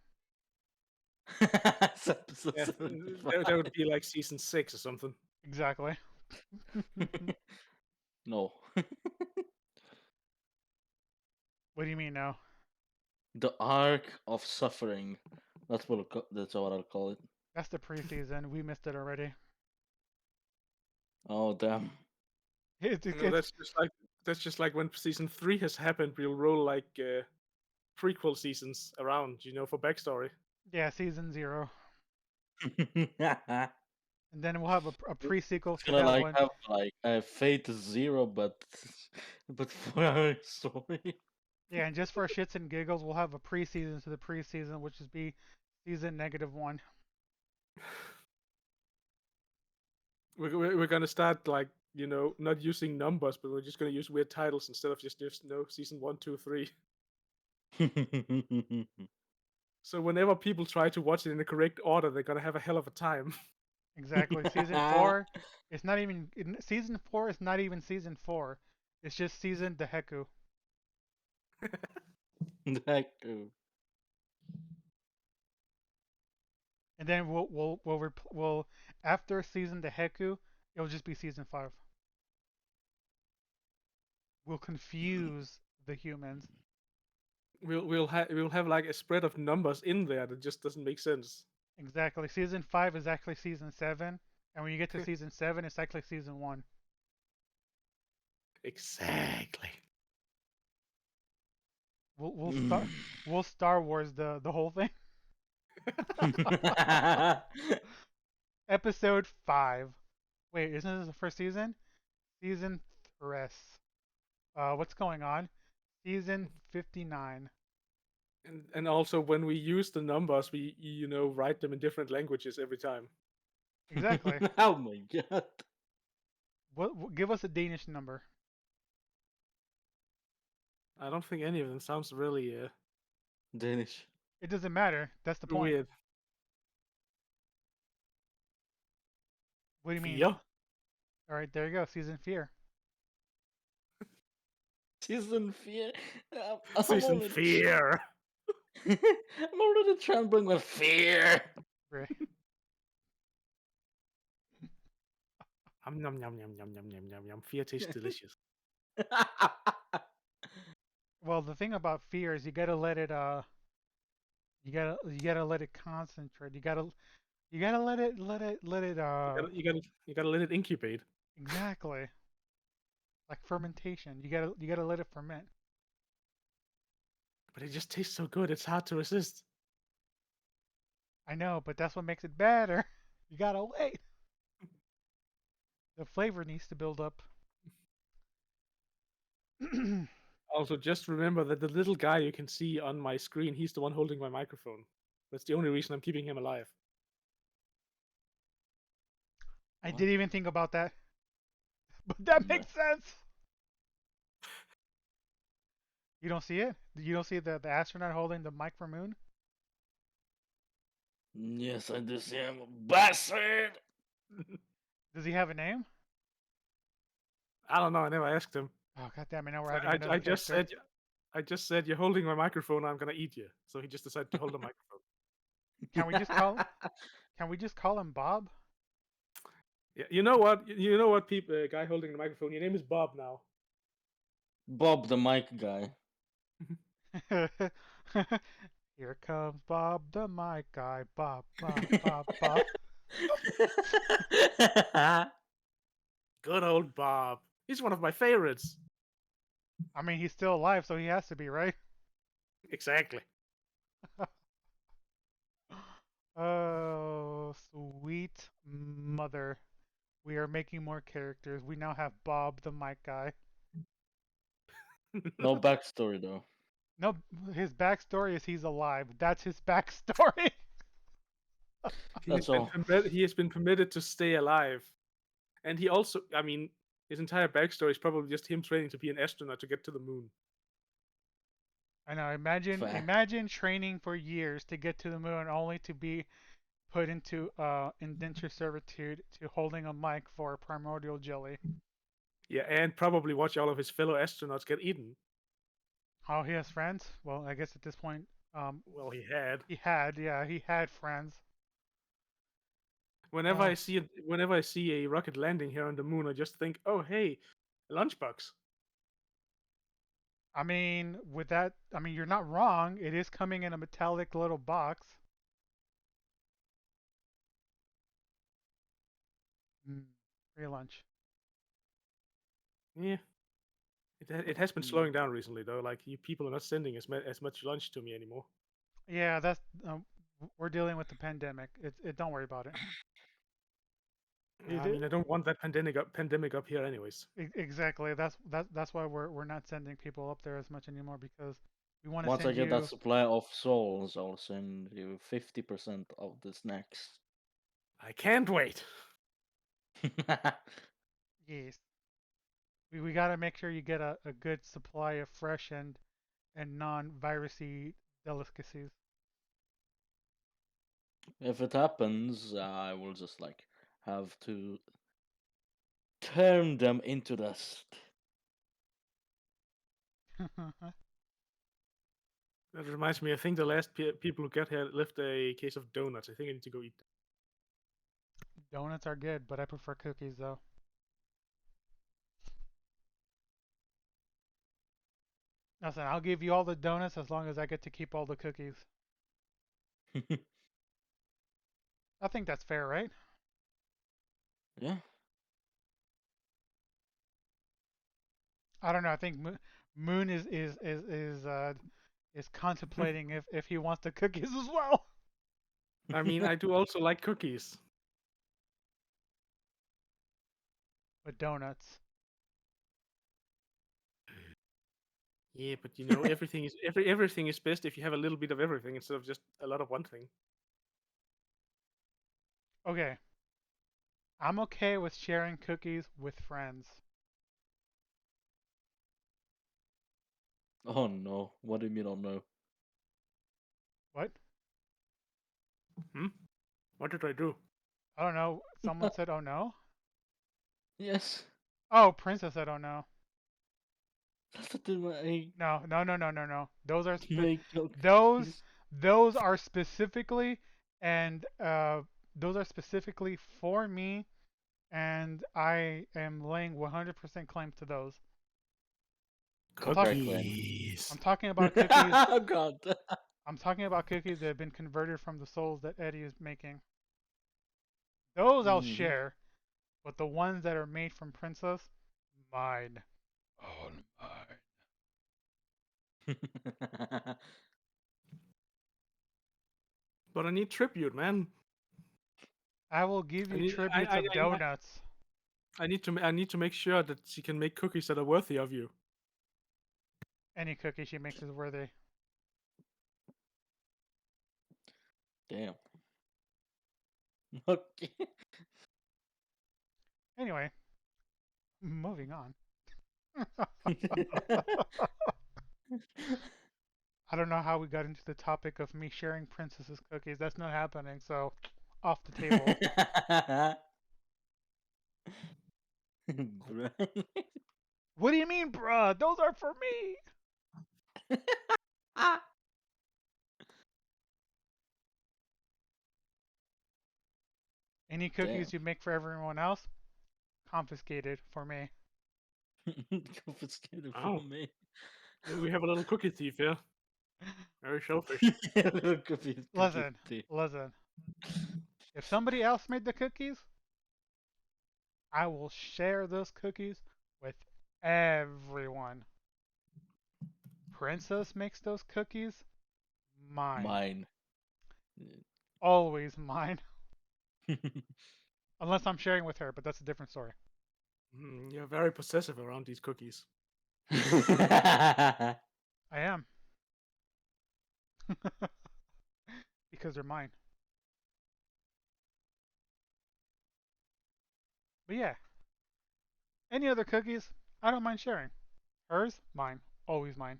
Speaker 2: It's episode
Speaker 3: Yeah,
Speaker 2: 75.
Speaker 3: that would be like season 6 or something.
Speaker 1: Exactly.
Speaker 2: No.
Speaker 1: What do you mean now?
Speaker 2: The arc of suffering. That's what I'll call it.
Speaker 1: That's the preseason. We missed it already.
Speaker 2: Oh damn.
Speaker 3: No, that's just like when season 3 has happened. We'll roll like prequel seasons around, for backstory.
Speaker 1: Yeah, season 0.
Speaker 2: It's
Speaker 1: And then we'll have a pre-sequel for
Speaker 2: gonna
Speaker 1: that
Speaker 2: like
Speaker 1: one.
Speaker 2: have like a Fate Zero, but for our story.
Speaker 1: Yeah, and just for shits and giggles, we'll have a preseason to the preseason, which is be season -1.
Speaker 3: We're gonna start like not using numbers, but we're just gonna use weird titles instead of just season 1, 2, 3. So whenever people try to watch it in the correct order, they're gonna have a hell of a time.
Speaker 1: Exactly. Season 4 is not even season 4 is not even season 4. It's just season Deheku.
Speaker 2: Heck,
Speaker 1: and then we'll after season the Heku, it'll just be season 5. We'll confuse the humans.
Speaker 3: We'll have like a spread of numbers in there that just doesn't make sense.
Speaker 1: Exactly. Season 5 is actually season 7, and when you get to season 7, it's actually season 1.
Speaker 3: Exactly.
Speaker 1: We'll Star Wars the whole thing. Episode 5. Wait, isn't this the first season? Season 3. What's going on? Season 59.
Speaker 3: And also when we use the numbers, we write them in different languages every time.
Speaker 1: Exactly.
Speaker 2: Oh my god.
Speaker 1: Give us a Danish number.
Speaker 3: I don't think any of them sounds really
Speaker 2: Danish.
Speaker 1: It doesn't matter. That's the point.
Speaker 3: weird.
Speaker 1: What do you mean?
Speaker 3: Fear?
Speaker 1: All right, there you go. Season fear.
Speaker 2: Season fear. I'm
Speaker 3: Season
Speaker 2: already
Speaker 3: fear.
Speaker 2: I'm already trembling with fear.
Speaker 1: Right.
Speaker 3: Yum yum yum yum yum yum yum yum. Fear tastes delicious.
Speaker 1: Well, the thing about fear is you gotta let it you gotta let it concentrate. You gotta let it
Speaker 3: You gotta let it incubate.
Speaker 1: exactly like fermentation. You gotta let it ferment.
Speaker 3: But it just tastes so good, it's hard to resist.
Speaker 1: I know, but that's what makes it better. You gotta wait. The flavor needs to build up.
Speaker 3: Also, just remember that the little guy you can see on my screen, he's the one holding my microphone. That's the only reason I'm keeping him alive.
Speaker 1: I
Speaker 2: What?
Speaker 1: didn't even think about that, but that
Speaker 2: No.
Speaker 1: makes sense. You don't see it? You don't see the astronaut holding the mic for Moon?
Speaker 2: Yes, I do see him. Bastard!
Speaker 1: Does he have a name?
Speaker 3: I don't know, I never asked him.
Speaker 1: Oh god damn it! Now we're adding
Speaker 3: I,
Speaker 1: another
Speaker 3: I just
Speaker 1: character.
Speaker 3: said I just said you're holding my microphone, I'm gonna eat you. So he just decided to hold the microphone.
Speaker 1: Can we just call? Can we just call him Bob?
Speaker 3: Yeah, you know what? You know what, people? Guy holding the microphone. Your name is Bob now.
Speaker 2: Bob the mic guy.
Speaker 1: Here comes Bob the mic guy. Bob, Bob, Bob, Bob.
Speaker 3: Good old Bob. He's one of my favorites.
Speaker 1: I mean, he's still alive, so he has to be, right?
Speaker 3: Exactly.
Speaker 1: Oh, sweet mother. We are making more characters. We now have Bob the mic guy.
Speaker 2: No backstory though.
Speaker 1: No, his backstory is he's alive. That's his backstory.
Speaker 2: That's all.
Speaker 3: He has been permitted to stay alive, and he also, I mean, his entire backstory is probably just him training to be an astronaut to get to the moon.
Speaker 1: I know. Imagine,
Speaker 2: Fact.
Speaker 1: imagine training for years to get to the moon, only to be put into indentured servitude to holding a mic for a primordial jelly.
Speaker 3: Yeah, and probably watch all of his fellow astronauts get eaten.
Speaker 1: Oh, he has friends? Well, I guess at this point,
Speaker 3: Well, he had.
Speaker 1: he had friends.
Speaker 3: Whenever I see a rocket landing here on the moon, I just think, oh hey, a lunchbox.
Speaker 1: I mean, with that, I mean, you're not wrong. It is coming in a metallic little box. Free lunch.
Speaker 3: Yeah, it has been slowing down recently though. Like people are not sending as much lunch to me anymore.
Speaker 1: Yeah, that's we're dealing with the pandemic. Don't worry about it.
Speaker 3: I mean, I don't want that pandemic up here, anyways.
Speaker 1: Exactly. That's why we're not sending people up there as much anymore because we want to
Speaker 2: Once I
Speaker 1: send
Speaker 2: get that
Speaker 1: you.
Speaker 2: supply of souls, I'll send you 50% of the snacks.
Speaker 3: I can't wait.
Speaker 1: Yes. We got to make sure you get a good supply of fresh and non-virusy delicacies.
Speaker 2: If it happens, I will just like have to turn them into dust.
Speaker 3: That reminds me. I think the last people who got here left a case of donuts. I think I need to go eat them.
Speaker 1: Donuts are good, but I prefer cookies though. Listen, I'll give you all the donuts as long as I get to keep all the cookies. I think that's fair, right?
Speaker 2: Yeah.
Speaker 1: I don't know. I think Moon is contemplating if he wants the cookies as well.
Speaker 3: I mean, I do also like cookies.
Speaker 1: But donuts.
Speaker 3: Yeah, but you know, everything is best if you have a little bit of everything instead of just a lot of one thing.
Speaker 1: Okay. I'm okay with sharing cookies with friends.
Speaker 2: Oh no. What do you mean? Oh no.
Speaker 1: What?
Speaker 3: Hmm? What did I do?
Speaker 1: I don't know. Someone said, "Oh no."
Speaker 2: Yes.
Speaker 1: Oh, Princess said, "Oh no."
Speaker 2: That's what I
Speaker 1: No, no, no, no, no, no.
Speaker 2: make
Speaker 1: Those
Speaker 2: cookies.
Speaker 1: those are specifically and those are specifically for me, and I am laying 100% claim to those. I'm talking
Speaker 2: Okay, Glenn.
Speaker 3: Cookies.
Speaker 1: I'm talking about cookies.
Speaker 2: Oh god.
Speaker 1: I'm talking about cookies that have been converted from the souls that Eddie is making. Those I'll
Speaker 2: Mhm.
Speaker 1: share, but the ones that are made from Princess, mine. All mine.
Speaker 3: But I need tribute, man.
Speaker 1: I will give
Speaker 3: I
Speaker 1: you
Speaker 3: need
Speaker 1: tributes of donuts.
Speaker 3: I need to make sure that she can make cookies that are worthy of you.
Speaker 1: Any cookie she makes is worthy.
Speaker 2: Damn. Okay.
Speaker 1: Anyway, moving on. I don't know how we got into the topic of me sharing Princess's cookies. That's not happening, so off the table.
Speaker 2: Bruh.
Speaker 1: What do you mean, bruh? Those are for me. Any
Speaker 2: Damn.
Speaker 1: cookies you make for everyone else, confiscated for me.
Speaker 2: Confiscated
Speaker 3: Oh,
Speaker 2: from me.
Speaker 3: we have a little cookie thief here. Very selfish.
Speaker 2: Cookie
Speaker 1: Listen,
Speaker 2: thief.
Speaker 1: listen. If somebody else made the cookies, I will share those cookies with everyone. Princess makes those cookies, mine.
Speaker 2: Mine.
Speaker 1: Always mine. Unless I'm sharing with her, but that's a different story.
Speaker 3: You're very possessive around these cookies.
Speaker 1: I am. Because they're mine. But yeah, any other cookies, I don't mind sharing. Hers, mine. Always mine.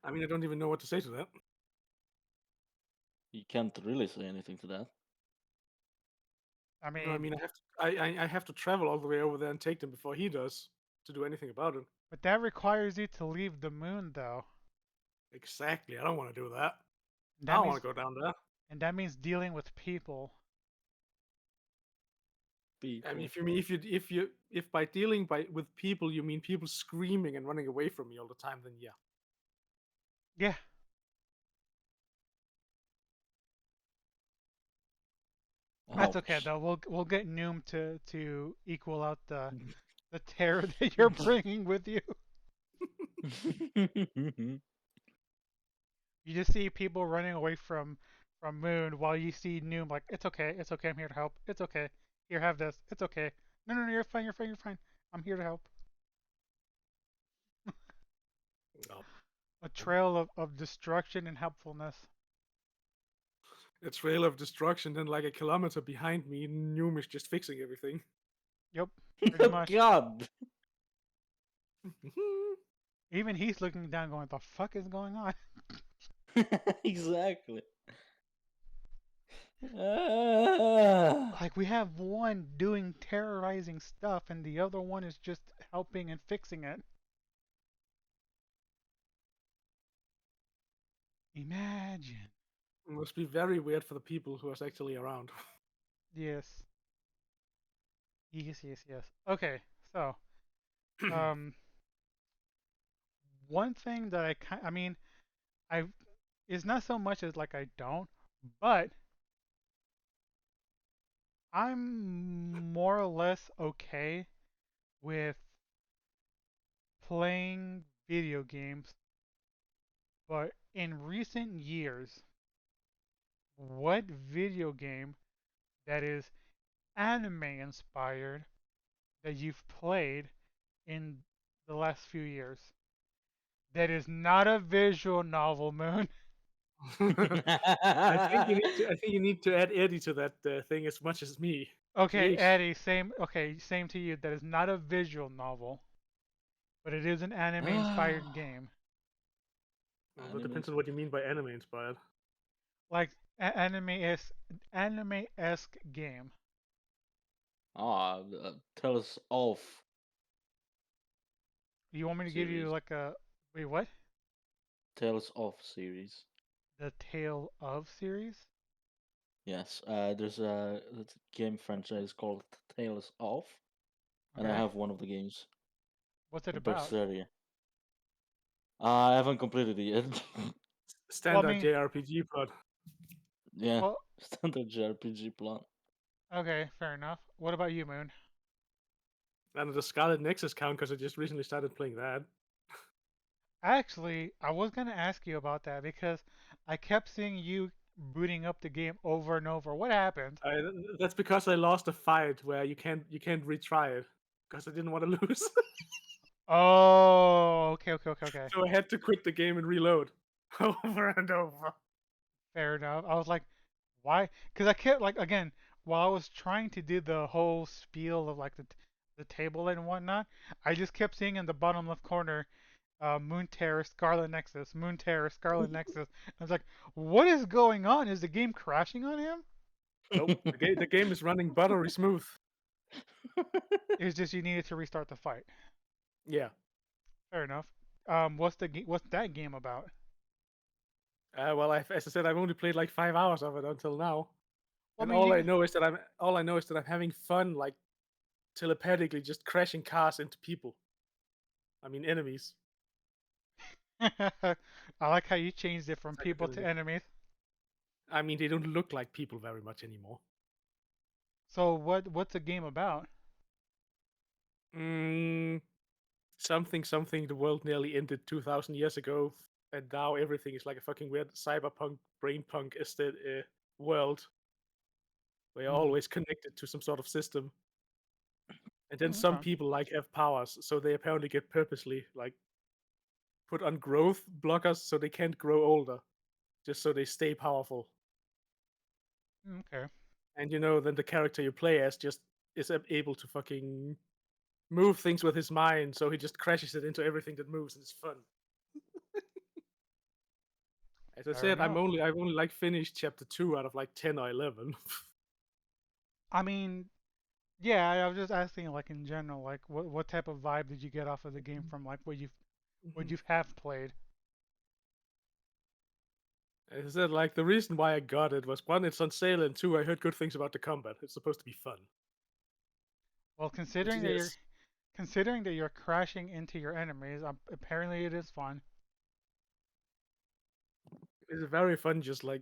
Speaker 3: I mean, I don't even know what to say to that.
Speaker 2: You can't really say anything to that.
Speaker 1: I
Speaker 3: No, I
Speaker 1: mean,
Speaker 3: mean, I have to travel all the way over there and take them before he does to do anything about it.
Speaker 1: but that requires you to leave the moon, though.
Speaker 3: Exactly. I don't want to do that.
Speaker 1: And
Speaker 3: I
Speaker 1: that
Speaker 3: don't want
Speaker 1: means,
Speaker 3: to go down there.
Speaker 1: and that means dealing with people.
Speaker 3: I mean,
Speaker 2: People.
Speaker 3: if you mean if by dealing with people you mean people screaming and running away from me all the time, then yeah.
Speaker 1: Yeah, that's okay
Speaker 2: Ouch.
Speaker 1: though. We'll get Noom to equal out the terror that you're bringing with you. You just see people running away from Moon while you see Noom like, it's okay, I'm here to help. It's okay. Here, have this. It's okay. No, no, no, you're fine, you're fine, you're fine. I'm here to help.
Speaker 3: No.
Speaker 1: A trail of destruction and helpfulness.
Speaker 3: A trail of destruction, then like a kilometer behind me, Noom is just fixing everything.
Speaker 1: Yep, pretty
Speaker 2: Oh
Speaker 1: much.
Speaker 2: god.
Speaker 1: Even he's looking down going, the fuck is going on?
Speaker 2: Exactly. Ah.
Speaker 1: Like we have one doing terrorizing stuff and the other one is just helping and fixing it. Imagine.
Speaker 3: It must be very weird for the people who are actually around.
Speaker 1: Yes. Yes. Okay, so um one thing that I mean, I it's not so much as like I don't, but I'm more or less okay with playing video games, but in recent years, what video game that is anime inspired that you've played in the last few years? That is not a visual novel, Moon.
Speaker 3: I think you need to. I think you need to add Eddie to that thing as much as me.
Speaker 1: Okay,
Speaker 3: Jeez.
Speaker 1: Eddie, same. Okay, same to you. That is not a visual novel, but it is an anime inspired game.
Speaker 3: Well, that
Speaker 2: Anime
Speaker 3: depends on what you mean by anime inspired.
Speaker 1: Like anime-esque game.
Speaker 2: Tales of
Speaker 1: You want me to give you
Speaker 2: series.
Speaker 1: like a wait, what?
Speaker 2: Tales of series.
Speaker 1: The Tale of series?
Speaker 2: Yes, there's a game franchise called Tales of, and I
Speaker 1: Okay.
Speaker 2: have one of the games,
Speaker 1: What's it about?
Speaker 2: Berseria. I haven't completed it yet.
Speaker 1: Well, I
Speaker 3: Standard
Speaker 1: mean,
Speaker 3: JRPG plot.
Speaker 2: Yeah,
Speaker 1: well,
Speaker 2: standard JRPG plot.
Speaker 1: okay, fair enough. What about you, Moon?
Speaker 3: And the Scarlet Nexus count because I just recently started playing that.
Speaker 1: Actually, I was gonna ask you about that because I kept seeing you booting up the game over and over. What happened?
Speaker 3: That's because I lost a fight where you can't retry it because I didn't want to lose.
Speaker 1: Oh, okay.
Speaker 3: So I had to quit the game and reload over and over.
Speaker 1: Fair enough. I was like, why? Because I kept like again while I was trying to do the whole spiel of like the table and whatnot, I just kept seeing in the bottom left corner, Moon Terror, Scarlet Nexus, Moon Terror, Scarlet Nexus. I was like, what is going on? Is the game crashing on him?
Speaker 3: Nope, the game is running buttery smooth.
Speaker 1: It's just you needed to restart the fight.
Speaker 3: Yeah.
Speaker 1: Fair enough. What's that game about?
Speaker 3: Well, as I said, I've only played like 5 hours of it until now,
Speaker 1: Well, I
Speaker 3: and
Speaker 1: mean, you.
Speaker 3: all I know is that I'm having fun, like telepathically just crashing cars into people. I mean enemies.
Speaker 1: I like how you changed it from people to
Speaker 3: Technically.
Speaker 1: enemies.
Speaker 3: I mean they don't look like people very much anymore.
Speaker 1: So what's the game about?
Speaker 3: Mm, something. The world nearly ended 2,000 years ago, and now everything is like a fucking weird cyberpunk, brainpunk aesthetic world where you're
Speaker 1: Mm,
Speaker 3: always connected to some sort of system. And then some
Speaker 1: okay.
Speaker 3: people like have powers, so they apparently get purposely like put on growth blockers so they can't grow older, just so they stay powerful.
Speaker 1: Okay.
Speaker 3: And then the character you play as just is able to fucking move things with his mind, so he just crashes it into everything that moves, and it's fun. As I
Speaker 1: Fair
Speaker 3: said,
Speaker 1: enough.
Speaker 3: I've only like finished chapter 2 out of like 10 or 11.
Speaker 1: I mean, yeah, I was just asking like in general, like what type of vibe did you get off of the game from like what
Speaker 3: Mhm.
Speaker 1: you have played?
Speaker 3: As I said, like the reason why I got it was one, it's on sale, and two, I heard good things about the combat. It's supposed to be fun,
Speaker 1: Well,
Speaker 3: which it is.
Speaker 1: considering that you're crashing into your enemies, apparently it is fun.
Speaker 3: It's very fun, just like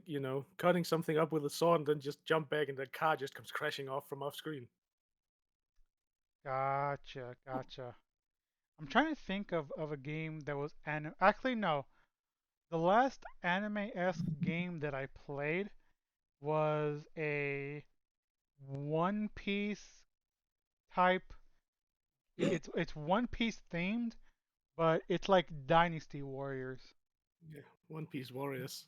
Speaker 3: cutting something up with a sword, and then just jump back, and the car just comes crashing off from off screen.
Speaker 1: Gotcha. I'm trying to think of a game that was anime. Actually, no. The last anime-esque game that I played was a One Piece type. It's One Piece themed, but it's like Dynasty Warriors.
Speaker 3: Yeah, One Piece Warriors.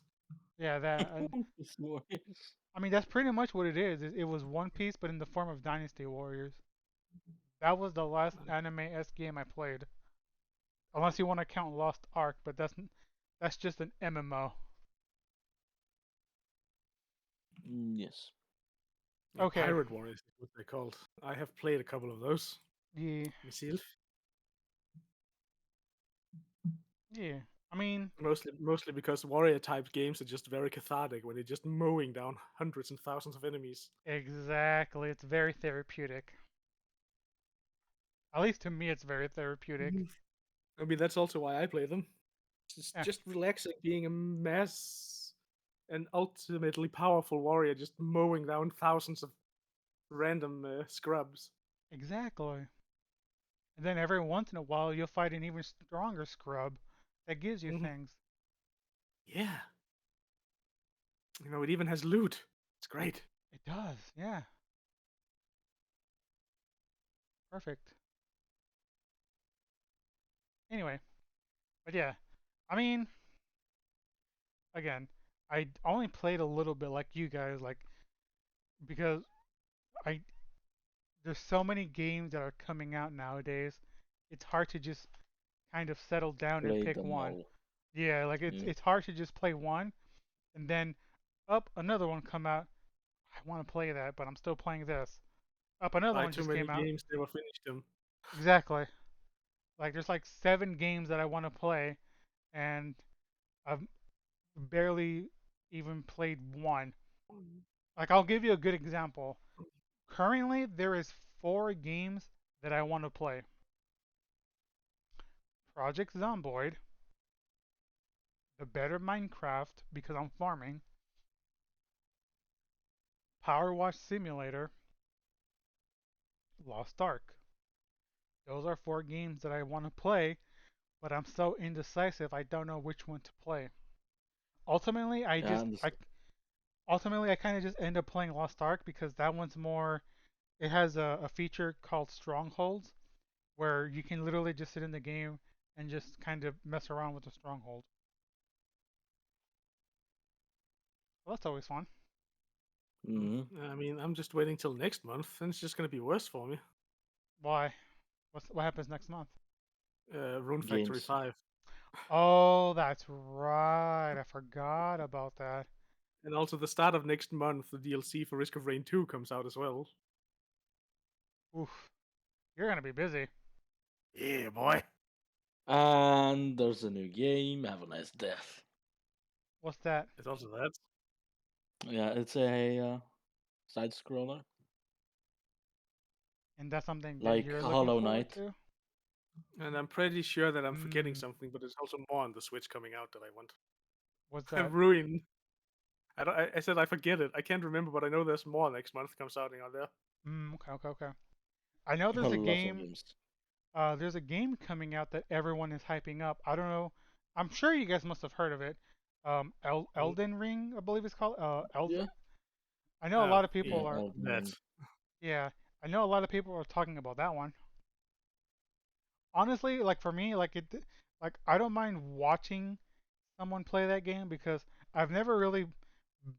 Speaker 1: Yeah, that.
Speaker 2: It's Warriors.
Speaker 1: I mean, that's pretty much what it is. It was One Piece, but in the form of Dynasty Warriors. That was the last anime-esque game I played. Unless you want to count Lost Ark, but that's just an MMO.
Speaker 2: Yes.
Speaker 3: Yeah,
Speaker 1: Okay.
Speaker 3: Pirate Warriors is what they're called. I have played a couple of those
Speaker 1: Yeah.
Speaker 3: myself.
Speaker 1: Yeah. I mean,
Speaker 3: Mostly because warrior type games are just very cathartic when you're just mowing down hundreds and thousands of enemies.
Speaker 1: exactly. It's very therapeutic. At least to me, it's very therapeutic.
Speaker 3: Mhm. I mean, that's also why I play them. It's
Speaker 1: Yeah.
Speaker 3: just relaxing being a mass and ultimately powerful warrior just mowing down thousands of random scrubs.
Speaker 1: Exactly. And then every once in a while, you'll fight an even stronger scrub that gives you
Speaker 3: Hmm.
Speaker 1: things.
Speaker 3: Yeah. It even has loot. It's great.
Speaker 1: It does. Yeah. Perfect. Anyway, but yeah. I mean, again, I only played a little bit like you guys, like because I there's so many games that are coming out nowadays. It's hard to just kind of settle down and
Speaker 2: Play
Speaker 1: pick
Speaker 2: them
Speaker 1: one.
Speaker 2: all.
Speaker 1: Yeah, like it's
Speaker 2: Mm.
Speaker 1: it's hard to just play one and then up another one come out. I want to play that, but I'm still playing this. Up another
Speaker 3: Buy
Speaker 1: one
Speaker 3: too
Speaker 1: just
Speaker 3: many
Speaker 1: came out.
Speaker 3: games, never finish them.
Speaker 1: Exactly. Like there's like 7 games that I want to play and I've barely even played one. Like I'll give you a good example. Currently there is 4 games that I want to play. Project Zomboid, The Better Minecraft because I'm farming, Power Wash Simulator, Lost Ark. Those are 4 games that I want to play, but I'm so indecisive I don't know which one to play. Ultimately, I
Speaker 2: Yeah, I
Speaker 1: just I
Speaker 2: understand.
Speaker 1: ultimately I kind of just end up playing Lost Ark because that one's more. It has a feature called Strongholds where you can literally just sit in the game and just kind of mess around with the stronghold. Well, that's always fun.
Speaker 2: Hmm.
Speaker 3: I mean, I'm just waiting till next month, and it's just gonna be worse for me.
Speaker 1: Why? What happens next month?
Speaker 3: Rune Factory
Speaker 2: Games.
Speaker 3: 5.
Speaker 1: Oh, that's right. I forgot about that.
Speaker 3: And also, the start of next month, the DLC for Risk of Rain 2 comes out as well.
Speaker 1: Oof, you're gonna be busy.
Speaker 3: Yeah, boy.
Speaker 2: And there's a new game, Have a Nice Death.
Speaker 1: What's that?
Speaker 3: It's also that.
Speaker 2: Yeah, it's a side scroller,
Speaker 1: And that's something that
Speaker 2: like
Speaker 1: you're looking
Speaker 2: Hollow
Speaker 1: forward
Speaker 2: Knight.
Speaker 1: to?
Speaker 3: And I'm pretty sure that I'm forgetting
Speaker 1: Hmm.
Speaker 3: something, but there's also more on the Switch coming out that I want.
Speaker 1: What's that?
Speaker 3: Ruin. I said I forget it. I can't remember, but I know there's more next month comes out on there.
Speaker 1: Okay, okay, okay. I know there's a
Speaker 2: Lots of
Speaker 1: game.
Speaker 2: games.
Speaker 1: There's a game coming out that everyone is hyping up. I don't know. I'm sure you guys must have heard of it.
Speaker 3: Mm.
Speaker 1: Elden Ring, I believe it's called.
Speaker 2: Yeah,
Speaker 1: I know a
Speaker 3: Oh,
Speaker 1: lot of
Speaker 3: yeah,
Speaker 1: people
Speaker 2: yeah,
Speaker 1: are.
Speaker 2: Elden
Speaker 3: that.
Speaker 2: Ring.
Speaker 1: Yeah, I know a lot of people are talking about that one. Honestly, like for me, like I don't mind watching someone play that game because I've never really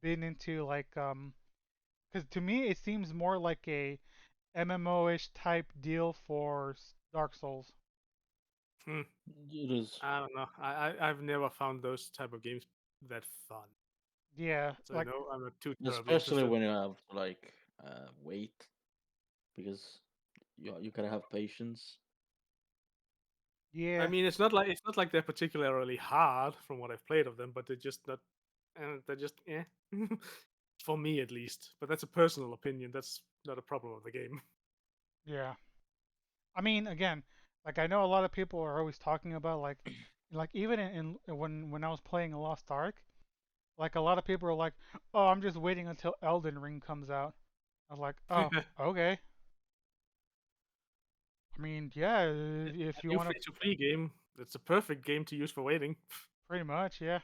Speaker 1: been into because to me it seems more like a MMO-ish type deal for Dark Souls.
Speaker 3: Hmm.
Speaker 2: It is,
Speaker 3: I don't know. I've never found those type of games that fun.
Speaker 1: Yeah,
Speaker 3: So
Speaker 1: like
Speaker 3: no, I'm not too terribly
Speaker 2: especially
Speaker 3: interested.
Speaker 2: when you have to like wait because you gotta have patience.
Speaker 3: I
Speaker 1: yeah,
Speaker 3: mean, it's not like they're particularly hard from what I've played of them, but they're just not, and they're just for me at least. But that's a personal opinion. That's not a problem of the game.
Speaker 1: yeah. I mean, again, like I know a lot of people are always talking about like even when I was playing Lost Ark, like a lot of people are like, oh, I'm just waiting until Elden Ring comes out. I was like, oh, okay. I mean, yeah,
Speaker 3: A
Speaker 1: if you
Speaker 3: new
Speaker 1: want to,
Speaker 3: free-to-play game. It's a perfect game to use for waiting.
Speaker 1: pretty much, yeah.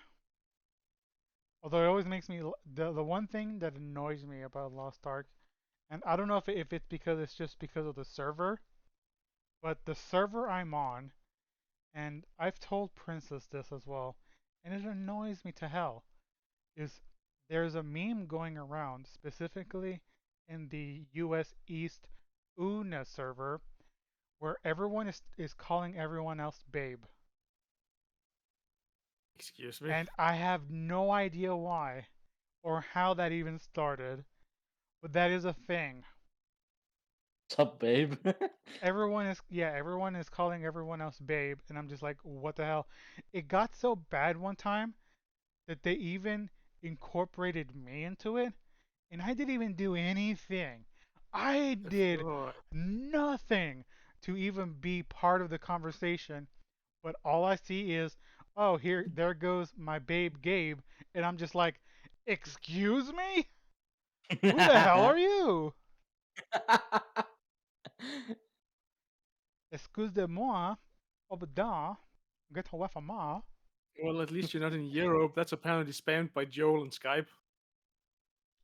Speaker 1: Although it always makes me the one thing that annoys me about Lost Ark, and I don't know if it's because it's just because of the server, but the server I'm on, and I've told Princess this as well, and it annoys me to hell, is there's a meme going around specifically in the US East UNA server where everyone is calling everyone else babe.
Speaker 3: Excuse me.
Speaker 1: And I have no idea why. or how that even started, but that is a thing.
Speaker 2: What's up, babe?
Speaker 1: Everyone is calling everyone else babe, and I'm just like, what the hell? It got so bad one time that they even incorporated me into it, and I didn't even do anything. I did
Speaker 3: Oh,
Speaker 1: nothing to even be part of the conversation, but all I see is, oh, there goes my babe Gabe, and I'm just like, excuse me? Who the hell are you? Excusez-moi, obada, get away from ma.
Speaker 3: well, at least you're not in Europe. That's apparently spammed by Joel and Skype.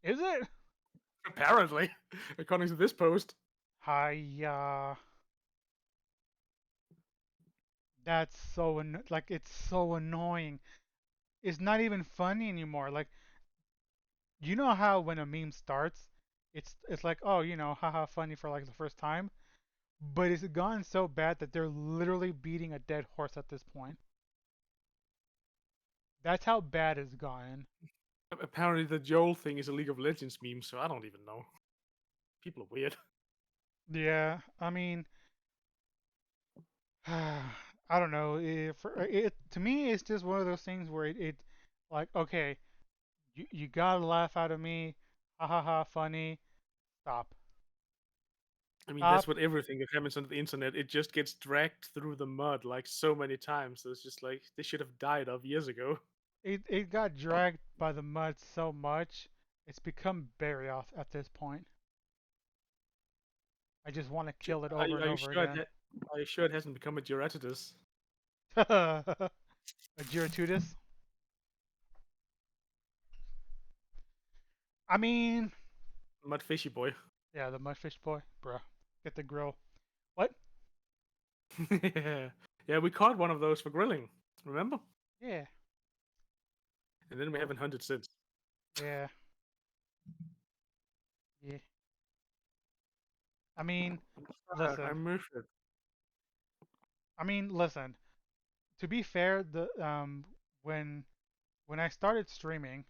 Speaker 1: Is it?
Speaker 3: Apparently, according to this post.
Speaker 1: Hiya. That's so like it's so annoying. It's not even funny anymore. Like you know how when a meme starts, it's like, oh, haha funny for like the first time, but it's gone so bad that they're literally beating a dead horse at this point. That's how bad it's gotten.
Speaker 3: Apparently, the Joel thing is a League of Legends meme, so I don't even know. People are weird.
Speaker 1: Yeah, I mean, I don't know. To me, it's just one of those things where it like, okay, you gotta laugh out of me, ha ha ha, funny. Stop,
Speaker 3: I mean, that's
Speaker 1: stop.
Speaker 3: what everything that happens on the internet. It just gets dragged through the mud like so many times. So it's just like they should have died of years ago.
Speaker 1: It got dragged by the mud so much, it's become buried off at this point. I just want to kill it over and
Speaker 3: Are you
Speaker 1: over
Speaker 3: sure
Speaker 1: again.
Speaker 3: are you sure it hasn't become a Giratitus?
Speaker 1: A Giratutus? I mean,
Speaker 3: Mud fishy boy.
Speaker 1: yeah, the mudfish boy, bruh. Get the grill. What?
Speaker 3: Yeah, we caught one of those for grilling. Remember?
Speaker 1: Yeah,
Speaker 3: And then we haven't hunted since.
Speaker 1: yeah, yeah. I mean,
Speaker 3: Fuck, I
Speaker 1: listen.
Speaker 3: moved it.
Speaker 1: Listen. To be fair, the when when I started streaming,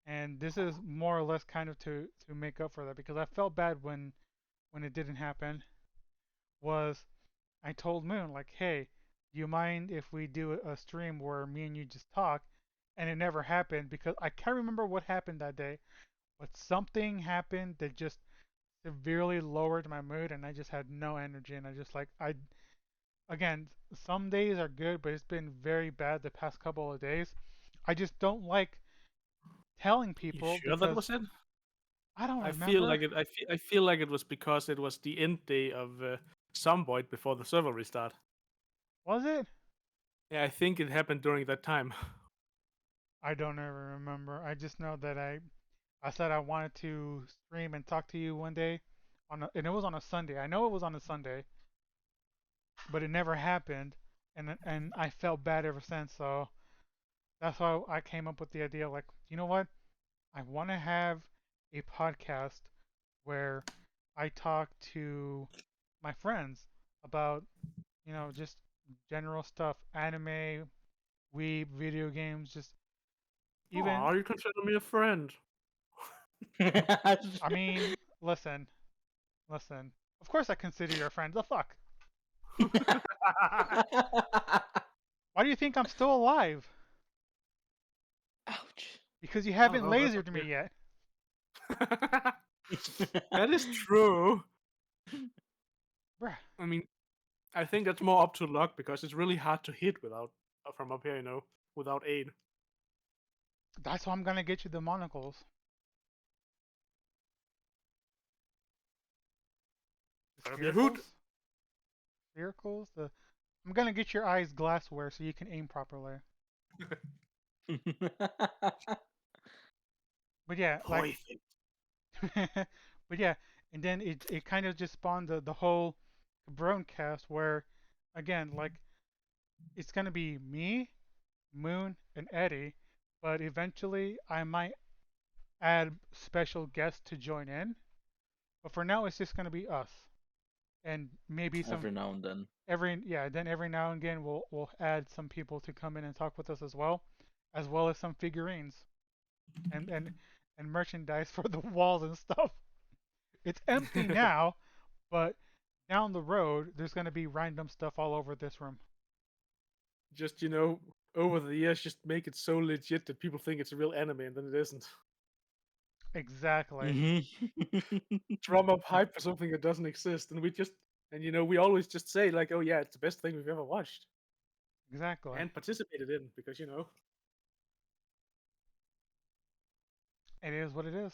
Speaker 1: and this is more or less kind of to make up for that because I felt bad when it didn't happen. Was I told Moon like, hey, do you mind if we do a stream where me and you just talk? And it never happened because I can't remember what happened that day, but something happened that just severely lowered my mood, and I just had no energy, and I just like I again, some days are good, but it's been very bad the past couple of days. I just don't like telling
Speaker 3: You
Speaker 1: people
Speaker 3: sure that
Speaker 1: because
Speaker 3: was it?
Speaker 1: I don't
Speaker 3: I feel
Speaker 1: remember.
Speaker 3: like it. I feel like it was because it was the end day of some void before the server restart.
Speaker 1: Was it?
Speaker 3: Yeah, I think it happened during that time.
Speaker 1: I don't ever remember. I just know that I said I wanted to stream and talk to you one day and it was on a Sunday. I know it was on a Sunday, but it never happened, and I felt bad ever since. So that's why I came up with the idea like, you know what? I want to have a podcast where I talk to my friends about, just general stuff, anime, weeb, video games, just even,
Speaker 3: Oh, you consider me a friend.
Speaker 1: I mean, listen, listen. Of course I consider you a friend. The fuck? Why do you think I'm still alive?
Speaker 2: Ouch.
Speaker 1: Because you
Speaker 3: I don't
Speaker 1: haven't
Speaker 3: know. That's
Speaker 1: lasered me yet.
Speaker 3: That is true.
Speaker 1: Bruh.
Speaker 3: I mean, I think that's more up to luck because it's really hard to hit without from up here, without aid.
Speaker 1: That's why I'm gonna get you the monocles. The
Speaker 3: Gotta be a hoot.
Speaker 1: sphericals? Sphericals? I'm gonna get your eyes glassware so you can aim properly. But yeah, like
Speaker 3: Perfect.
Speaker 1: but yeah, and then it kind of just spawned the whole Cabron cast where again, like it's gonna be me, Moon, and Eddie, but eventually I might add special guests to join in. But for now it's just gonna be us. And maybe some
Speaker 2: Every now and then.
Speaker 1: every now and again we'll add some people to come in and talk with us as well as some figurines. and and and merchandise for the walls and stuff. It's empty now, but down the road there's gonna be random stuff all over this room.
Speaker 3: Just over the years, just make it so legit that people think it's a real anime, and then it isn't.
Speaker 1: Exactly.
Speaker 2: Mhm.
Speaker 3: Drum up hype for something that doesn't exist, and we always just say like, oh yeah, it's the best thing we've ever watched
Speaker 1: Exactly.
Speaker 3: and participated in because
Speaker 1: It is what it is.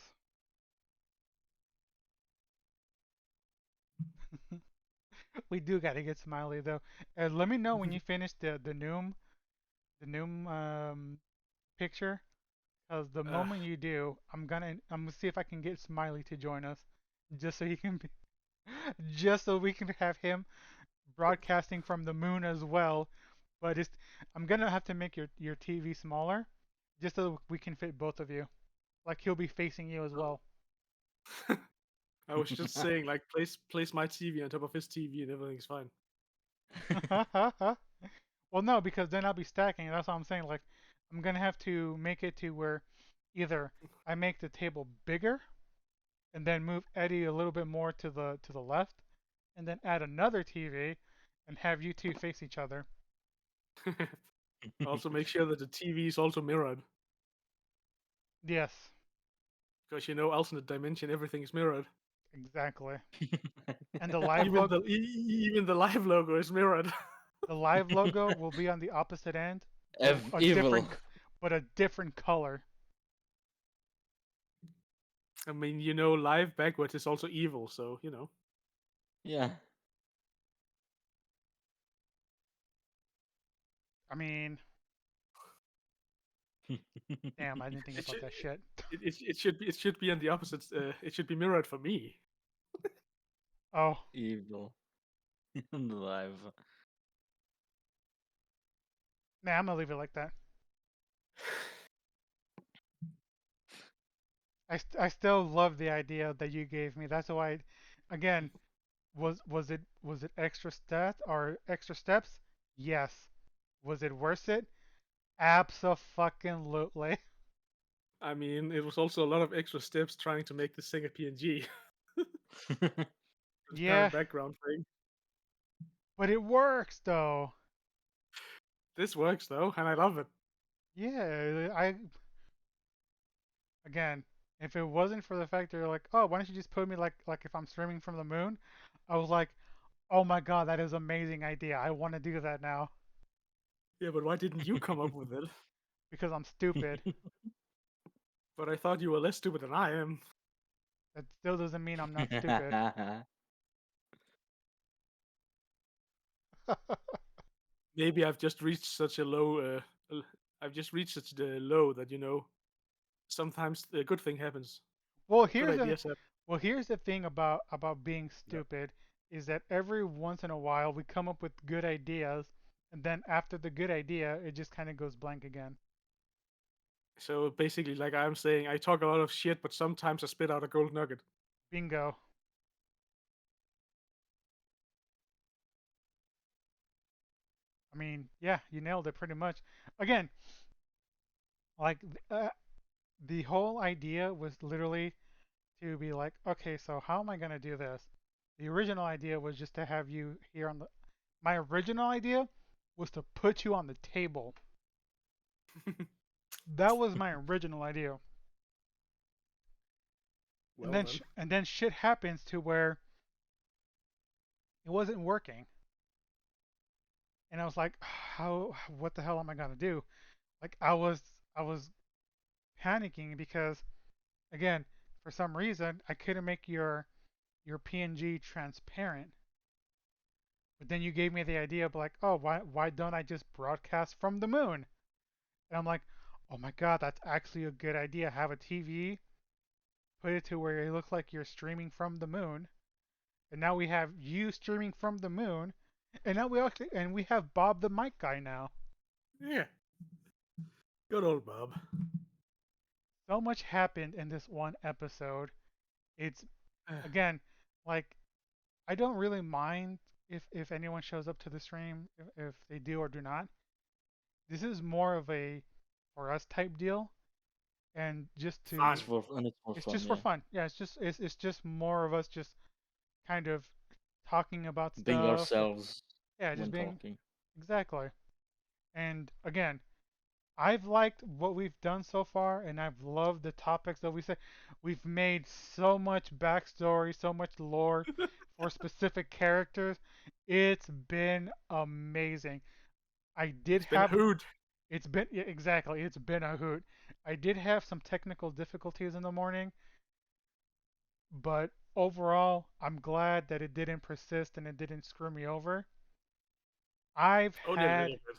Speaker 1: We do gotta get Smiley though. Let me know when you finish the Noom picture. Cause the
Speaker 3: uh,
Speaker 1: moment you do, I'm gonna see if I can get Smiley to join us, just so he can be, just so we can have him broadcasting from the moon as well. But I'm gonna have to make your TV smaller, just so we can fit both of you. Like he'll be facing you as well.
Speaker 3: I was just saying like place my TV on top of his TV and everything's fine.
Speaker 1: Well, no, because then I'll be stacking. That's what I'm saying. Like, I'm gonna have to make it to where either I make the table bigger and then move Eddie a little bit more to the left, and then add another TV and have you two face each other.
Speaker 3: Also, make sure that the TV is also mirrored
Speaker 1: Yes,
Speaker 3: because alternate dimension everything is mirrored.
Speaker 1: exactly. And the live logo,
Speaker 3: Even the live logo is mirrored.
Speaker 1: the live logo will be on the opposite end, but
Speaker 2: Evil.
Speaker 1: a different color.
Speaker 3: I mean, live backwards is also evil, so
Speaker 2: Yeah.
Speaker 1: I mean, damn, I didn't think
Speaker 3: it
Speaker 1: about
Speaker 3: should
Speaker 1: that shit.
Speaker 3: it should be on the opposite. It should be mirrored for me.
Speaker 1: Oh,
Speaker 2: Evil. Live.
Speaker 1: man, I'm gonna leave it like that. I still love the idea that you gave me. That's why, again, was it extra stat or extra steps? Yes. Was it worth it? Abso-fucking-lutely.
Speaker 3: I mean, it was also a lot of extra steps trying to make this thing a PNG.
Speaker 1: Yeah,
Speaker 3: Transparent background thing.
Speaker 1: but it works though.
Speaker 3: This works though, and I love it.
Speaker 1: Yeah, again, if it wasn't for the fact they're like, oh, why don't you just put me like if I'm streaming from the moon? I was like, oh my god, that is an amazing idea. I want to do that now
Speaker 3: Yeah, but why didn't you come up with it?
Speaker 1: because I'm stupid.
Speaker 3: But I thought you were less stupid than I am.
Speaker 1: That still doesn't mean I'm not stupid.
Speaker 3: Maybe I've just reached such a low. I've just reached such the low that sometimes the good thing happens.
Speaker 1: Well,
Speaker 3: Good
Speaker 1: here's the
Speaker 3: ideas happen.
Speaker 1: well, here's the thing about being
Speaker 3: Yeah.
Speaker 1: stupid is that every once in a while we come up with good ideas, and then after the good idea, it just kind of goes blank again.
Speaker 3: So basically, like I'm saying, I talk a lot of shit, but sometimes I spit out a gold nugget.
Speaker 1: Bingo. I mean, yeah, you nailed it pretty much. Again, like the whole idea was literally to be like, okay, so how am I gonna do this? The original idea was just to have you here on the. My original idea was to put you on the table. That was my original idea. And
Speaker 3: Well
Speaker 1: then
Speaker 3: then.
Speaker 1: and then shit happens to where it wasn't working. And I was like, how what the hell am I going to do? Like I was panicking because again, for some reason I couldn't make your PNG transparent. But then you gave me the idea of like, oh, why don't I just broadcast from the moon? And I'm like, oh my god, that's actually a good idea. Have a TV, put it to where it looks like you're streaming from the moon, and now we have you streaming from the moon, and now we have Bob the mic guy now.
Speaker 3: Yeah. Good old Bob.
Speaker 1: So much happened in this one episode. It's again like I don't really mind if anyone shows up to the stream if they do or do not. This is more of a for us type deal, and just
Speaker 2: It's
Speaker 1: to
Speaker 3: Fun.
Speaker 2: for and it's for
Speaker 1: it's
Speaker 2: fun,
Speaker 1: just for
Speaker 2: yeah.
Speaker 1: fun. Yeah, it's just more of us just kind of talking about
Speaker 2: Being
Speaker 1: stuff.
Speaker 2: ourselves
Speaker 1: Yeah, just
Speaker 2: when
Speaker 1: being
Speaker 2: talking.
Speaker 1: exactly. And again, I've liked what we've done so far, and I've loved the topics that we said. We've made so much backstory, so much lore for specific characters. It's been amazing. I did
Speaker 3: It's been a
Speaker 1: have
Speaker 3: hoot.
Speaker 1: it's been yeah, exactly, it's been a hoot. I did have some technical difficulties in the morning, but overall, I'm glad that it didn't persist and it didn't screw me over. I've
Speaker 3: Only a
Speaker 1: had
Speaker 3: little bit.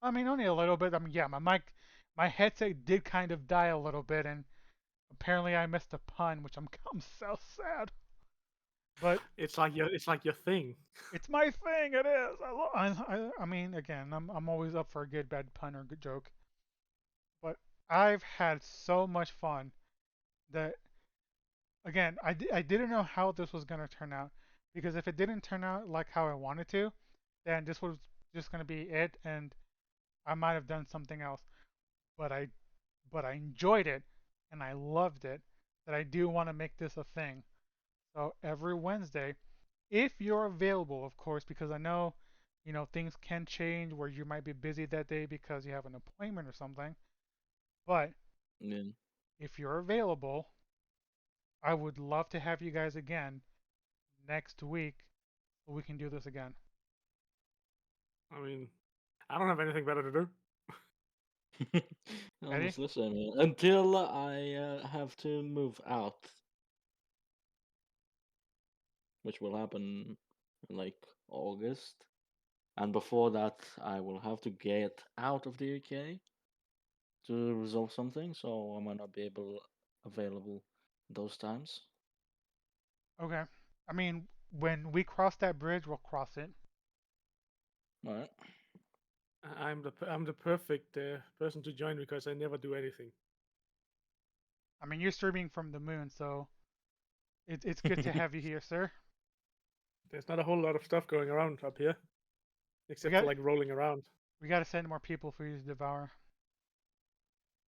Speaker 1: I mean, only a little bit. I mean, yeah, my headset did kind of die a little bit, and apparently I missed a pun, which I'm so sad. But
Speaker 3: It's like your thing.
Speaker 1: it's my thing. It is. I mean, again, I'm always up for a good bad pun or good joke. But I've had so much fun that again, I didn't know how this was gonna turn out because if it didn't turn out like how I wanted to, then this was just gonna be it, and I might have done something else. But I enjoyed it and I loved it that I do want to make this a thing. So every Wednesday, if you're available, of course, because I know, things can change where you might be busy that day because you have an appointment or something. But
Speaker 2: Yeah.
Speaker 1: if you're available, I would love to have you guys again next week so we can do this again.
Speaker 3: I mean, I don't have anything better to do.
Speaker 1: Eddie?
Speaker 2: Honestly, same here. Until I have to move out, which will happen in like August. And before that, I will have to get out of the UK to resolve something, so I might not be available those times.
Speaker 1: Okay. I mean, when we cross that bridge, we'll cross it.
Speaker 2: All right.
Speaker 3: I'm the perfect person to join because I never do anything.
Speaker 1: I mean, you're streaming from the moon, so it's good to have you here, sir.
Speaker 3: There's not a whole lot of stuff going around up here,
Speaker 1: We
Speaker 3: except for
Speaker 1: got
Speaker 3: like rolling around.
Speaker 1: we got to send more people for you to devour.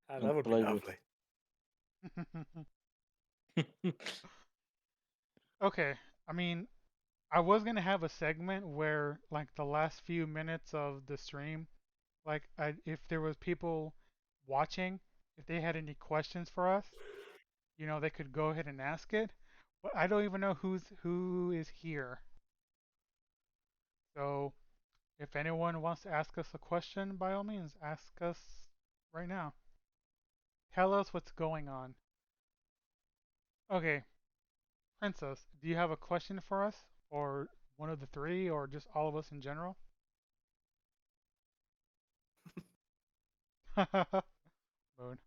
Speaker 3: Ah,
Speaker 2: And
Speaker 3: that would be
Speaker 2: play with.
Speaker 3: lovely.
Speaker 1: Okay, I mean, I was gonna have a segment where, like, the last few minutes of the stream, like, if there was people watching, if they had any questions for us, they could go ahead and ask it. But I don't even know who is here. So if anyone wants to ask us a question, by all means, ask us right now. Tell us what's going on. Okay, Princess, do you have a question for us, or one of the three, or just all of us in general? Moon.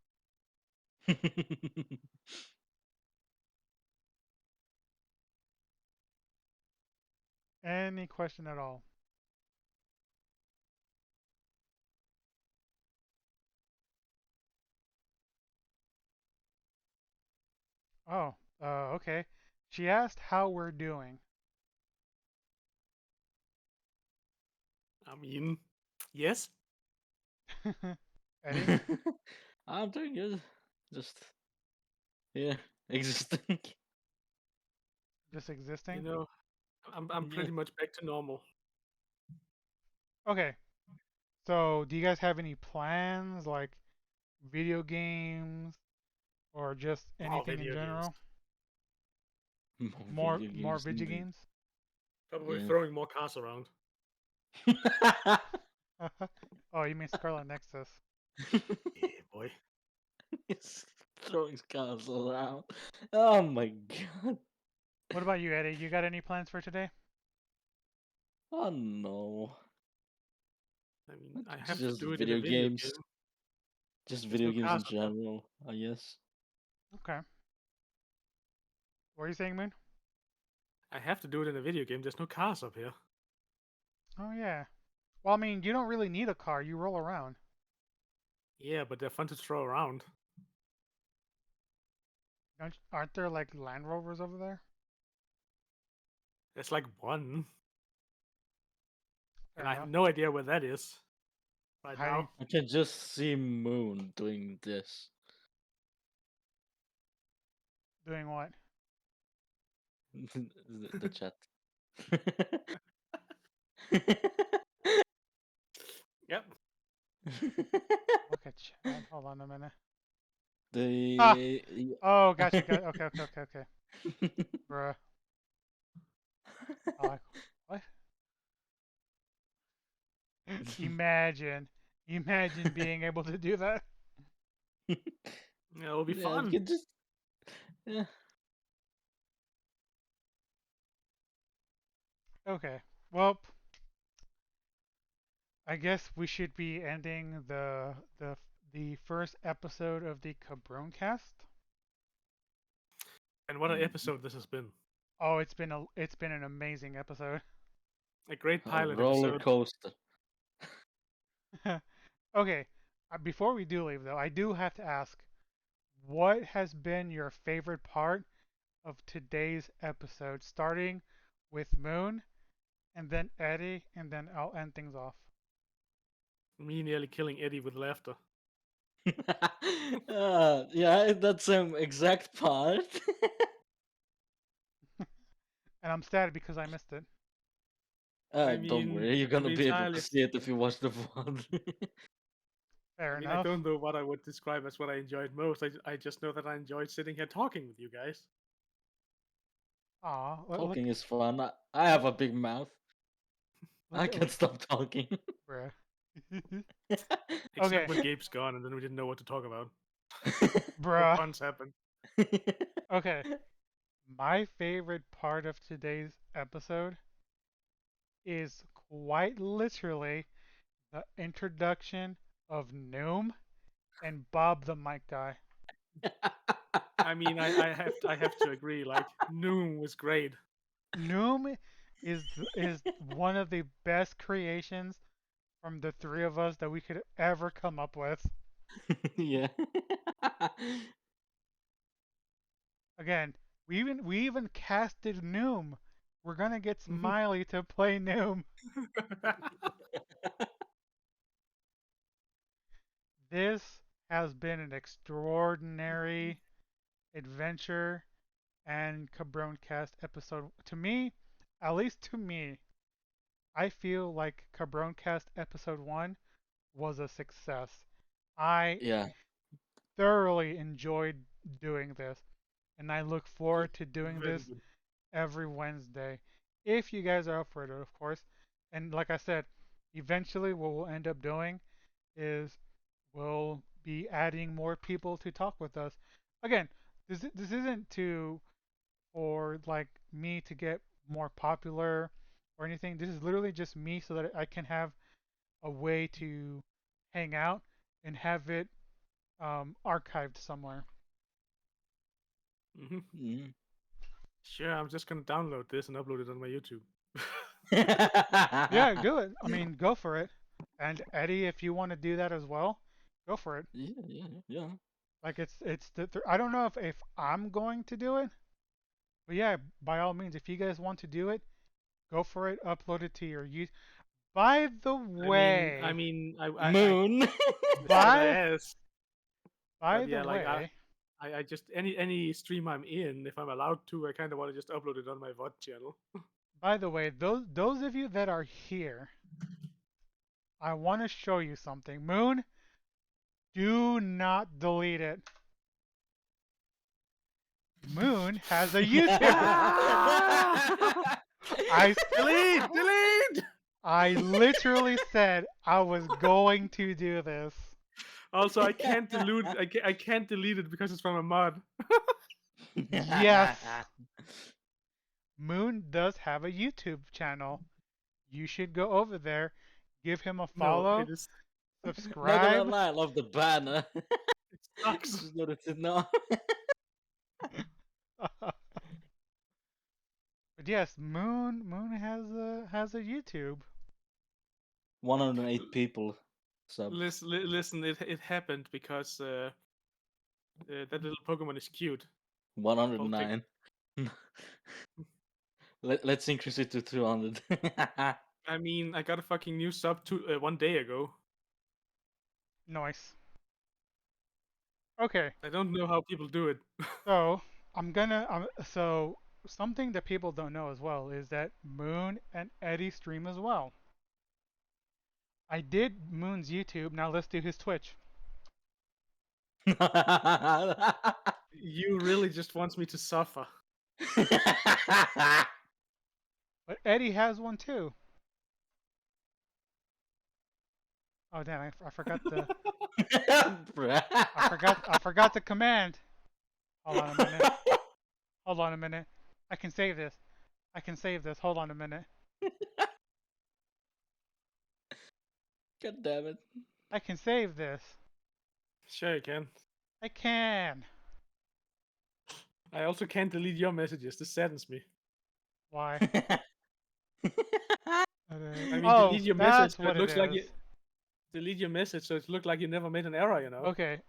Speaker 1: Any question at all? Oh, okay. She asked how we're doing.
Speaker 3: I mean, yes.
Speaker 1: Eddie,
Speaker 2: I'm doing good. Just yeah, existing.
Speaker 1: just
Speaker 3: You
Speaker 1: existing.
Speaker 3: know, I'm
Speaker 2: Yeah.
Speaker 3: pretty much back to normal.
Speaker 1: Okay, so do you guys have any plans, like video games, or just
Speaker 3: More
Speaker 1: anything in
Speaker 3: video games.
Speaker 1: general?
Speaker 2: More
Speaker 1: More,
Speaker 2: video
Speaker 1: more
Speaker 2: games
Speaker 1: video
Speaker 2: indeed.
Speaker 1: games?
Speaker 3: Probably
Speaker 2: Yeah.
Speaker 3: throwing more cars around.
Speaker 1: Oh, you mean Scarlet Nexus?
Speaker 3: Yeah, boy.
Speaker 2: He's throwing scarves around. Oh my god.
Speaker 1: What about you, Eddie? You got any plans for today?
Speaker 2: Oh no.
Speaker 3: I mean, I have to
Speaker 2: Just
Speaker 3: do it in a
Speaker 2: video
Speaker 3: video
Speaker 2: games.
Speaker 3: game.
Speaker 2: Just
Speaker 3: There's
Speaker 2: video
Speaker 3: no
Speaker 2: games in
Speaker 3: cars up here.
Speaker 2: general, I guess.
Speaker 1: Okay. What are you saying, Moon?
Speaker 3: I have to do it in a video game. There's no cars up here.
Speaker 1: Oh yeah. Well, I mean, you don't really need a car. You roll around.
Speaker 3: Yeah, but they're fun to throw around.
Speaker 1: Aren't there like Land Rovers over there?
Speaker 3: There's like one, and
Speaker 1: Fair
Speaker 3: I have
Speaker 1: enough.
Speaker 3: no idea where that is right
Speaker 1: Hiding.
Speaker 3: now.
Speaker 2: I can just see Moon doing this.
Speaker 1: Doing what?
Speaker 2: The chat.
Speaker 3: Yep.
Speaker 1: Look at chat. Hold on a minute. Ah!
Speaker 2: The
Speaker 1: Oh, gotcha. Okay. Bruh. Like, what? Imagine. Imagine being able to do that.
Speaker 3: Yeah, it'll be
Speaker 2: Yeah, you
Speaker 3: fun.
Speaker 2: can just yeah.
Speaker 1: Okay. Well, I guess we should be ending the first episode of the Cabron cast.
Speaker 3: And what an
Speaker 2: Mhm.
Speaker 3: episode this has been.
Speaker 1: Oh, it's been an amazing episode.
Speaker 3: A great
Speaker 2: A
Speaker 3: pilot
Speaker 2: roller
Speaker 3: episode.
Speaker 2: coaster.
Speaker 1: Okay. Before we do leave though, I do have to ask, what has been your favorite part of today's episode, starting with Moon and then Eddie, and then I'll end things off.
Speaker 3: Me nearly killing Eddie with laughter.
Speaker 2: Yeah, that's exact part.
Speaker 1: And I'm sad because I missed it.
Speaker 3: I
Speaker 2: Don't
Speaker 3: mean,
Speaker 2: worry, you're
Speaker 3: to
Speaker 2: gonna
Speaker 3: be
Speaker 2: be able to
Speaker 3: entirely,
Speaker 2: see it if you watch the VOD.
Speaker 1: Fair
Speaker 3: I
Speaker 1: enough.
Speaker 3: don't know what I would describe as what I enjoyed most. I just know that I enjoyed sitting here talking with you guys.
Speaker 1: Aw, look,
Speaker 2: Talking is fun. I have a big mouth. I
Speaker 1: look,
Speaker 2: can't stop talking.
Speaker 1: bruh.
Speaker 3: Except
Speaker 1: Okay,
Speaker 3: when Gabe's gone, and then we didn't know what to talk about. No
Speaker 1: bruh.
Speaker 3: puns happened.
Speaker 1: Okay, my favorite part of today's episode is quite literally the introduction of Noom and Bob the mic guy.
Speaker 3: I mean, I have to agree. Like Noom was great.
Speaker 1: Noom is one of the best creations from the three of us that we could ever come up with.
Speaker 2: Yeah.
Speaker 1: Again, we even casted Noom. We're gonna get Smiley to play Noom. This has been an extraordinary adventure and Cabron Cast episode. To me, at least to me, I feel like Cabron Cast episode 1 was a success. I
Speaker 2: Yeah.
Speaker 1: thoroughly enjoyed doing this, and I look forward to doing
Speaker 3: Very
Speaker 1: this
Speaker 3: good.
Speaker 1: every Wednesday. If you guys are up for it, of course. And like I said, eventually what we'll end up doing is we'll be adding more people to talk with us. Again, this isn't to or like me to get more popular or anything. This is literally just me so that I can have a way to hang out and have it archived somewhere.
Speaker 3: Hmm.
Speaker 2: Mm.
Speaker 3: Sure, I'm just gonna download this and upload it on my YouTube.
Speaker 1: Yeah, do it. I mean, go for it. And Eddie, if you want to do that as well, go for it.
Speaker 2: Yeah.
Speaker 1: Like it's I don't know if I'm going to do it, but yeah, by all means, if you guys want to do it, go for it. Upload it to your you. By the
Speaker 3: I mean,
Speaker 1: way,
Speaker 3: I
Speaker 2: Moon.
Speaker 3: should I
Speaker 1: by
Speaker 3: ask?
Speaker 1: by
Speaker 3: But
Speaker 1: the
Speaker 3: yeah, like
Speaker 1: way,
Speaker 3: I just any stream I'm in, if I'm allowed to, I kind of want to just upload it on my VOD channel.
Speaker 1: by the way, those of you that are here, I want to show you something. Moon, do not delete it. Moon has a YouTube. I
Speaker 3: Delete!
Speaker 1: I literally said I was going to do this.
Speaker 3: Also, I can't delete. I can't delete it because it's from a mod.
Speaker 1: Yes, Moon does have a YouTube channel. You should go over there, give him a
Speaker 3: No,
Speaker 1: follow,
Speaker 3: it is.
Speaker 2: Not gonna
Speaker 1: subscribe.
Speaker 2: lie, I love the banner.
Speaker 3: It sucks.
Speaker 2: Just noticed it now.
Speaker 1: But yes, Moon has a YouTube.
Speaker 2: 108 people subbed.
Speaker 3: Listen. It happened because that little Pokemon is cute.
Speaker 2: 109. Let's increase it to 200.
Speaker 3: I mean, I got a fucking new sub 1 day ago.
Speaker 1: Nice. Okay,
Speaker 3: I don't know how people do it.
Speaker 1: so So something that people don't know as well is that Moon and Eddie stream as well. I did Moon's YouTube. Now let's do his Twitch.
Speaker 3: You really just wants me to suffer.
Speaker 1: But Eddie has one too. Oh damn! I forgot the I forgot the command. Hold on a minute. Hold on a minute. I can save this. I can save this. Hold on a minute.
Speaker 2: God damn it.
Speaker 1: I can save this.
Speaker 3: Sure you can.
Speaker 1: I can.
Speaker 3: I also can't delete your messages. This saddens me.
Speaker 1: Why?
Speaker 3: I mean,
Speaker 1: Oh,
Speaker 3: delete your message
Speaker 1: that's
Speaker 3: so it
Speaker 1: what it
Speaker 3: looks like
Speaker 1: is.
Speaker 3: you delete your message so it looks like you never made an error, you know?
Speaker 1: Okay,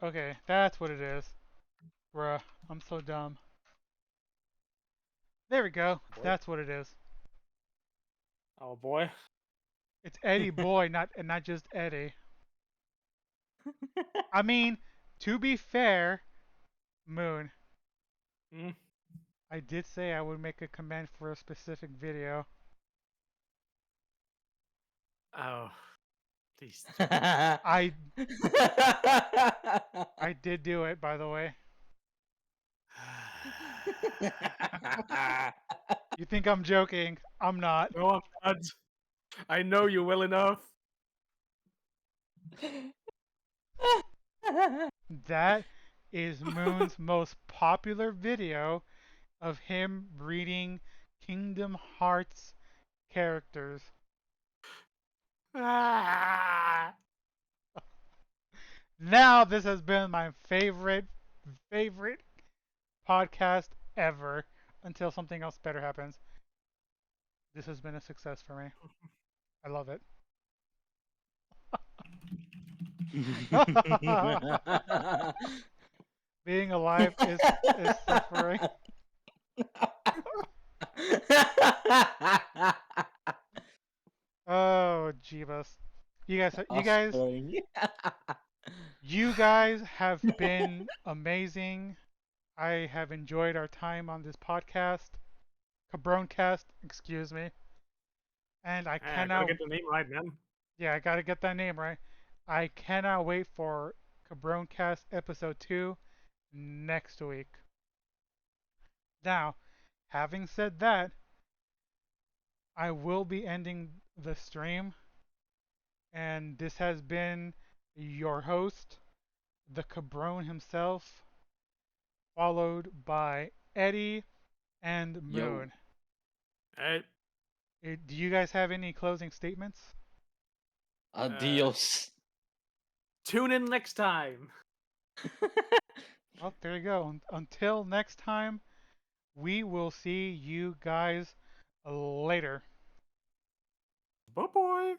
Speaker 1: that's what it is. Bruh, I'm so dumb. There we go.
Speaker 3: Boy.
Speaker 1: That's what it is.
Speaker 3: Oh boy.
Speaker 1: It's Eddie Boy, not just Eddie. I mean, to be fair, Moon,
Speaker 3: Hmm?
Speaker 1: I did say I would make a command for a specific video.
Speaker 3: Oh. Please.
Speaker 1: I did do it, by the way. You think I'm joking? I'm not.
Speaker 3: No, I'm not. I know you well enough.
Speaker 1: That is Moon's most popular video of him reading Kingdom Hearts characters.
Speaker 3: Ah!
Speaker 1: Now this has been my favorite podcast ever until something else better happens. This has been a success for me. I love it. Being alive is suffering. Oh, Jeebus.
Speaker 2: Offspring.
Speaker 1: You guys have been amazing. I have enjoyed our time on this podcast. Cabroncast, excuse me. And I
Speaker 3: I gotta
Speaker 1: cannot,
Speaker 3: get the name right, man.
Speaker 1: yeah, I gotta get that name right. I cannot wait for Cabroncast episode 2 next week. Now, having said that, I will be ending the stream, and this has been your host, the Cabron himself, followed by Eddie and
Speaker 2: Yo.
Speaker 1: Moon.
Speaker 3: Alright.
Speaker 1: Do you guys have any closing statements?
Speaker 2: Adios.
Speaker 3: Tune in next time.
Speaker 1: Well, there you go. Until next time, we will see you guys later.
Speaker 3: Bye bye.